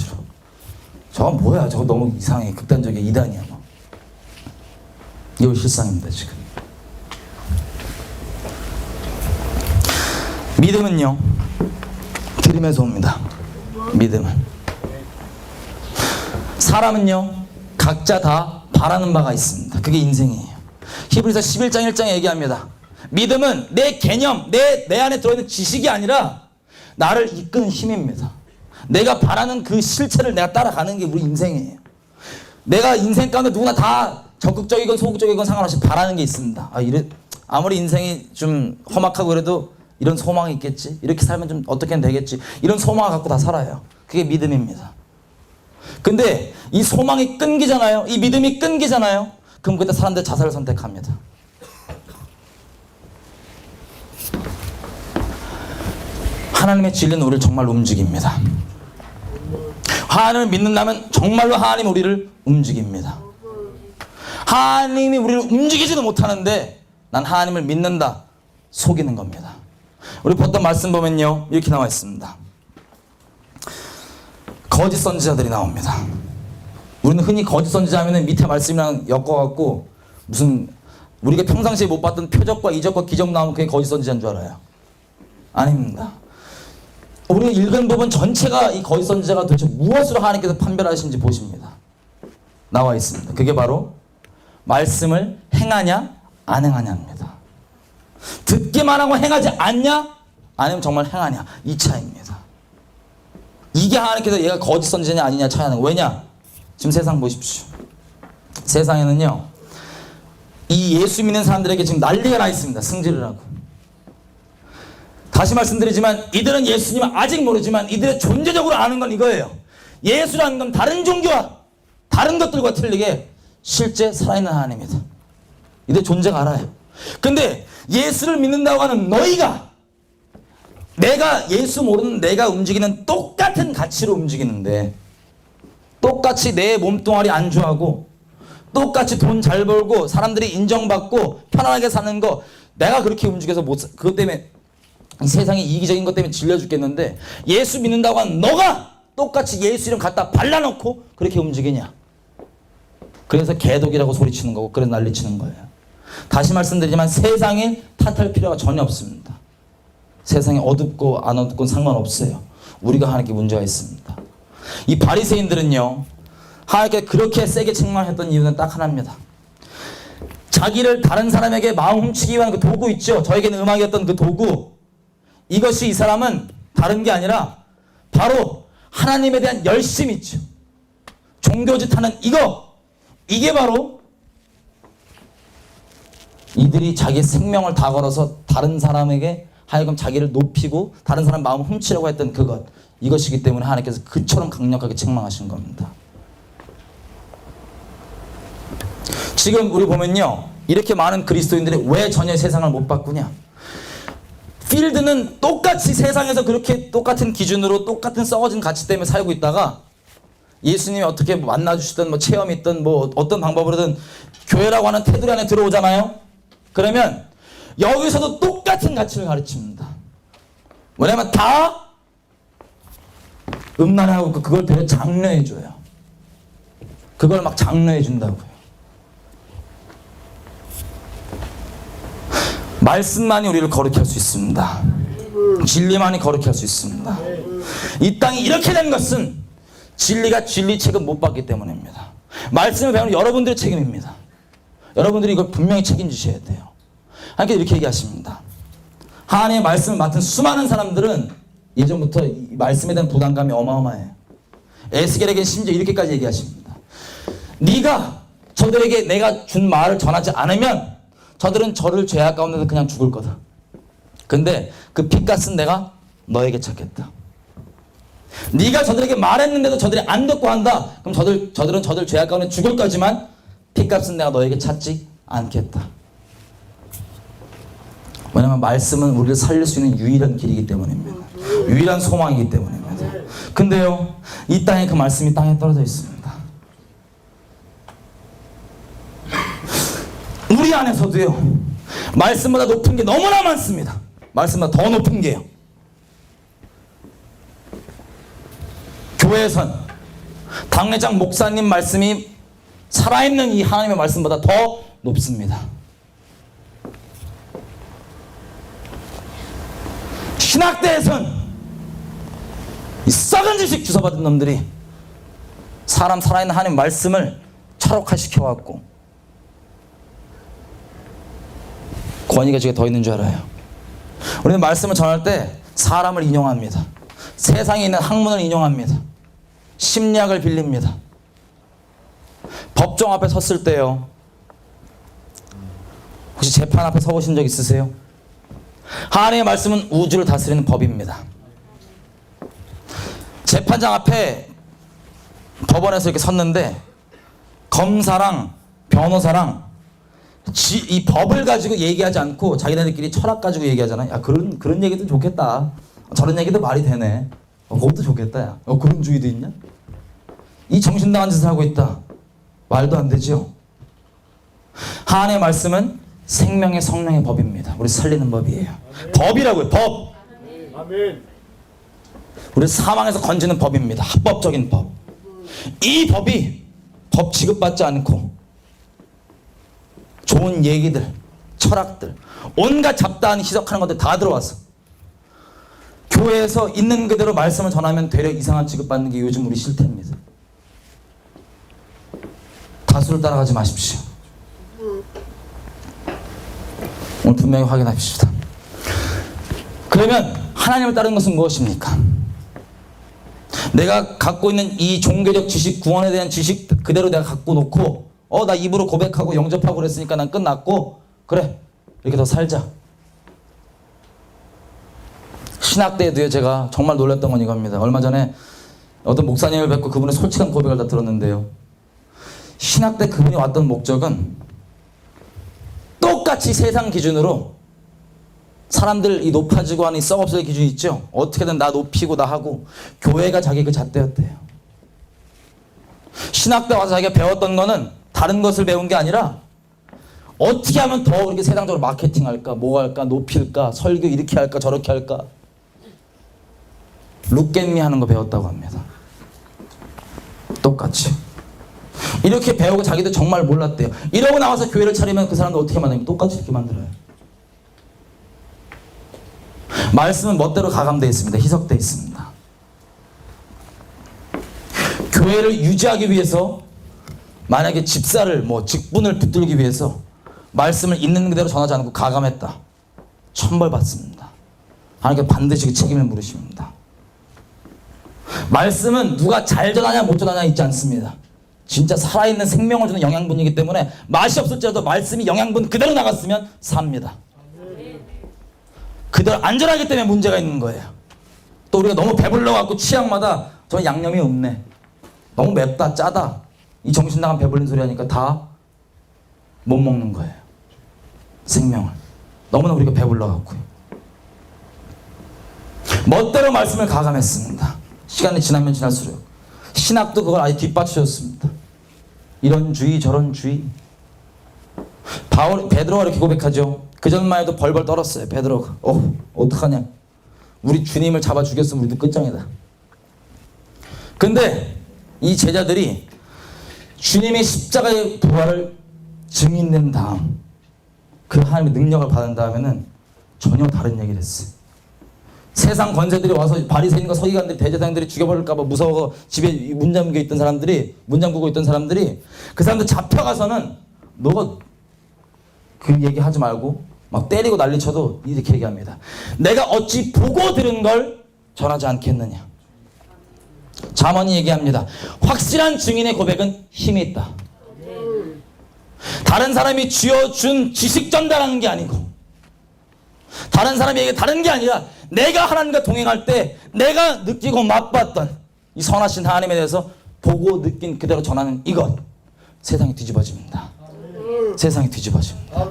저건 뭐야, 저거 너무 이상해, 극단적이야, 이단이야. 이거 실상입니다. 지금 믿음은요, 들으면서 옵니다. 믿음은. 사람은요, 각자 다 바라는 바가 있습니다. 그게 인생이에요. 히브리서 11장 1장에 얘기합니다. 믿음은 내 개념, 내 안에 들어있는 지식이 아니라 나를 이끄는 힘입니다. 내가 바라는 그 실체를 내가 따라가는 게 우리 인생이에요. 내가 인생 가운데 누구나 다 적극적이건 소극적이건 상관없이 바라는 게 있습니다. 아무리 인생이 좀 험악하고 그래도 이런 소망이 있겠지, 이렇게 살면 좀 어떻게든 되겠지, 이런 소망을 갖고 다 살아요. 그게 믿음입니다. 근데 이 소망이 끊기잖아요. 이 믿음이 끊기잖아요. 그럼 그때 사람들 자살을 선택합니다. 하나님의 진리는 우리를 정말로 움직입니다. 하나님을 믿는다면 정말로 하나님이 우리를 움직입니다. 하나님이 우리를 움직이지도 못하는데 난 하나님을 믿는다, 속이는 겁니다. 우리 보통 말씀 보면요, 이렇게 나와 있습니다. 거짓 선지자들이 나옵니다. 우리는 흔히 거짓 선지자 하면 밑에 말씀이랑 엮어갖고 무슨 우리가 평상시에 못 봤던 표적과 이적과 기적 나오면 그게 거짓 선지자인 줄 알아요. 아닙니다. 우리가 읽은 부분 전체가 이 거짓 선지자가 도대체 무엇으로 하나님께서 판별하시는지 보십니다. 나와 있습니다. 그게 바로 말씀을 행하냐 안 행하냐입니다. 듣기만 하고 행하지 않냐, 아니면 정말 행하냐, 이 차이입니다. 이게 하나님께서 얘가 거짓 선지자냐 아니냐 차이하는 거예요. 왜냐? 지금 세상 보십시오. 세상에는요, 이 예수 믿는 사람들에게 지금 난리가 나 있습니다. 승질을 하고. 다시 말씀드리지만 이들은 예수님을 아직 모르지만 이들의 존재적으로 아는 건 이거예요. 예수라는 건 다른 종교와 다른 것들과 틀리게 실제 살아있는 하나님입니다. 이들 존재가 알아요. 근데 예수를 믿는다고 하는 너희가, 내가 예수 모르는 내가 움직이는 똑같은 가치로 움직이는데, 똑같이 내 몸뚱아리 안주하고 똑같이 돈 잘 벌고 사람들이 인정받고 편안하게 사는 거, 내가 그렇게 움직여서 그것 때문에 이 세상이 이기적인 것 때문에 질려 죽겠는데 예수 믿는다고 한 너가 똑같이 예수 이름 갖다 발라놓고 그렇게 움직이냐. 그래서 개독이라고 소리치는 거고 그래서 난리치는 거예요. 다시 말씀드리지만 세상에 탓할 필요가 전혀 없습니다. 세상에 어둡고 안 어둡고 상관없어요. 우리가 하나님께 문제가 있습니다. 이 바리새인들은요, 하나님께 그렇게 세게 책망했던 이유는 딱 하나입니다. 자기를 다른 사람에게 마음 훔치기 위한 그 도구 있죠. 저에게는 음악이었던 그 도구. 이것이 이 사람은 다른 게 아니라 바로 하나님에 대한 열심 있죠. 종교짓 하는 이게 바로 이들이 자기 생명을 다 걸어서 다른 사람에게 하여금 자기를 높이고 다른 사람 마음을 훔치려고 했던 이것이기 때문에 하나님께서 그처럼 강력하게 책망하신 겁니다. 지금 우리 보면요, 이렇게 많은 그리스도인들이 왜 전혀 세상을 못 바꾸냐. 필드는 똑같이 세상에서 그렇게 똑같은 기준으로 똑같은 썩어진 가치 때문에 살고 있다가 예수님이 어떻게 만나주시든 뭐 체험이 있든 뭐 어떤 방법으로든 교회라고 하는 테두리 안에 들어오잖아요. 그러면 여기서도 똑같은 가치를 가르칩니다. 왜냐면 다 음란하고 그걸 되려 장려해줘요. 그걸 막 장려해준다고요. 말씀만이 우리를 거룩히 할 수 있습니다. 진리만이 거룩히 할 수 있습니다. 이 땅이 이렇게 된 것은 진리가 진리 책임 못 받기 때문입니다. 말씀을 배우는 여러분들의 책임입니다. 여러분들이 이걸 분명히 책임지셔야 돼요. 하나님께서 이렇게 얘기하십니다. 하나님의 말씀을 맡은 수많은 사람들은 예전부터 이 말씀에 대한 부담감이 어마어마해요. 에스겔에게 심지어 이렇게까지 얘기하십니다. 네가 저들에게 내가 준 말을 전하지 않으면 저들은 저를 죄악 가운데서 그냥 죽을 거다. 근데 그 핏값은 내가 너에게 찾겠다. 네가 저들에게 말했는데도 저들이 안 듣고 한다. 그럼 저들은 저들 죄악 가운데 죽을 거지만 핏값은 내가 너에게 찾지 않겠다. 왜냐하면 말씀은 우리를 살릴 수 있는 유일한 길이기 때문입니다. 유일한 소망이기 때문입니다. 근데요, 이 땅에 그 말씀이 땅에 떨어져 있습니다. 우리 안에서도요, 말씀보다 높은 게 너무나 많습니다. 말씀보다 더 높은 게요. 교회에선 당회장 목사님 말씀이 살아있는 이 하나님의 말씀보다 더 높습니다. 신학대에선 이 썩은 지식 주워받은 놈들이 사람 살아있는 하나님 말씀을 철학화시켜갖고 권위가 저게 더 있는 줄 알아요. 우리는 말씀을 전할 때 사람을 인용합니다. 세상에 있는 학문을 인용합니다. 심리학을 빌립니다. 법정 앞에 섰을 때요, 혹시 재판 앞에 서보신 적 있으세요? 하나님의 말씀은 우주를 다스리는 법입니다. 재판장 앞에 법원에서 이렇게 섰는데 검사랑 변호사랑 이 법을 가지고 얘기하지 않고 자기네들끼리 철학 가지고 얘기하잖아요. 야, 그런 얘기도 좋겠다. 저런 얘기도 말이 되네. 그것도 좋겠다. 야. 그런 주의도 있냐? 이 정신나간 짓을 하고 있다. 말도 안 되죠. 하나님의 말씀은 생명의 성령의 법입니다. 우리 살리는 법이에요. 법이라고요. 법. 아멘. 우리 사망에서 건지는 법입니다. 합법적인 법. 이 법이 법 취급받지 않고 좋은 얘기들, 철학들, 온갖 잡다한 희석하는 것들 다 들어와서 교회에서 있는 그대로 말씀을 전하면 되려 이상한 취급받는 게 요즘 우리 실태입니다. 다수를 따라가지 마십시오. 오늘 분명히 확인합시다. 그러면 하나님을 따르는 것은 무엇입니까? 내가 갖고 있는 이 종교적 지식, 구원에 대한 지식 그대로 내가 갖고 놓고 나 입으로 고백하고 영접하고 그랬으니까 난 끝났고 그래 이렇게 더 살자. 신학 때에도요, 제가 정말 놀랐던 건 이겁니다. 얼마 전에 어떤 목사님을 뵙고 그분의 솔직한 고백을 다 들었는데요, 신학 때 그분이 왔던 목적은 똑같이 세상 기준으로 사람들 이 높아지고 하는 이 썩업소의 기준이 있죠. 어떻게든 나 높이고 나 하고 교회가 자기 그 잣대였대요. 신학 때 와서 자기가 배웠던 거는 다른 것을 배운 게 아니라 어떻게 하면 더 그렇게 세상적으로 마케팅할까, 뭐 할까, 높일까, 설교 이렇게 할까, 저렇게 할까. 룩겟미 하는 거 배웠다고 합니다. 똑같이. 이렇게 배우고 자기도 정말 몰랐대요. 이러고 나와서 교회를 차리면 그 사람들 어떻게 만들면 똑같이 이렇게 만들어요. 말씀은 멋대로 가감되어 있습니다. 희석되어 있습니다. 교회를 유지하기 위해서 만약에 집사를 직분을 붙들기 위해서 말씀을 있는 그대로 전하지 않고 가감했다. 천벌받습니다. 하나님께 반드시 그 책임을 물으십니다. 말씀은 누가 잘 전하냐 못 전하냐 있지 않습니다. 진짜 살아있는 생명을 주는 영양분이기 때문에 맛이 없을지라도 말씀이 영양분 그대로 나갔으면 삽니다. 그대로 안 전하기 때문에 문제가 있는 거예요. 또 우리가 너무 배불러갖고 취향마다 저는 양념이 없네, 너무 맵다, 짜다, 이 정신 나간 배불린 소리 하니까 다 못 먹는 거예요. 생명을. 너무나 우리가 배불러갖고요. 멋대로 말씀을 가감했습니다. 시간이 지나면 지날수록 신학도 그걸 아예 뒷받쳐줬습니다. 이런 주의 저런 주의. 베드로가 이렇게 고백하죠. 그전만 해도 벌벌 떨었어요. 베드로가 어떡하냐, 우리 주님을 잡아 죽였으면 우리도 끝장이다. 근데 이 제자들이 주님의 십자가의 부활을 증인된 다음 그 하나님의 능력을 받은 다음에는 전혀 다른 얘기를 했어요. 세상 권세들이 와서 바리새인과 서기관들이 대제사장들이 죽여버릴까봐 무서워 집에 문잠그고 있던 사람들이 그 사람들 잡혀가서는 너가 그 얘기 하지 말고 막 때리고 난리쳐도 이렇게 얘기합니다. 내가 어찌 보고 들은 걸 전하지 않겠느냐. 잠언이 얘기합니다. 확실한 증인의 고백은 힘이 있다. 다른 사람이 쥐어준 지식 전달하는 게 아니고, 다른 사람에게 다른 게 아니라 내가 하나님과 동행할 때 내가 느끼고 맛봤던 이 선하신 하나님에 대해서 보고 느낀 그대로 전하는 이것, 세상이 뒤집어집니다. 세상이 뒤집어집니다.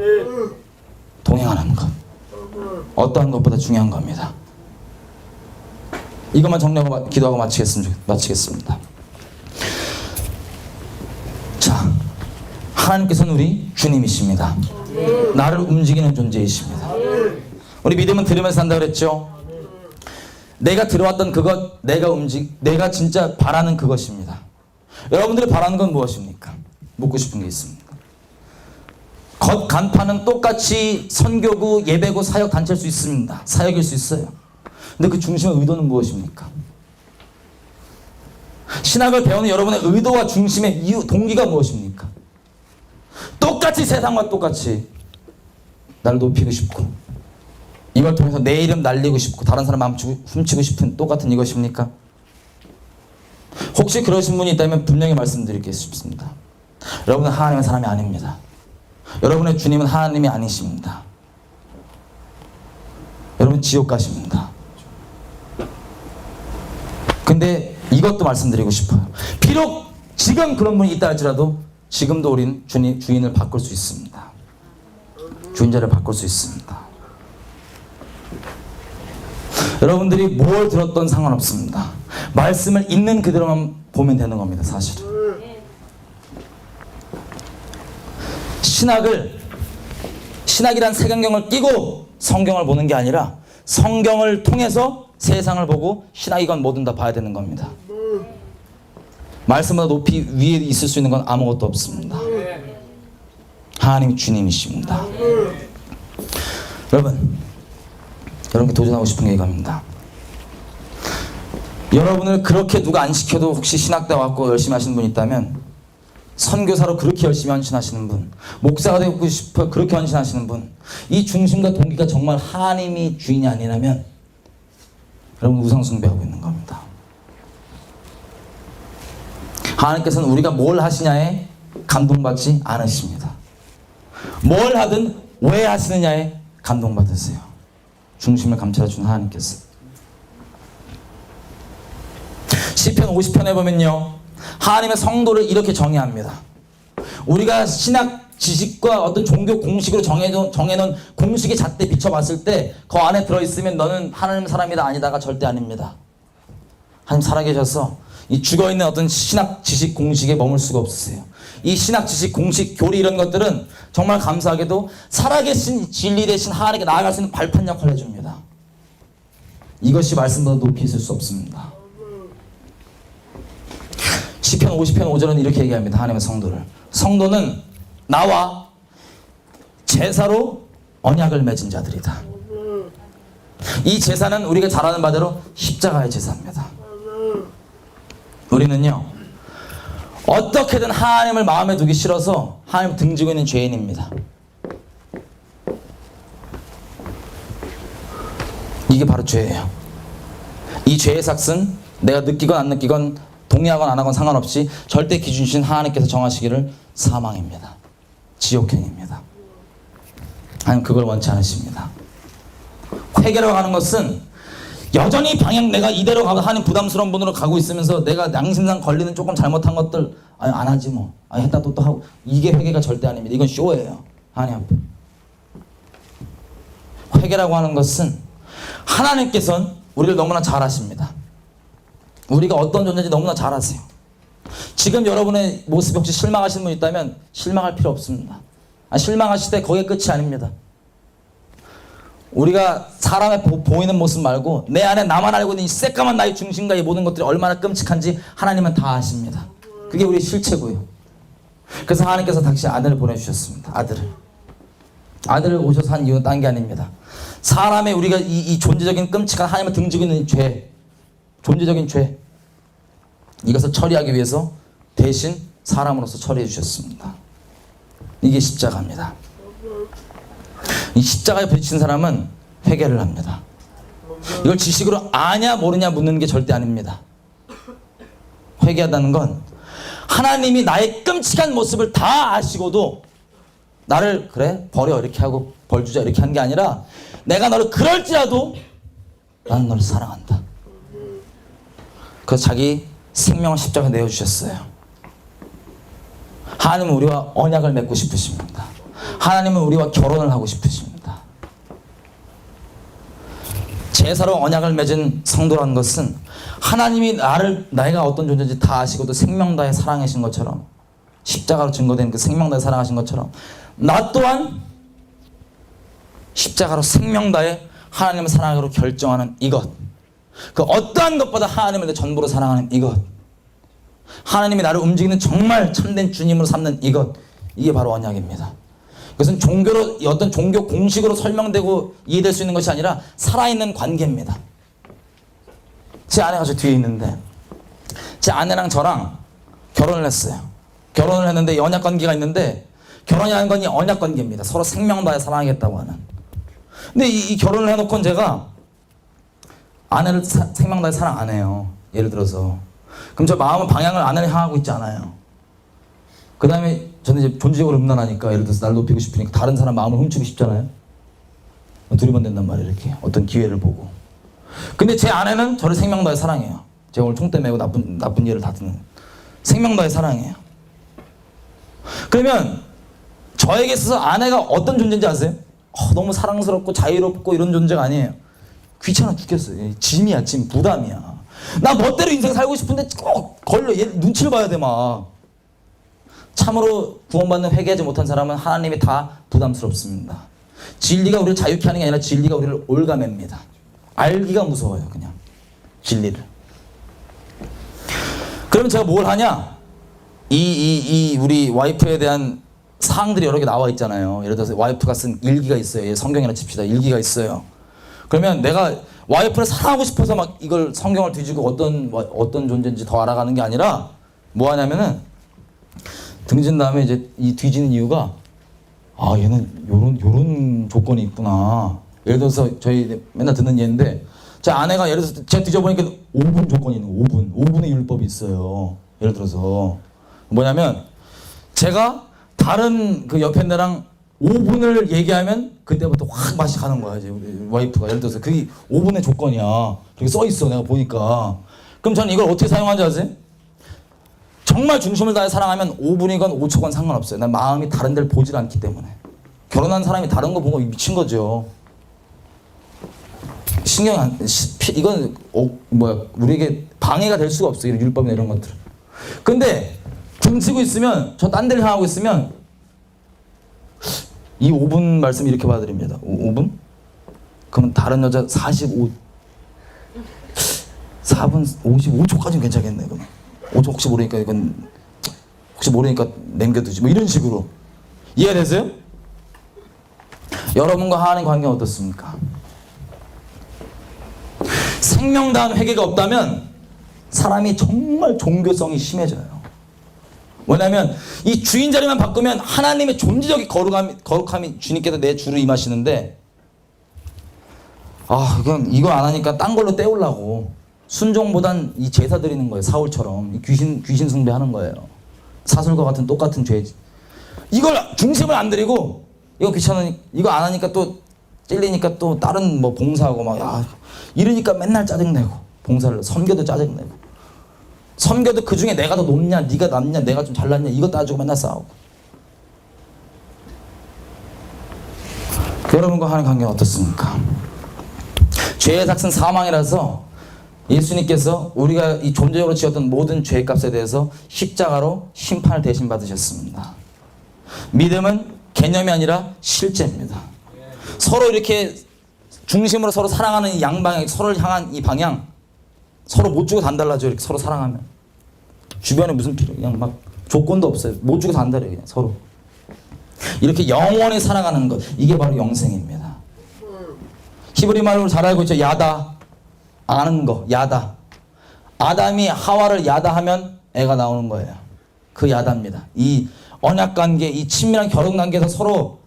동행하는 것, 어떠한 것보다 중요한 겁니다. 이것만 정리하고 기도하고 마치겠습니다. 자, 하나님께서는 우리 주님이십니다. 나를 움직이는 존재이십니다. 우리 믿음은 들으면서 산다 그랬죠. 내가 들어왔던 그것, 내가 진짜 바라는 그것입니다. 여러분들이 바라는 건 무엇입니까? 묻고 싶은 게 있습니다. 겉 간판은 똑같이 선교구, 예배구, 사역 단체일 수 있습니다. 사역일 수 있어요. 근데 그 중심의 의도는 무엇입니까? 신학을 배우는 여러분의 의도와 중심의 이유, 동기가 무엇입니까? 똑같이 세상과 똑같이 나를 높이고 싶고 이걸 통해서 내 이름 날리고 싶고 다른 사람 마음 훔치고 싶은 똑같은 이것입니까? 혹시 그러신 분이 있다면 분명히 말씀드리겠습니다. 여러분은 하나님의 사람이 아닙니다. 여러분의 주님은 하나님이 아니십니다. 여러분 지옥 가십니다. 근데 이것도 말씀드리고 싶어요. 비록 지금 그런 분이 있다 할지라도 지금도 우린 주인을 바꿀 수 있습니다. 주인자를 바꿀 수 있습니다. 여러분들이 뭘 들었던 상관없습니다. 말씀을 있는 그대로만 보면 되는 겁니다. 사실은 신학이란 색안경을 끼고 성경을 보는 게 아니라 성경을 통해서 세상을 보고 신학이건 뭐든 다 봐야 되는 겁니다. 말씀보다 높이 위에 있을 수 있는 건 아무것도 없습니다. 하나님이 주님이십니다. 여러분께 도전하고 싶은 게 이겁니다. 여러분을 그렇게 누가 안 시켜도 혹시 신학대 왔고 열심히 하시는 분 있다면, 선교사로 그렇게 열심히 헌신하시는 분, 목사가 되고 싶어 그렇게 헌신하시는 분, 이 중심과 동기가 정말 하나님이 주인이 아니라면 여러분 우상숭배하고 있는 겁니다. 하나님께서는 우리가 뭘 하시냐에 감동받지 않으십니다. 뭘 하든 왜 하시느냐에 감동받으세요. 중심을 감찰해주는 하나님께서. 시편 50편에 보면요, 하나님의 성도를 이렇게 정의합니다. 우리가 신학 지식과 어떤 종교 공식으로 정해놓은 공식의 잣대 비춰봤을 때 그 안에 들어있으면 너는 하나님 사람이다 아니다가 절대 아닙니다. 하나님 살아계셔서 이 죽어있는 어떤 신학 지식 공식에 머물 수가 없으세요. 이 신학 지식, 공식, 교리 이런 것들은 정말 감사하게도 살아계신 진리 대신 하나님께 나아갈 수 있는 발판 역할을 해줍니다. 이것이 말씀보다 높이 있을 수 없습니다. 시편 50편 5절은 이렇게 얘기합니다. 하나님의 성도를. 성도는 나와 제사로 언약을 맺은 자들이다. 이 제사는 우리가 잘 아는 바대로 십자가의 제사입니다. 우리는요, 어떻게든 하나님을 마음에 두기 싫어서 하나님 등지고 있는 죄인입니다. 이게 바로 죄예요. 이 죄의 삭은 내가 느끼건 안 느끼건 동의하건 안 하건 상관없이 절대 기준이신 하나님께서 정하시기를 사망입니다. 지옥행입니다. 하나님 그걸 원치 않으십니다. 회개라고 하는 것은 여전히 방향 내가 이대로 가고 하나님 부담스러운 분으로 가고 있으면서 내가 양심상 걸리는 조금 잘못한 것들 아니 안 하지 뭐 아니 했다 또 하고 이게 회개가 절대 아닙니다. 이건 쇼예요. 하나님 앞에. 회개라고 하는 것은 하나님께서는 우리를 너무나 잘 아십니다. 우리가 어떤 존재인지 너무나 잘 아세요. 지금 여러분의 모습이 혹시 실망하시는 분 있다면 실망할 필요 없습니다. 실망하실 때 거기에 끝이 아닙니다. 우리가 사람의 보이는 모습 말고 내 안에 나만 알고 있는 이 새까만 나의 중심과 이 모든 것들이 얼마나 끔찍한지 하나님은 다 아십니다. 그게 우리의 실체고요. 그래서 하나님께서 당시 아들을 보내주셨습니다. 아들을 오셔서 한 이유는 딴 게 아닙니다. 사람의 우리가 이 존재적인 끔찍한 하나님을 등지고 있는 죄, 존재적인 죄, 이것을 처리하기 위해서 대신 사람으로서 처리해 주셨습니다. 이게 십자가입니다. 이 십자가에 부딪힌 사람은 회개를 합니다. 이걸 지식으로 아냐 모르냐 묻는 게 절대 아닙니다. 회개하다는 건 하나님이 나의 끔찍한 모습을 다 아시고도 나를 그래 버려 이렇게 하고 벌 주자 이렇게 한 게 아니라 내가 너를 그럴지라도 나는 너를 사랑한다. 그래서 자기 생명을 십자가에 내어주셨어요. 하나님은 우리와 언약을 맺고 싶으십니다. 하나님은 우리와 결혼을 하고 싶으십니다. 제사로 언약을 맺은 성도라는 것은 하나님이 내가 어떤 존재인지 다 아시고도 생명 다해 사랑하신 것처럼 십자가로 증거된 그 생명 다해 사랑하신 것처럼 나 또한 십자가로 생명 다해 하나님을 사랑하기로 결정하는 이것, 그 어떠한 것보다 하나님을 내 전부로 사랑하는 이것, 하나님이 나를 움직이는 정말 참된 주님으로 삼는 이것, 이게 바로 언약입니다. 그것은 종교로 어떤 종교 공식으로 설명되고 이해될 수 있는 것이 아니라 살아있는 관계입니다. 제 아내가 저 뒤에 있는데 제 아내랑 저랑 결혼을 했어요. 결혼을 했는데 언약 관계가 있는데 결혼이라는 건 이 언약 관계입니다. 서로 생명 다해 사랑하겠다고 하는. 근데 이 결혼을 해놓고는 제가 아내를 생명 다해 사랑 안 해요. 예를 들어서. 그럼 저 마음은 방향을 아내를 향하고 있지 않아요. 그 다음에 저는 이제 존재적으로 음란하니까 예를 들어서 날 높이고 싶으니까 다른 사람 마음을 훔치고 싶잖아요. 두리번 된단 말이에요. 이렇게 어떤 기회를 보고. 근데 제 아내는 저를 생명 다해 사랑해요. 제가 오늘 총대 메고 나쁜 예를 다 듣는 생명 다해 사랑해요. 그러면 저에게 있어서 아내가 어떤 존재인지 아세요? 너무 사랑스럽고 자유롭고 이런 존재가 아니에요. 귀찮아 죽겠어요. 짐이야, 짐, 부담이야. 나 멋대로 인생 살고 싶은데 꼭 걸려. 얘 눈치를 봐야 돼 막. 참으로 구원받는 회개하지 못한 사람은 하나님이 다 부담스럽습니다. 진리가 우리를 자유케 하는 게 아니라 진리가 우리를 올가맵니다. 알기가 무서워요. 그냥 진리를. 그러면 제가 뭘 하냐? 우리 와이프에 대한 사항들이 여러 개 나와 있잖아요. 예를 들어서 와이프가 쓴 일기가 있어요. 성경이나 칩시다. 일기가 있어요. 그러면 내가 와이프를 사랑하고 싶어서 막 이걸 성경을 뒤지고 어떤 존재인지 더 알아가는 게 아니라 뭐 하냐면은 등진 다음에 이제 이 뒤지는 이유가 얘는 요런 조건이 있구나. 예를 들어서 저희 맨날 듣는 예인데 제 아내가 예를 들어서 제가 뒤져보니까 5분 조건이 있는 5분의 율법이 있어요. 예를 들어서 뭐냐면 제가 다른 그 옆에 애랑 5분을 얘기하면 그때부터 확 맛이 가는 거야. 이제 우리 와이프가 예를 들어서 그게 5분의 조건이야. 그게 써 있어 내가 보니까. 그럼 저는 이걸 어떻게 사용하는지 아세요? 정말 중심을 다해 사랑하면 5분이건 5초건 상관없어요. 난 마음이 다른 데를 보질 않기 때문에. 결혼한 사람이 다른 거 보고 미친 거죠. 이건 우리에게 방해가 될 수가 없어요. 율법이나 이런 것들. 근데 등치고 있으면, 저 딴 데를 향하고 있으면 이 5분 말씀 이렇게 봐드립니다. 5분? 그러면 다른 여자 4분 55초까지는 괜찮겠네. 그러면 5초 혹시 모르니까 이건 혹시 모르니까 남겨두지 뭐 이런 식으로. 이해가 되세요? 여러분과 하나님 관계는 어떻습니까? 생명다운 회개가 없다면 사람이 정말 종교성이 심해져요. 왜냐하면 이 주인 자리만 바꾸면 하나님의 존재적인 거룩함이 주님께서 내 주를 임하시는데, 이거 안 하니까 딴 걸로 때우려고 순종보단 이 제사 드리는 거예요. 사울처럼 귀신 숭배하는 거예요. 사슬과 같은 똑같은 죄. 이걸 중심을 안 드리고, 이거 귀찮으니 이거 안 하니까 또 찔리니까 또 다른 뭐 봉사하고 막 이러니까 맨날 짜증내고, 봉사를 선교도 짜증내고, 선교도 그 중에 내가 더 높냐 네가 낫냐 내가 좀 잘났냐 이거 따지고 맨날 싸우고. 여러분과 하나님 관계는 어떻습니까? 죄의 삭은 사망이라서 예수님께서 우리가 이 존재적으로 지었던 모든 죄의 값에 대해서 십자가로 심판을 대신 받으셨습니다. 믿음은 개념이 아니라 실제입니다. 서로 이렇게 중심으로 서로 사랑하는 이 양방향, 서로를 향한 이 방향, 서로 못 주고 단달라져. 이렇게 서로 사랑하면 주변에 무슨 필요, 그냥 막 조건도 없어요. 못 주고 단달해요. 그냥 서로 이렇게 영원히 사랑하는 것, 이게 바로 영생입니다. 히브리 말로 잘 알고 있죠. 야다, 아는 거. 야다. 아담이 하와를 야다하면 애가 나오는 거예요. 그 야다입니다. 이 언약관계, 이 친밀한 결혼관계에서 서로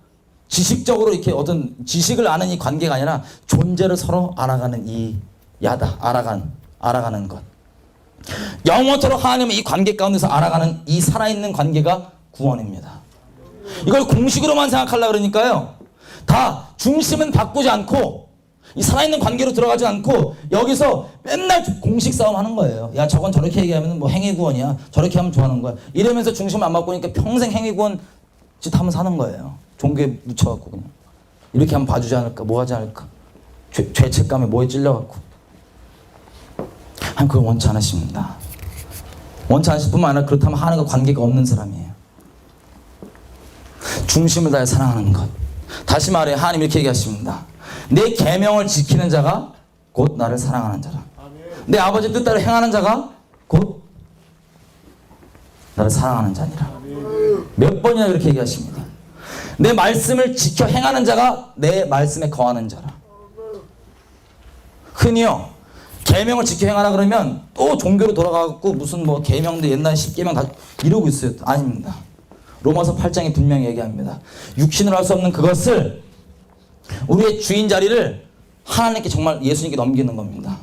지식적으로 이렇게 어떤 지식을 아는 이 관계가 아니라 존재를 서로 알아가는 이 야다, 알아가는 것. 영원토록 하나님의 이 관계 가운데서 알아가는 이 살아있는 관계가 구원입니다. 이걸 공식으로만 생각하려고 그러니까요, 다 중심은 바꾸지 않고 이 살아있는 관계로 들어가지 않고 여기서 맨날 공식 싸움 하는 거예요. 야, 저건 저렇게 얘기하면 뭐 행위구원이야, 저렇게 하면 좋아하는 거야, 이러면서 중심을 안 바꾸니까 평생 행위구원 짓 하면 사는 거예요. 종교에 묻혀갖고 그냥 이렇게 하면 봐주지 않을까, 뭐 하지 않을까, 죄책감에 뭐에 찔려갖고. 하나님 그걸 원치 않으십니다. 원치 않으실 뿐만 아니라 그렇다면 하나님과 관계가 없는 사람이에요. 중심을 다해 사랑하는 것. 다시 말해 하나님 이렇게 얘기하십니다. 내 계명을 지키는 자가 곧 나를 사랑하는 자라. 내 아버지 뜻대로 행하는 자가 곧 나를 사랑하는 자니라. 몇 번이나 그렇게 얘기하십니다. 내 말씀을 지켜 행하는 자가 내 말씀에 거하는 자라. 흔히요, 계명을 지켜 행하라 그러면 또 종교로 돌아가고 무슨 뭐 계명도 옛날 10계명 다 이러고 있어요. 아닙니다. 로마서 8장에 분명히 얘기합니다. 육신으로 할 수 없는 그것을, 우리의 주인 자리를 하나님께, 정말 예수님께 넘기는 겁니다.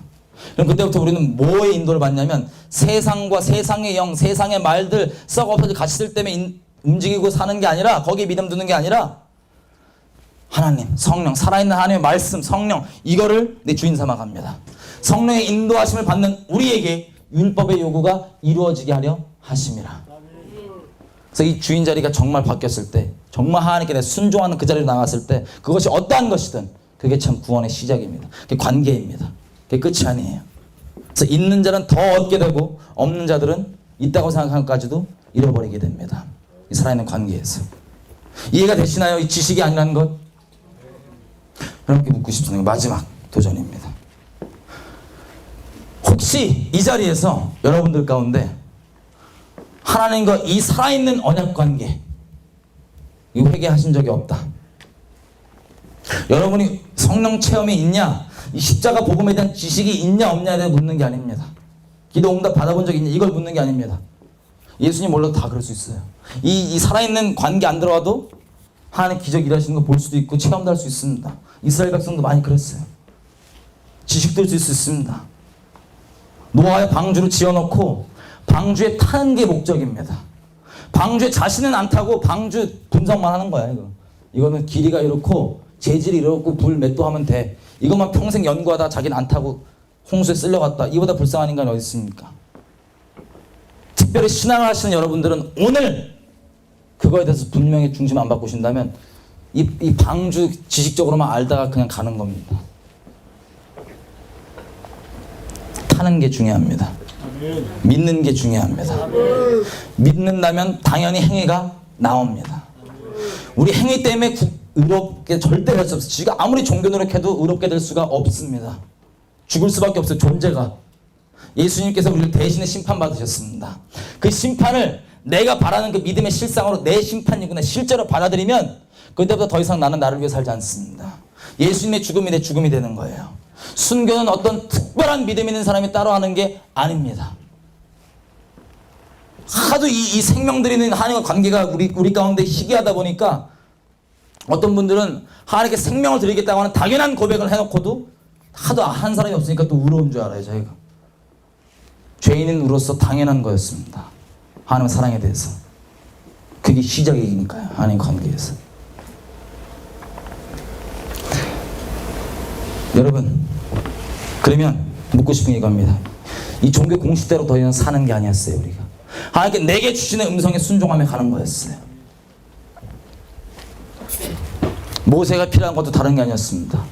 그럼 그때부터 우리는 뭐의 인도를 받냐면, 세상과 세상의 영, 세상의 말들, 썩어 없어질 가시들 때문에 움직이고 사는 게 아니라, 거기에 믿음 두는 게 아니라 하나님, 성령, 살아있는 하나님의 말씀, 성령, 이거를 내 주인 삼아갑니다. 성령의 인도하심을 받는 우리에게 율법의 요구가 이루어지게 하려 하심이라. 그래서 이 주인 자리가 정말 바뀌었을 때, 정말 하나님께 내 순종하는 그 자리로 나갔을 때, 그것이 어떠한 것이든 그게 참 구원의 시작입니다. 그게 관계입니다. 그게 끝이 아니에요. 그래서 있는 자는 더 얻게 되고 없는 자들은 있다고 생각한 것까지도 잃어버리게 됩니다. 이 살아있는 관계에서. 이해가 되시나요? 이 지식이 아니라는 것? 여러분께 묻고 싶은 마지막 도전입니다. 혹시 이 자리에서 여러분들 가운데 하나님과 이 살아있는 언약관계, 이 회개하신 적이 없다. 여러분이 성령 체험이 있냐, 이 십자가 복음에 대한 지식이 있냐 없냐에 대해 묻는 게 아닙니다. 기도 응답 받아본 적이 있냐, 이걸 묻는 게 아닙니다. 예수님 몰라도 다 그럴 수 있어요. 이 살아있는 관계 안 들어와도 하나님 기적 일하시는 거 볼 수도 있고 체험도 할 수 있습니다. 이스라엘 백성도 많이 그랬어요. 지식도 있을 수 있습니다. 노아의 방주를 지어놓고 방주에 타는 게 목적입니다. 방주에 자신은 안 타고 방주 분석만 하는 거야. 이거는 길이가 이렇고 재질이 이렇고 불 몇 도 하면 돼. 이것만 평생 연구하다 자기는 안 타고 홍수에 쓸려갔다. 이보다 불쌍한 인간이 어디 있습니까? 특별히 신앙을 하시는 여러분들은 오늘 그거에 대해서 분명히 중심 안 바꾸신다면 이 방주 지식적으로만 알다가 그냥 가는 겁니다. 타는 게 중요합니다. 믿는 게 중요합니다. 믿는다면 당연히 행위가 나옵니다. 우리 행위 때문에 의롭게 절대 될 수 없어요. 지가 아무리 종교 노력해도 의롭게 될 수가 없습니다. 죽을 수밖에 없어요. 존재가. 예수님께서 우리를 대신에 심판받으셨습니다. 그 심판을 내가 바라는 그 믿음의 실상으로 내 심판이구나 실제로 받아들이면 그때부터 더 이상 나는 나를 위해 살지 않습니다. 예수님의 죽음이 내 죽음이 되는 거예요. 순교는 어떤 특별한 믿음 있는 사람이 따로 하는 게 아닙니다. 하도 이 생명들이 있는 하나님과 관계가 우리 가운데 희귀하다 보니까 어떤 분들은 하나님께 생명을 드리겠다고 하는 당연한 고백을 해놓고도 하도 한 사람이 없으니까 또 울어온 줄 알아요. 저희가 죄인은 우로서 당연한 거였습니다. 하나님의 사랑에 대해서. 그게 시작이니까요. 하나님 관계에서. 여러분, 그러면 묻고 싶은 게 이겁니다. 이 종교 공식대로 더 이상 사는 게 아니었어요. 우리가 하나님께 내게 주시는 음성에 순종하며 가는 거였어요. 모세가 필요한 것도 다른 게 아니었습니다.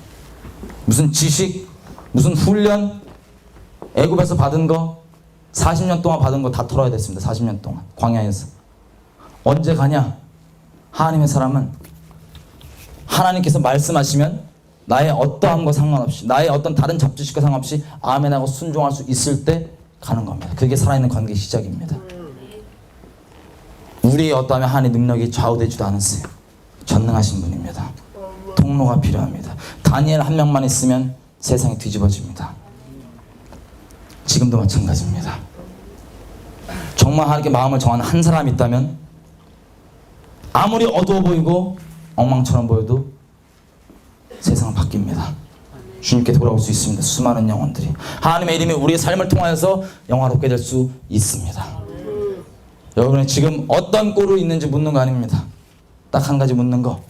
무슨 지식, 무슨 훈련, 애굽에서 받은 거 40년 동안 받은 거 다 털어야 됐습니다. 40년 동안 광야에서. 언제 가냐? 하나님의 사람은 하나님께서 말씀하시면 나의 어떠함과 상관없이, 나의 어떤 다른 잡주식과 상관없이 아멘하고 순종할 수 있을 때 가는 겁니다. 그게 살아있는 관계의 시작입니다. 우리의 어떠하면 하나님의 능력이 좌우되지도 않았어요. 전능하신 분입니다. 통로가 필요합니다. 다니엘 한 명만 있으면 세상이 뒤집어집니다. 지금도 마찬가지입니다. 정말 하나님께 마음을 정한 한 사람이 있다면 아무리 어두워 보이고 엉망처럼 보여도 세상은 바뀝니다. 주님께 돌아올 수 있습니다. 수많은 영혼들이 하나님의 이름이 우리의 삶을 통하여서 영화롭게 될 수 있습니다. 여러분이 지금 어떤 꼴로 있는지 묻는 거 아닙니다. 딱 한 가지 묻는 거.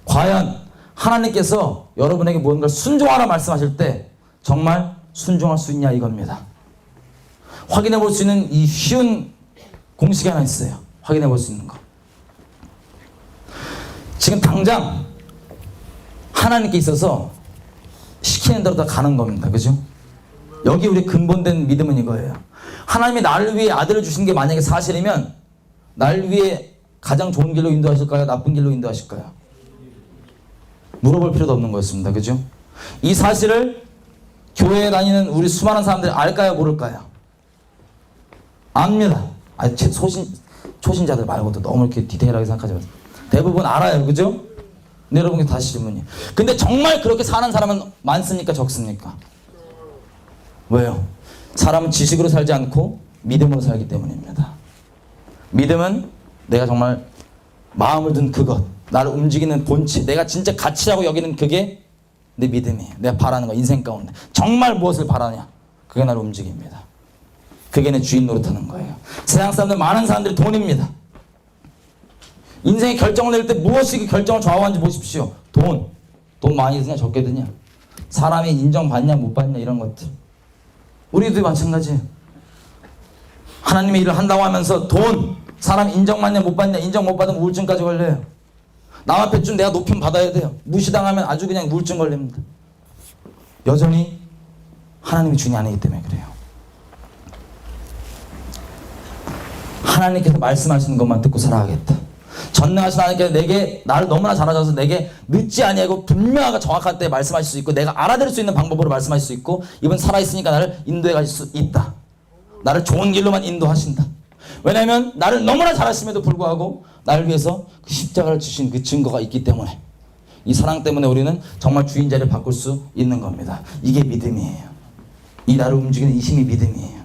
과연 하나님께서 여러분에게 무언가를 순종하라 말씀하실 때 정말 순종할 수 있냐 이겁니다. 확인해 볼 수 있는 이 쉬운 공식이 하나 있어요. 확인해 볼 수 있는 거. 지금 당장 하나님께 있어서 시키는 대로 다 가는 겁니다. 그죠? 여기 우리 근본된 믿음은 이거예요. 하나님이 나를 위해 아들을 주신 게 만약에 사실이면 나를 위해 가장 좋은 길로 인도하실까요? 나쁜 길로 인도하실까요? 물어볼 필요도 없는 거였습니다. 그죠? 이 사실을 교회에 다니는 우리 수많은 사람들이 알까요? 모를까요? 압니다. 아니, 초신자들 말고도 너무 이렇게 디테일하게 생각하지 마세요. 대부분 알아요. 그죠? 근데 여러분께 다시 질문이에요. 근데 정말 그렇게 사는 사람은 많습니까? 적습니까? 왜요? 사람은 지식으로 살지 않고 믿음으로 살기 때문입니다. 믿음은 내가 정말 마음을 든 그것, 나를 움직이는 본체, 내가 진짜 가치라고 여기는 그게 내 믿음이에요. 내가 바라는 거, 인생 가운데 정말 무엇을 바라냐, 그게 나를 움직입니다. 그게 내 주인 노릇하는 거예요. 세상 사람들, 많은 사람들이 돈입니다. 인생의 결정을 낼 때 무엇이 그 결정을 좌우하는지 보십시오. 돈 많이 드냐 적게 드냐, 사람이 인정받냐 못 받냐, 이런 것들. 우리도 마찬가지예요. 하나님의 일을 한다고 하면서 사람 인정받냐 못 받냐, 인정 못 받으면 우울증까지 걸려요. 남 앞에 좀 내가 높임 받아야 돼요. 무시당하면 아주 그냥 우울증 걸립니다. 여전히 하나님이 주인이 아니기 때문에 그래요. 하나님께서 말씀하시는 것만 듣고 살아가겠다. 전능하신 하나님께서 나를 너무나 잘 아셔서 내게 늦지 아니하고 분명하고 정확한 때에 말씀하실 수 있고, 내가 알아들을 수 있는 방법으로 말씀하실 수 있고, 이분 살아있으니까 나를 인도해 가실 수 있다. 나를 좋은 길로만 인도하신다. 왜냐하면 나를 너무나 잘 아심에도 불구하고 나를 위해서 그 십자가를 주신 그 증거가 있기 때문에, 이 사랑 때문에 우리는 정말 주인 자리를 바꿀 수 있는 겁니다. 이게 믿음이에요. 이 나를 움직이는 이 힘이 믿음이에요.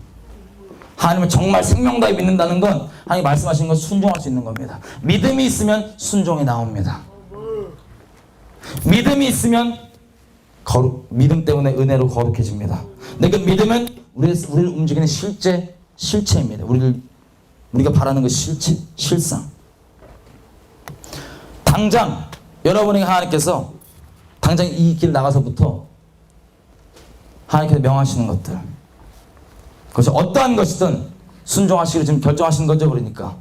하나님을 정말 생명 다해 믿는다는 건 하나님 말씀하시는 건 순종할 수 있는 겁니다. 믿음이 있으면 순종이 나옵니다. 믿음이 있으면 믿음 때문에 은혜로 거룩해집니다. 근데 그 믿음은 우리를 움직이는 실체입니다. 우리가 바라는 그 실상. 당장 여러분에게 하나님께서 당장 이 길 나가서부터 하나님께서 명하시는 것들, 그것이 어떠한 것이든 순종하시기로 지금 결정하신 거죠. 그러니까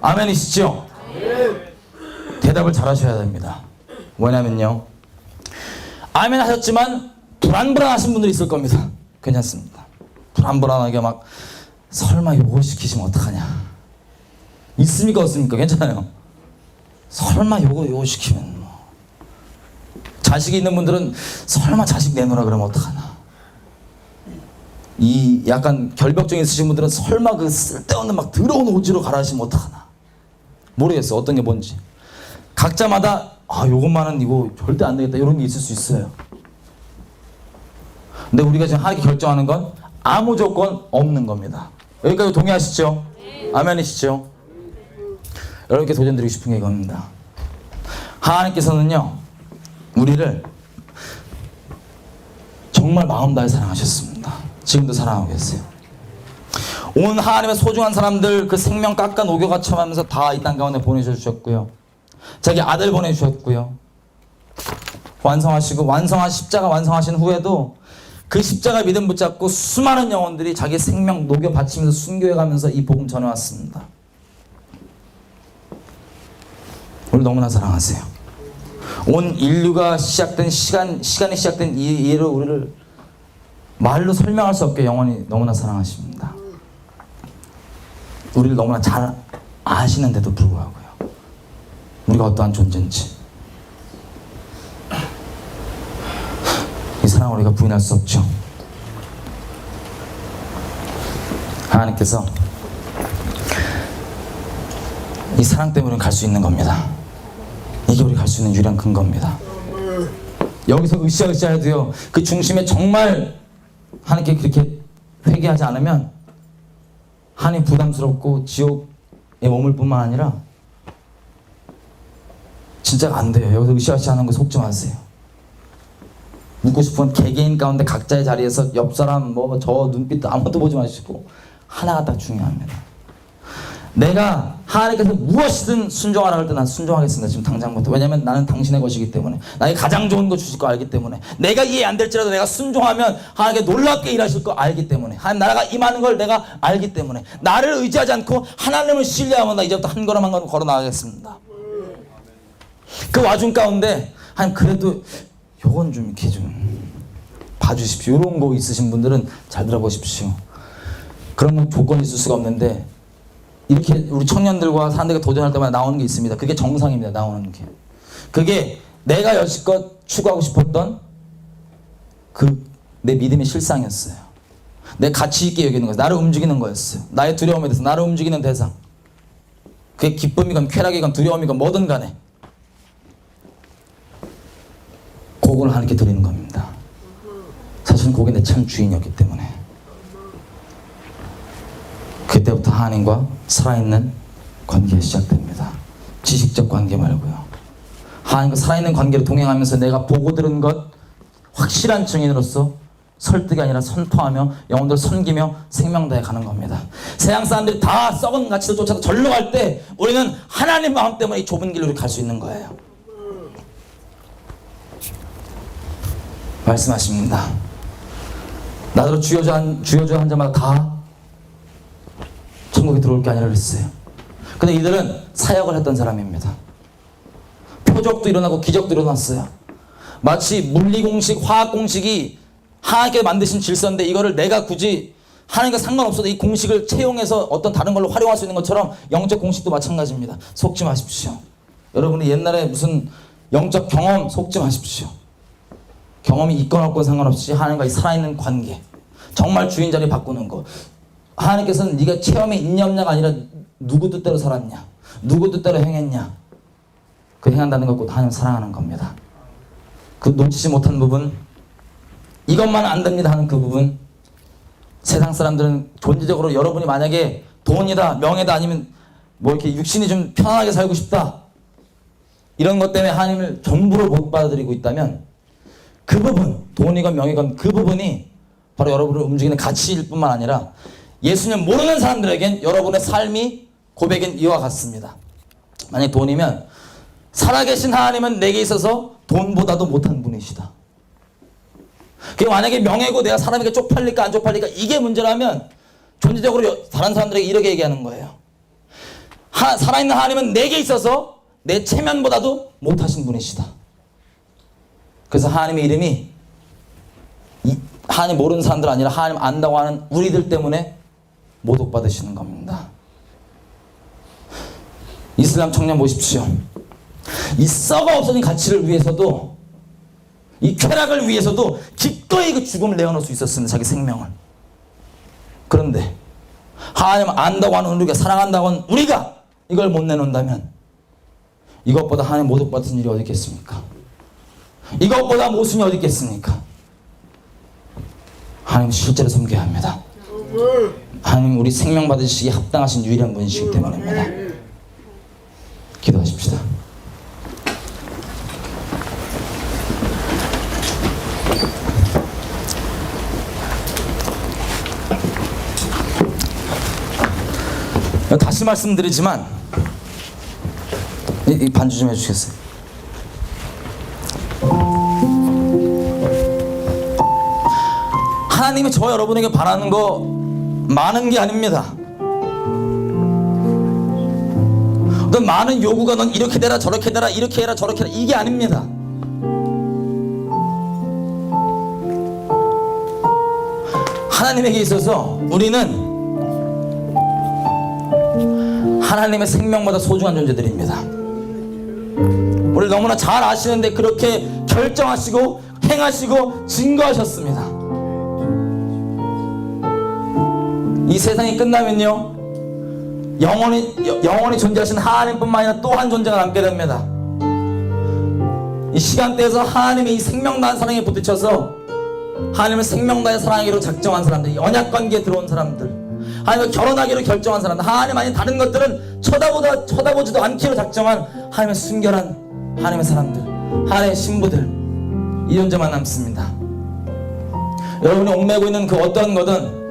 아멘이시죠? 대답을 잘 하셔야 됩니다. 왜냐면요, 아멘 하셨지만 불안불안하신 분들이 있을 겁니다. 괜찮습니다. 불안불안하게 막 설마 요거 시키시면 어떡하냐. 있습니까 없습니까? 괜찮아요. 설마 요거 시키면 뭐. 자식이 있는 분들은 설마 자식 내놓으라 그러면 어떡하나. 이 약간 결벽증 있으신 분들은 설마 그 쓸데없는 막 더러운 오지로 갈아하시면 어떡하나. 모르겠어 어떤 게 뭔지. 각자마다 요것만은 이거 절대 안 되겠다 이런 게 있을 수 있어요. 근데 우리가 지금 하나님께 결정하는 건 아무 조건 없는 겁니다. 여기까지 동의하시죠? 네. 아멘이시죠? 여러분께 도전드리고 싶은 게 이겁니다. 하나님께서는요 우리를 정말 마음 다해 사랑하셨습니다. 지금도 사랑하고 계세요. 온 하나님의 소중한 사람들 그 생명 깎아 녹여가 처하면서 다 이 땅 가운데 보내주셨고요. 자기 아들 보내주셨고요. 완성하시고 십자가 완성하신 후에도 그 십자가 믿음 붙잡고 수많은 영혼들이 자기 생명 녹여 바치면서 순교해 가면서 이 복음 전해왔습니다. 우리 너무나 사랑하세요. 온 인류가 시작된 시간이 시작된 이 예로 우리를 말로 설명할 수 없게 영원히 너무나 사랑하십니다. 우리를 너무나 잘 아시는데도 불구하고요. 우리가 어떠한 존재인지 이 사랑을 우리가 부인할 수 없죠. 하나님께서 이 사랑 때문에 갈 수 있는 겁니다. 이게 우리 갈 수 있는 유일한 근거입니다. 여기서 으쌰으쌰해도요 그 중심에 정말 하나님께 그렇게 회개하지 않으면 하나님 부담스럽고 지옥에 머물 뿐만 아니라 진짜 안 돼요. 여기서 으쌰으쌰하는 거 속지 마세요. 묻고 싶은 개개인 가운데 각자의 자리에서 옆 사람 저 눈빛 아무것도 보지 마시고 하나가 딱 중요합니다. 내가 하나님께서 무엇이든 순종하라 할 때 난 순종하겠습니다. 지금 당장부터. 왜냐하면 나는 당신의 것이기 때문에 나에게 가장 좋은 거 주실 거 알기 때문에 내가 이해 안 될지라도 내가 순종하면 하나님께 놀랍게 일하실 거 알기 때문에 하나님 나라가 임하는 걸 내가 알기 때문에 나를 의지하지 않고 하나님을 신뢰하면 나 이제부터 한 걸음 한 걸음 걸어 나가겠습니다. 그 와중 가운데 하나님 그래도 요건 좀 이렇게 좀 봐주십시오. 이런 거 있으신 분들은 잘 들어보십시오. 그런 건 조건이 있을 수가 없는데 이렇게 우리 청년들과 사람들과 도전할 때마다 나오는 게 있습니다. 그게 정상입니다. 나오는 게. 그게 내가 여지껏 추구하고 싶었던 내 믿음의 실상이었어요. 내 가치 있게 여기는 거였어요. 나를 움직이는 거였어요. 나의 두려움에 대해서 나를 움직이는 대상. 그게 기쁨이건 쾌락이건 두려움이건 뭐든 간에 그걸 하나님께 드리는 겁니다. 사실은 그게 내 참 주인이었기 때문에 그때부터 하나님과 살아있는 관계가 시작됩니다. 지식적 관계 말고요. 하나님과 살아있는 관계를 동행하면서 내가 보고 들은 것 확실한 증인으로서 설득이 아니라 선포하며 영혼들 섬기며 생명 다해 가는 겁니다. 세상 사람들이 다 썩은 가치를 쫓아서 절로 갈 때 우리는 하나님 마음 때문에 이 좁은 길로 갈 수 있는 거예요. 말씀하십니다. 나더러 주여주 한 자마다 다 천국에 들어올 게 아니라 그랬어요. 근데 이들은 사역을 했던 사람입니다. 표적도 일어나고 기적도 일어났어요. 마치 물리공식, 화학공식이 하나님께 만드신 질서인데 이거를 내가 굳이 하나님과 상관없어도 이 공식을 채용해서 어떤 다른 걸로 활용할 수 있는 것처럼 영적 공식도 마찬가지입니다. 속지 마십시오. 여러분이 옛날에 무슨 영적 경험 속지 마십시오. 경험이 있건 없건 상관없이 하나님과 이 살아있는 관계, 정말 주인 자리 바꾸는 거. 하나님께서는 네가 체험에 있냐 없냐가 아니라 누구 뜻대로 살았냐, 누구 뜻대로 행했냐, 그 행한다는 것고 하나님 사랑하는 겁니다. 그 놓치지 못한 부분, 이것만 안 됩니다 하는 그 부분. 세상 사람들은 존재적으로 여러분이 만약에 돈이다, 명예다, 아니면 뭐 이렇게 육신이 좀 편안하게 살고 싶다, 이런 것 때문에 하나님을 전부로 못 받아들이고 있다면 그 부분, 돈이건 명예건 그 부분이 바로 여러분을 움직이는 가치일 뿐만 아니라 예수님 모르는 사람들에겐 여러분의 삶이 고백인 이와 같습니다. 만약 돈이면 살아계신 하나님은 내게 있어서 돈보다도 못한 분이시다. 그게 만약에 명예고 내가 사람에게 쪽팔릴까 안 쪽팔릴까 이게 문제라면 존재적으로 다른 사람들에게 이렇게 얘기하는 거예요. 살아있는 하나님은 내게 있어서 내 체면보다도 못하신 분이시다. 그래서 하나님의 이름이 하나님 모르는 사람들 아니라 하나님 안다고 하는 우리들 때문에 모독받으시는 겁니다. 이슬람 청년 보십시오. 이 썩어 없어진 가치를 위해서도, 이 쾌락을 위해서도 기꺼이 그 죽음을 내어놓을 수 있었습니다. 자기 생명을. 그런데 하나님 안다고 하는 우리가, 사랑한다고 하는 우리가 이걸 못 내놓는다면 이것보다 하나님 모독받은 일이 어디 있겠습니까? 이것보다 모순이 어디 있겠습니까? 하나님 실제로 섬겨야 합니다. 하나님 우리 생명 받으시기에 합당하신 유일한 분이시기 때문입니다. 기도하십시다. 다시 말씀드리지만 이 반주 좀 해주시겠어요? 하나님이 저 여러분에게 바라는 거 많은 게 아닙니다. 어떤 많은 요구가 넌 이렇게 되라 저렇게 되라 이렇게 해라 저렇게 해라 이게 아닙니다. 하나님에게 있어서 우리는 하나님의 생명보다 소중한 존재들입니다. 우리 너무나 잘 아시는데 그렇게 결정하시고 행하시고 증거하셨습니다. 이 세상이 끝나면요, 영원히 존재하신 하나님뿐만 아니라 또 한 존재가 남게 됩니다. 이 시간대에서 하나님의 이 생명 다한 사랑에 부딪혀서 하나님의 생명 다해 사랑하기로 작정한 사람들, 언약관계에 들어온 사람들, 하나님과 결혼하기로 결정한 사람들, 하나님 아닌 다른 것들은 쳐다보지도 않기로 작정한 하나님의 순결한 하나님의 사람들, 하나님의 신부들, 이 존재만 남습니다. 여러분이 얽매고 있는 그 어떠한 거든,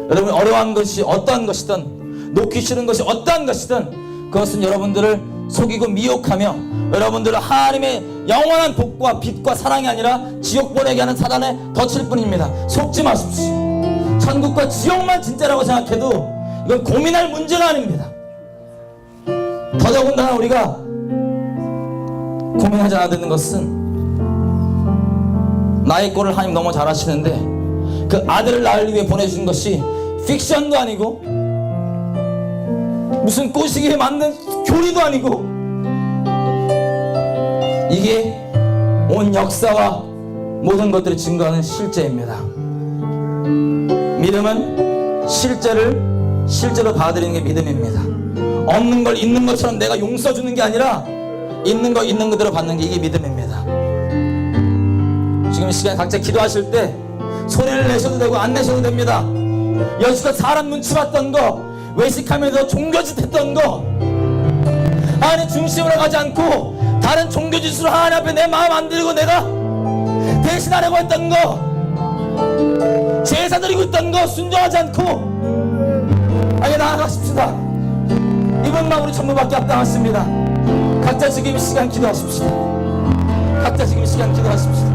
여러분이 어려워한 것이 어떠한 것이든, 놓기 싫은 것이 어떠한 것이든 그것은 여러분들을 속이고 미혹하며 여러분들을 하나님의 영원한 복과 빛과 사랑이 아니라 지옥 보내게 하는 사단에 덫일 뿐입니다. 속지 마십시오. 천국과 지옥만 진짜라고 생각해도 이건 고민할 문제가 아닙니다. 더더군다나 우리가 고민하지 않아야 되는 것은, 나의 꼴을 하나님 너무 잘 아시는데 그 아들을 낳을 위해 보내주신 것이 픽션도 아니고 무슨 꼬시기에 만든 교리도 아니고, 이게 온 역사와 모든 것들을 증거하는 실제입니다. 믿음은 실제로 받아들이는 게 믿음입니다. 없는 걸 있는 것처럼 내가 용서주는 게 아니라 있는 거 있는 그대로 받는 게 이게 믿음입니다. 지금 이 시간에 각자 기도하실 때 소리를 내셔도 되고 안 내셔도 됩니다. 여지껏 사람 눈치 봤던 거, 외식하면서 종교짓 했던 거, 하나님 중심으로 가지 않고 다른 종교짓으로 하나님 앞에 내 마음 안 들이고 내가 대신하려고 했던 거, 제사 드리고 있던 거 순종하지 않고 아예 나아가십시다. 이것만 우리 전부밖에 합당하십니다. 각자 지금 이 시간 기도하십시다. 각자 지금 이 시간 기도하십시다.